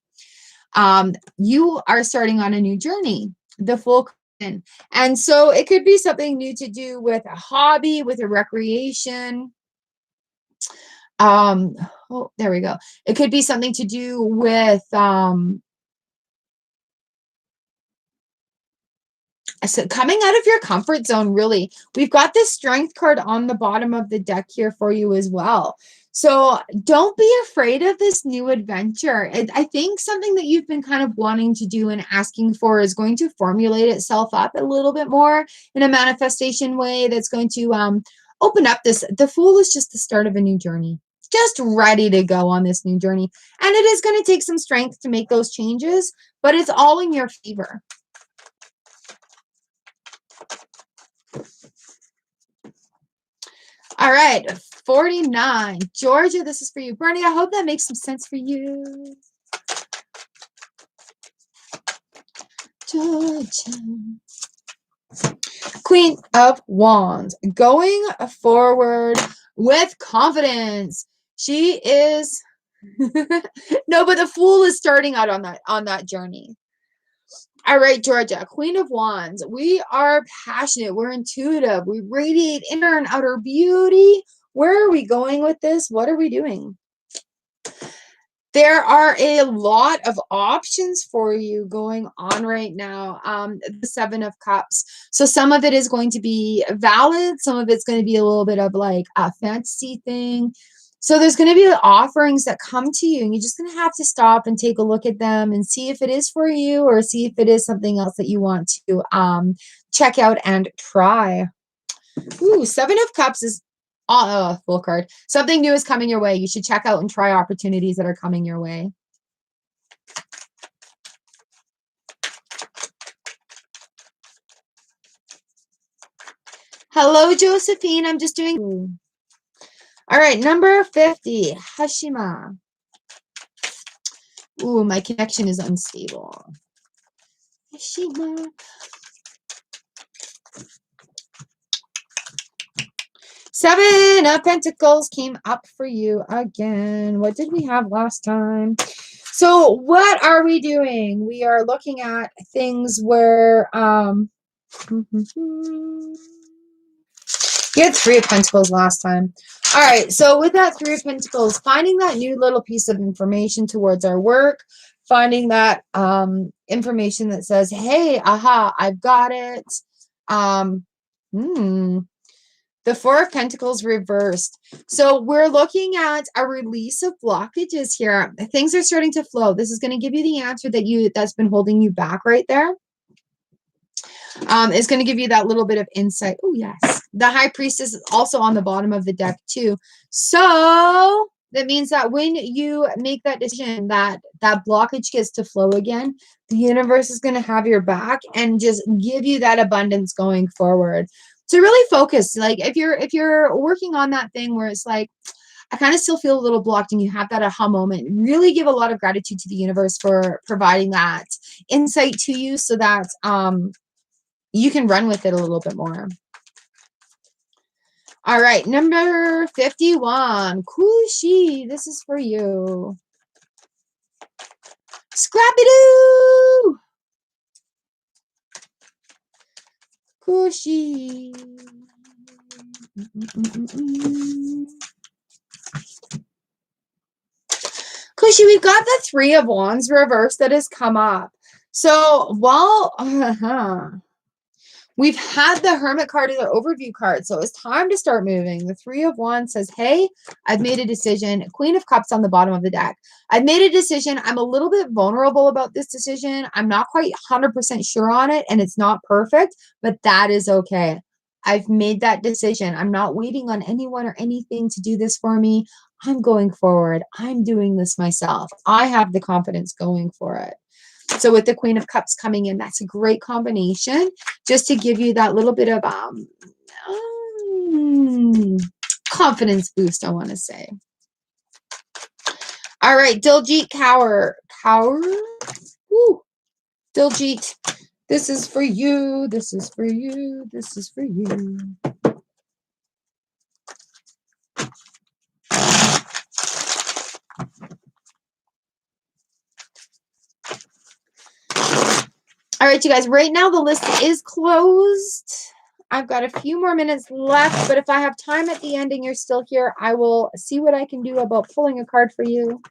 You are starting on a new journey, the Fool. And so it could be something new to do with a hobby, with a recreation. There we go. It could be something to do with so coming out of your comfort zone, really. We've got this Strength card on the bottom of the deck here for you as well. So don't be afraid of this new adventure. I think something that you've been kind of wanting to do and asking for is going to formulate itself up a little bit more in a manifestation way that's going to open up this. The Fool is just the start of a new journey. Just ready to go on this new journey. And it is going to take some strength to make those changes, but it's all in your favor. All right, 49. Georgia, this is for you. Bernie, I hope that makes some sense for you. Georgia. Queen of Wands, going forward with confidence. She is no, but the Fool is starting out on that journey. All right, Georgia, Queen of Wands. We are passionate. We're intuitive. We radiate inner and outer beauty. Where are we going with this? What are we doing? There are a lot of options for you going on right now. The Seven of Cups. So some of it is going to be valid. Some of it's going to be a little bit of like a fantasy thing. So there's going to be offerings that come to you, and you're just going to have to stop and take a look at them and see if it is for you or see if it is something else that you want to check out and try. Ooh, Seven of Cups is full card. Something new is coming your way. You should check out and try opportunities that are coming your way. Hello, Josephine. I'm just doing. Ooh. All right, number 50, Hashima. Ooh, my connection is unstable. Hashima. Seven of Pentacles came up for you again. What did we have last time? So what are we doing? We are looking at things where you had Three of Pentacles last time. All right, so with that Three of Pentacles, finding that new little piece of information towards our work, finding that information that says, hey, aha, I've got it. The Four of Pentacles reversed. So we're looking at a release of blockages here. Things are starting to flow. This is going to give you the answer that's been holding you back right there. It's going to give you that little bit of insight. Oh, yes. The High Priestess is also on the bottom of the deck, too. So that means that when you make that decision, that blockage gets to flow again, the universe is going to have your back and just give you that abundance going forward. So really focus. Like if you're working on that thing where it's like, I kind of still feel a little blocked and you have that aha moment, really give a lot of gratitude to the universe for providing that insight to you so that you can run with it a little bit more. All right, number 51, Kushi, this is for you. Scrappy-doo! Kushi. Kushi, we've got the Three of Wands reversed that has come up. So while we've had the Hermit card as our overview card, so it's time to start moving. The Three of Wands says, hey, I've made a decision. Queen of Cups on the bottom of the deck. I've made a decision. I'm a little bit vulnerable about this decision. I'm not quite 100% sure on it, and it's not perfect, but that is okay. I've made that decision. I'm not waiting on anyone or anything to do this for me. I'm going forward. I'm doing this myself. I have the confidence going for it. So with the Queen of Cups coming in, that's a great combination just to give you that little bit of confidence boost, I want to say. All right, Diljit Kaur. Woo. Diljit, this is for you. This is for you. This is for you. All right, you guys, right now the list is closed. I've got a few more minutes left, but if I have time at the end and you're still here, I will see what I can do about pulling a card for you.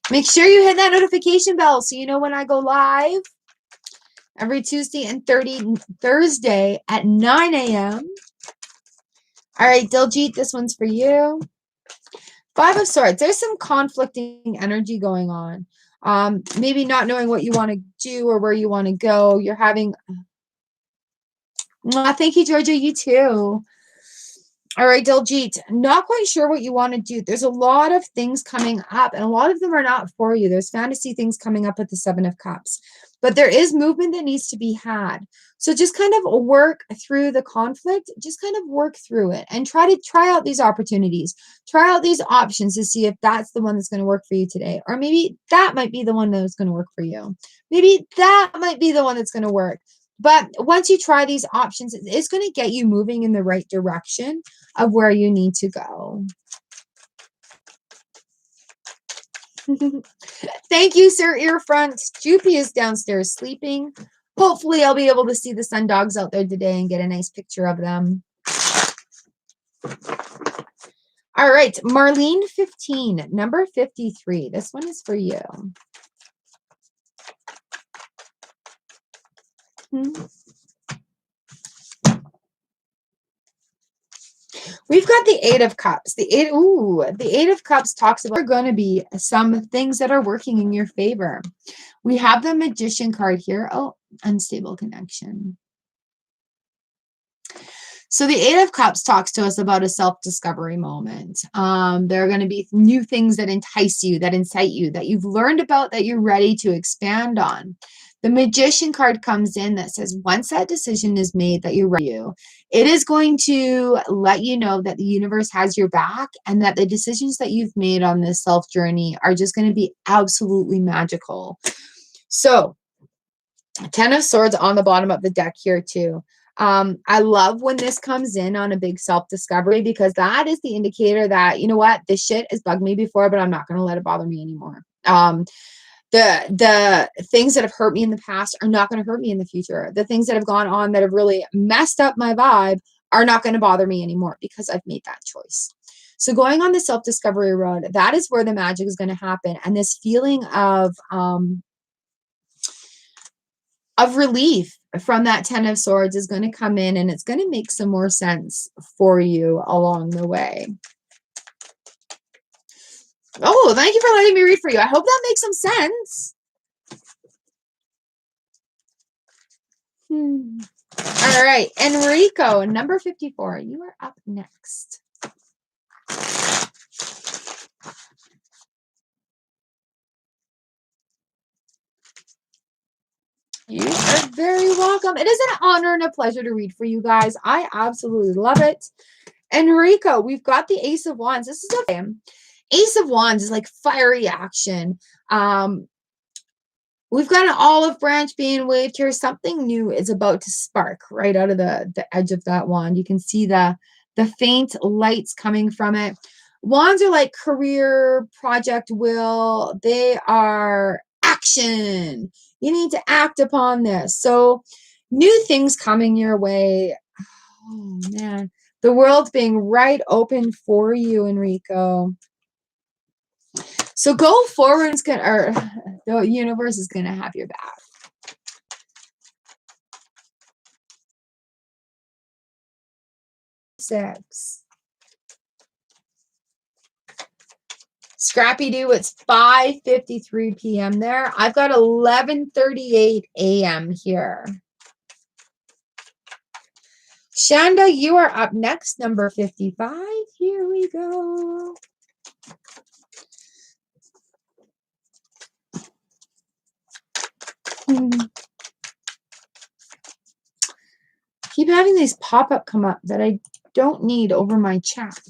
Make sure you hit that notification bell so you know when I go live every Tuesday and Thursday at 9 a.m. All right, Diljit, this one's for you. Five of Swords. There's some conflicting energy going on. Maybe not knowing what you want to do or where you want to go. You're having... thank you, Georgia. You too. All right, Diljit. Not quite sure what you want to do. There's a lot of things coming up, and a lot of them are not for you. There's fantasy things coming up with the Seven of Cups. But there is movement that needs to be had. So just kind of work through the conflict. Just kind of work through it and try out these opportunities. Try out these options to see if that's the one that's going to work for you today. Or maybe that might be the one that's going to work for you. Maybe that might be the one that's going to work. But once you try these options, it's going to get you moving in the right direction of where you need to go. Thank you, Sir Earfront. Joopy is downstairs sleeping. Hopefully, I'll be able to see the sun dogs out there today and get a nice picture of them. All right, Marlene 15, number 53. This one is for you. We've got the Eight of Cups. The Eight of Cups talks about there are going to be some things that are working in your favor. We have the Magician card here. Oh, unstable connection. So the Eight of Cups talks to us about a self-discovery moment. There are going to be new things that entice you, that incite you, that you've learned about, that you're ready to expand on. The Magician card comes in that says, once that decision is made that you're ready to, it is going to let you know that the universe has your back and that the decisions that you've made on this self journey are just going to be absolutely magical. So, Ten of Swords on the bottom of the deck here too. I love when this comes in on a big self-discovery, because that is the indicator that, you know what, this shit has bugged me before, but I'm not going to let it bother me anymore. The things that have hurt me in the past are not going to hurt me in the future. The things that have gone on that have really messed up my vibe are not going to bother me anymore because I've made that choice. So going on the self-discovery road, that is where the magic is going to happen. And this feeling of relief from that Ten of Swords is going to come in, and it's going to make some more sense for you along the way. Oh, thank you for letting me read for you. I hope that makes some sense. All right, Enrico, number 54. You are up next. You are very welcome. It is an honor and a pleasure to read for you guys. I absolutely love it. Enrico, we've got the Ace of Wands. This is okay. Ace of Wands is like fiery action. We've got an olive branch being waved here. Something new is about to spark right out of the edge of that wand. You can see the faint lights coming from it. Wands are like career, project will. They are action. You need to act upon this. So new things coming your way. Oh, man. The world's being right open for you, Enrico. So go forward. The universe is going to have your back. Six. Scrappy Doo, it's 5:53 p.m. there. I've got 11:38 a.m. here. Shanda, you are up next, number 55. Here we go. Keep having these pop-up come up that I don't need over my chat.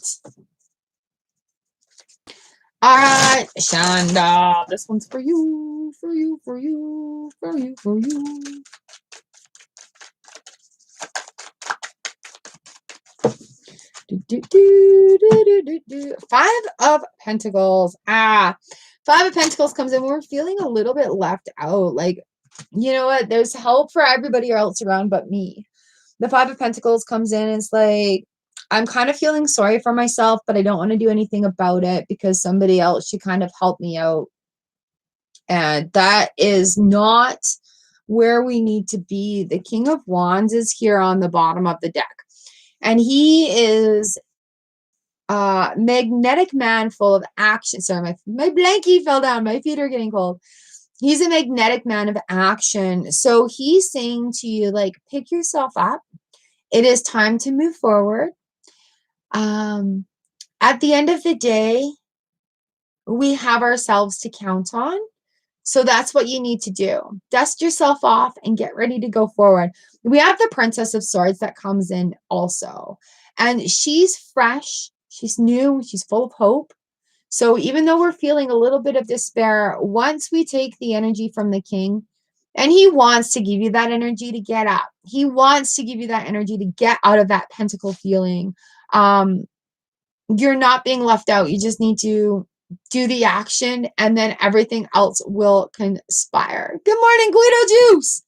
All right, Shanda, this one's for you, for you, for you, for you, for you. Five of Pentacles. Five of Pentacles comes in. We're feeling a little bit left out. Like, you know what? There's help for everybody else around but me. The Five of Pentacles comes in. It's like, I'm kind of feeling sorry for myself, but I don't want to do anything about it because somebody else should kind of help me out. And that is not where we need to be. The King of Wands is here on the bottom of the deck. And he is magnetic man full of action. Sorry, my blankie fell down. My feet are getting cold. He's a magnetic man of action. So he's saying to you, like, pick yourself up. It is time to move forward. At the end of the day, we have ourselves to count on. So that's what you need to do. Dust yourself off and get ready to go forward. We have the Princess of Swords that comes in also. And she's fresh. She's new. She's full of hope. So even though we're feeling a little bit of despair, once we take the energy from the king, and he wants to give you that energy to get up. He wants to give you that energy to get out of that pentacle feeling. You're not being left out. You just need to do the action, and then everything else will conspire. Good morning, Guido Juice.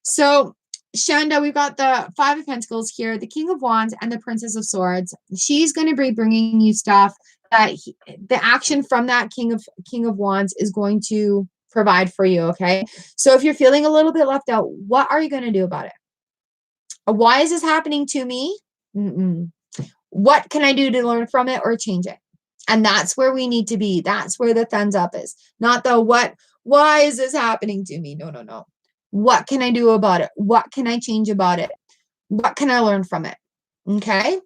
So, Shanda, we've got the Five of Pentacles here, the King of Wands, and the Princess of Swords. She's going to be bringing you stuff that the action from that King of Wands is going to provide for you, okay? So if you're feeling a little bit left out, what are you going to do about it? Why is this happening to me? What can I do to learn from it or change it? And that's where we need to be. That's where the thumbs up is. Not the what, why is this happening to me? No. What can I do about it? What can I change about it? What can I learn from it? Okay.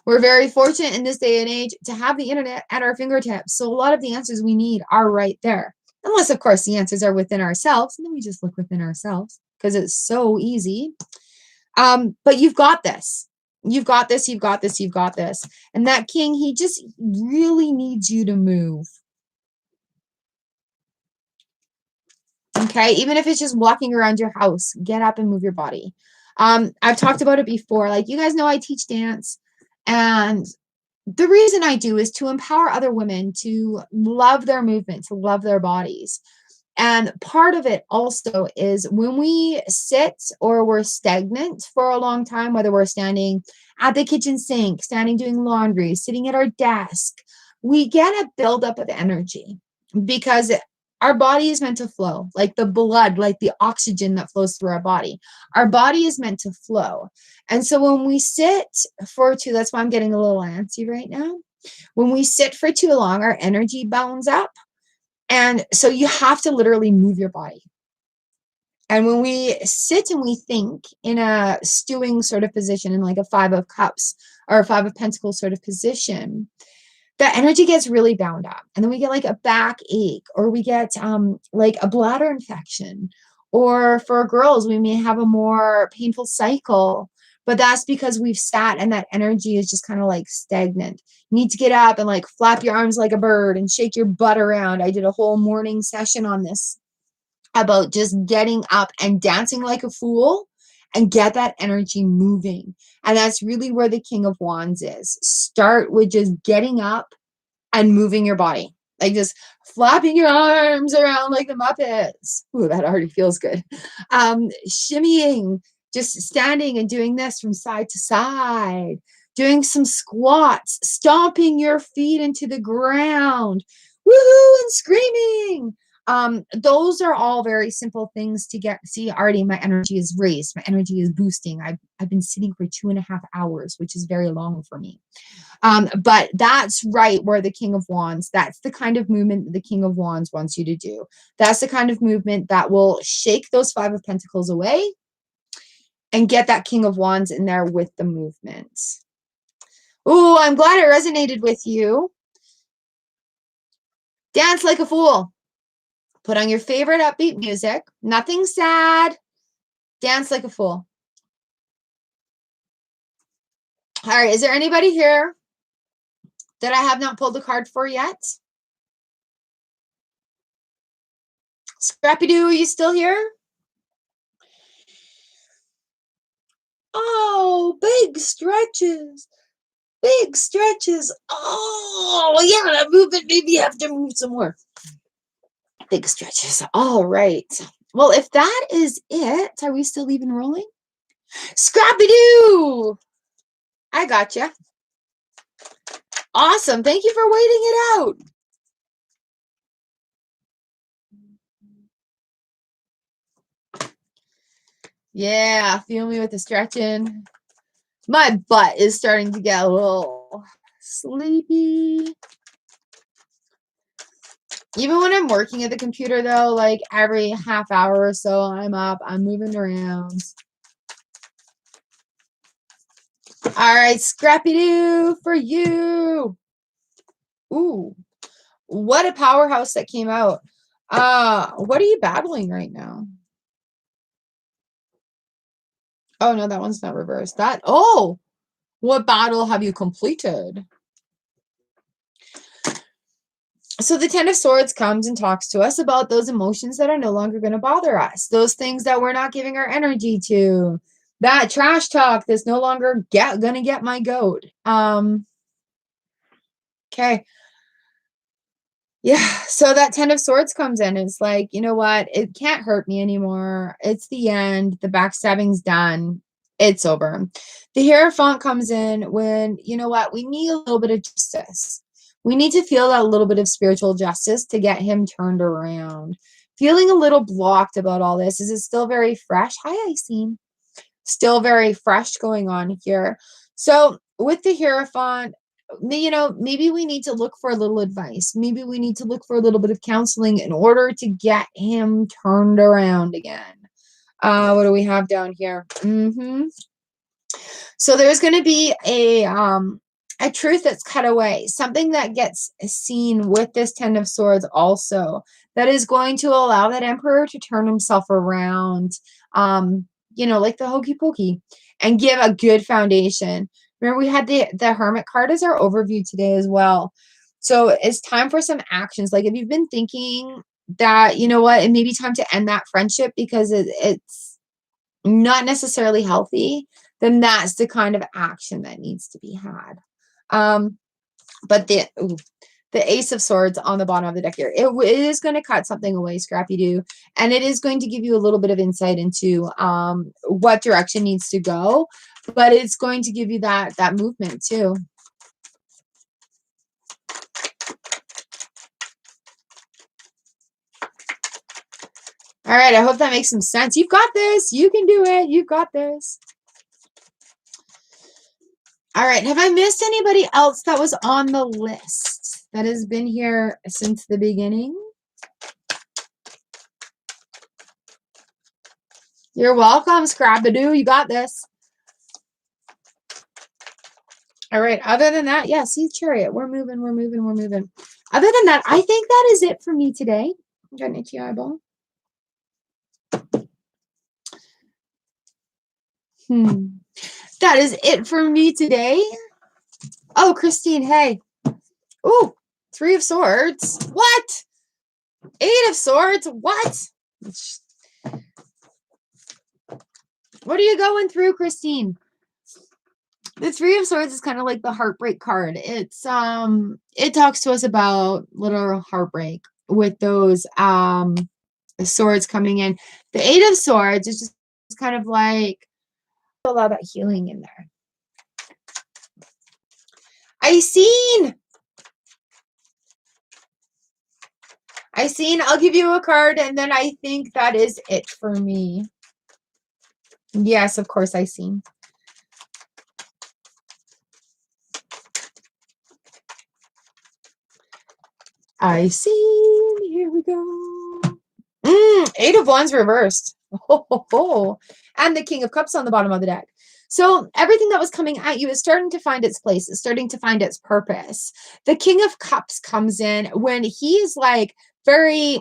We're very fortunate in this day and age to have the internet at our fingertips. So a lot of the answers we need are right there. Unless, of course, the answers are within ourselves. And then we just look within ourselves because it's so easy. But you've got this. You've got this. You've got this. You've got this. And that king, he just really needs you to move. Okay. Even if it's just walking around your house, get up and move your body. I've talked about it before. Like, you guys know I teach dance. And the reason I do is to empower other women to love their movement, to love their bodies. And part of it also is when we sit or we're stagnant for a long time, whether we're standing at the kitchen sink, standing doing laundry, sitting at our desk, we get a buildup of energy because our body is meant to flow, like the blood, like the oxygen that flows through our body. Our body is meant to flow. And so when we sit that's why I'm getting a little antsy right now. When we sit for too long, our energy bounds up. And so you have to literally move your body. And when we sit and we think in a stewing sort of position, in like a 5 of cups or a 5 of pentacles sort of position, the energy gets really bound up. And then we get like a backache, or we get like a bladder infection. Or for girls, we may have a more painful cycle. But that's because we've sat and that energy is just kind of like stagnant. You need to get up and like flap your arms like a bird and shake your butt around. I did a whole morning session on this about just getting up and dancing like a fool and get that energy moving. And that's really where the King of Wands is. Start with just getting up and moving your body, like just flapping your arms around like the Muppets. Ooh, that already feels good. Shimmying, just standing and doing this from side to side, doing some squats, stomping your feet into the ground, woohoo, and screaming. Those are all very simple things to get. See, already my energy is raised. My energy is boosting. I've been sitting for 2.5 hours, which is very long for me. But that's right where the King of Wands, that's the kind of movement that the King of Wands wants you to do. That's the kind of movement that will shake those 5 of Pentacles away and get that King of Wands in there with the movement. Oh, I'm glad it resonated with you. Dance like a fool. Put on your favorite upbeat music. Nothing sad. Dance like a fool. All right. Is there anybody here that I have not pulled the card for yet? Scrappy Doo, are you still here? Oh, big stretches. Big stretches. Oh, yeah, that movement made me have to move some more. Big stretches. All right. Well, if that is it, are we still even rolling? Scrappy Doo! I got you. Awesome. Thank you for waiting it out. Yeah, feel me with the stretching. My butt is starting to get a little sleepy. Even when I'm working at the computer, though, like every half hour or so, I'm up, I'm moving around. All right, Scrappy Doo for you. Ooh, what a powerhouse that came out. What are you battling right now? Oh, no, that one's not reversed. What battle have you completed? So the 10 of Swords comes and talks to us about those emotions that are no longer going to bother us. Those things that we're not giving our energy to. That trash talk that's no longer going to get my goat. Okay. Yeah, so that 10 of Swords comes in. It's like, you know what? It can't hurt me anymore. It's the end. The backstabbing's done. It's over. The Hierophant comes in when, you know what? We need a little bit of justice. We need to feel that little bit of spiritual justice to get him turned around. Feeling a little blocked about all this. Is it still very fresh? Hi, Icene. Still very fresh going on here. So with the Hierophant, you know, maybe we need to look for a little advice. Maybe we need to look for a little bit of counseling in order to get him turned around again. What do we have down here? So there's going to be a truth that's cut away, something that gets seen with this Ten of Swords also, that is going to allow that Emperor to turn himself around, like the hokey pokey, and give a good foundation. Remember, we had the Hermit card as our overview today as well. So it's time for some actions. Like if you've been thinking that, you know what, it may be time to end that friendship because it's not necessarily healthy, then that's the kind of action that needs to be had. But the Ace of Swords on the bottom of the deck here, it is going to cut something away, Scrappy Doo, and it is going to give you a little bit of insight into what direction needs to go, but it's going to give you that movement too. All right, I hope that makes some sense. You've got this. You can do it. You've got this. All right, have I missed anybody else that was on the list that has been here since the beginning? You're welcome, Scrabadoo. You got this. All right, other than that, yeah, see, Chariot. We're moving. Other than that, I think that is it for me today. Got an itchy eyeball. That is it for me today. Oh, Christine, hey. Ooh, 3 of Swords. What? 8 of Swords. What? What are you going through, Christine? The 3 of Swords is kind of like the heartbreak card. It's it talks to us about literal heartbreak with those swords coming in. The 8 of Swords is just kind of like a lot of healing in there. I seen. I'll give you a card, and then I think that is it for me. Yes, of course, I seen. I seen. Here we go. 8 of Wands reversed. And the King of Cups on the bottom of the deck. So everything that was coming at you is starting to find its place. It's starting to find its purpose. The King of Cups comes in when he's like very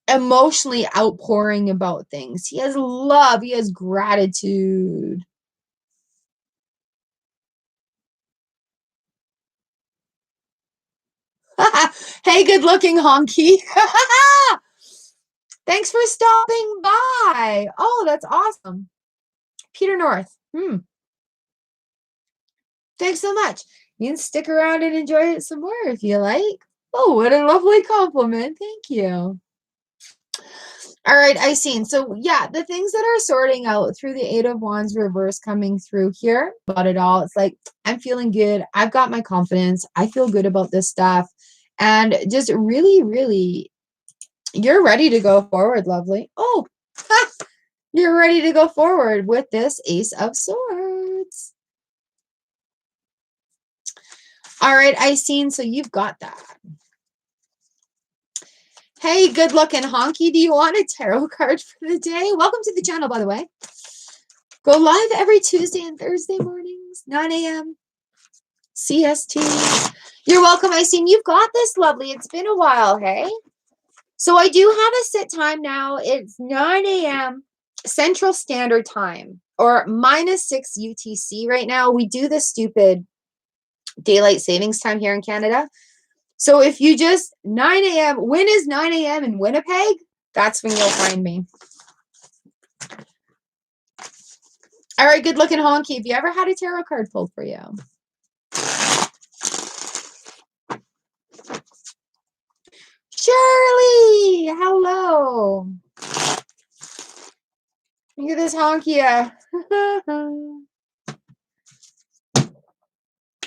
emotionally outpouring about things. He has love. He has gratitude. Hey, good looking honky. Thanks for stopping by. Oh, that's awesome. Peter North. Thanks so much. You can stick around and enjoy it some more if you like. Oh, what a lovely compliment. Thank you. All right, I seen. So yeah, the things that are sorting out through the 8 of Wands reverse coming through here about it all. It's like, I'm feeling good. I've got my confidence. I feel good about this stuff. And just really, really, you're ready to go forward, lovely. Oh, you're ready to go forward with this Ace of Swords. All right, I seen. So you've got that. Hey, good looking honky. Do you want a tarot card for the day? Welcome to the channel, by the way. Go live every Tuesday and Thursday mornings, 9 a.m. CST. You're welcome. I seen you've got this, lovely. It's been a while, hey? So I do have a sit time now. It's 9 a.m. Central Standard Time, or -6 UTC right now. We do this stupid daylight savings time here in Canada. So if you just 9 a.m., when is 9 a.m. in Winnipeg? That's when you'll find me. All right, good looking honky. Have you ever had a tarot card pulled for you? Shirley, hello. Look at this honky.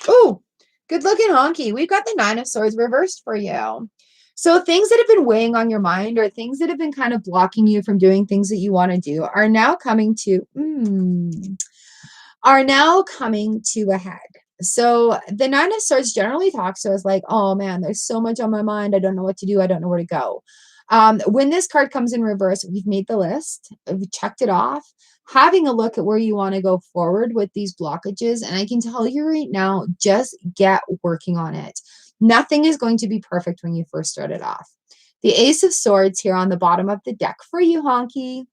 Oh, good looking honky. We've got the 9 of Swords reversed for you. So things that have been weighing on your mind, or things that have been kind of blocking you from doing things that you want to do, are now coming to a head. So the 9 of Swords generally talks to us like, oh man, there's so much on my mind. I don't know what to do. I don't know where to go. When this card comes in reverse, we've made the list, we've checked it off, having a look at where you want to go forward with these blockages. And I can tell you right now, just get working on it. Nothing is going to be perfect when you first started off. The Ace of Swords here on the bottom of the deck for you, Honky.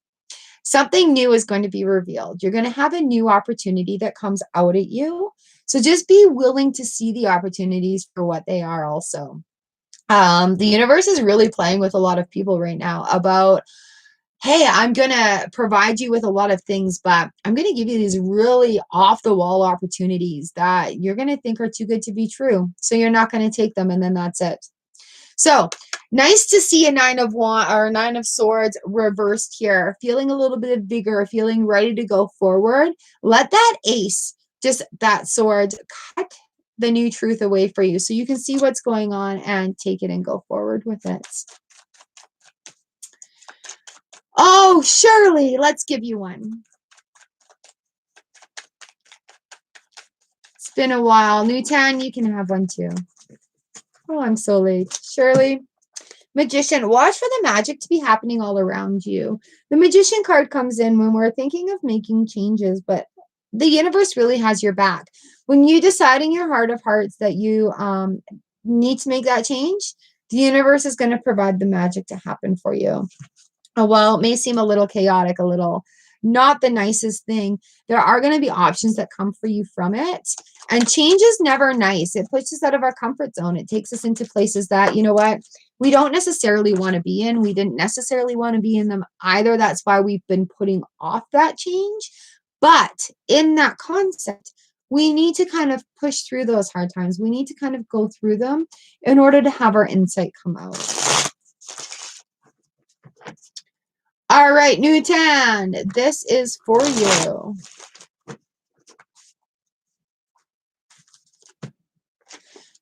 Something new is going to be revealed. You're going to have a new opportunity that comes out at you. So just be willing to see the opportunities for what they are also. The universe is really playing with a lot of people right now about, hey, I'm going to provide you with a lot of things, but I'm going to give you these really off the wall opportunities that you're going to think are too good to be true. So you're not going to take them, and then that's it. So nice to see a Nine of Swords reversed here, feeling a little bit of vigor, feeling ready to go forward. Let that ace, just that sword, cut the new truth away for you so you can see what's going on and take it and go forward with it. Oh, Shirley, let's give you one. It's been a while. Newtown, you can have one too. Oh, I'm so late. Shirley. Magician, watch for the magic to be happening all around you. The Magician card comes in when we're thinking of making changes, but the universe really has your back. When you decide in your heart of hearts that you need to make that change, the universe is going to provide the magic to happen for you. While it may seem a little chaotic, a little not the nicest thing, there are going to be options that come for you from it. And change is never nice. It puts us out of our comfort zone. It takes us into places that, you know what, we don't necessarily want to be in. We didn't necessarily want to be in them either. That's why we've been putting off that change. But in that concept, we need to kind of push through those hard times. We need to kind of go through them in order to have our insight come out. All right, Newtown, this is for you.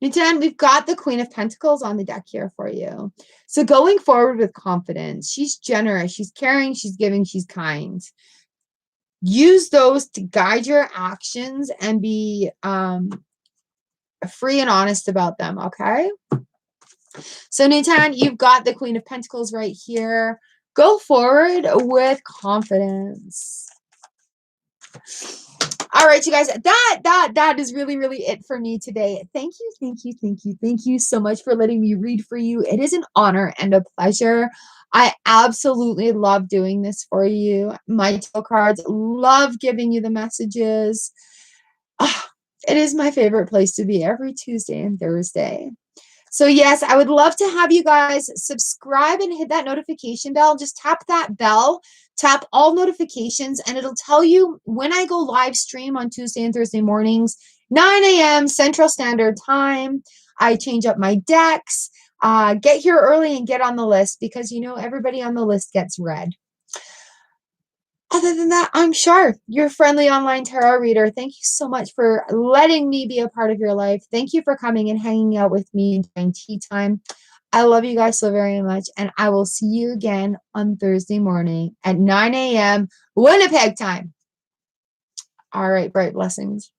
Newtown, we've got the Queen of Pentacles on the deck here for you. So going forward with confidence, she's generous, she's caring, she's giving, she's kind. Use those to guide your actions and be free and honest about them, okay? So Newtown, you've got the Queen of Pentacles right here. Go forward with confidence. All right, you guys, that is really it for me today. Thank you so much for letting me read for you. It is an honor and a pleasure. I absolutely love doing this for you. My tarot cards love giving you the messages. Oh, it is my favorite place to be every Tuesday and Thursday. So yes, I would love to have you guys subscribe and hit that notification bell. Just tap that bell, tap all notifications, and it'll tell you when I go live stream on Tuesday and Thursday mornings, 9 a.m. Central Standard Time. I change up my decks. Get here early and get on the list because, you know, everybody on the list gets read. Other than that, I'm Shar, your friendly online tarot reader. Thank you so much for letting me be a part of your life. Thank you for coming and hanging out with me during tea time. I love you guys so very much, and I will see you again on Thursday morning at 9 a.m. Winnipeg time. All right, bright blessings.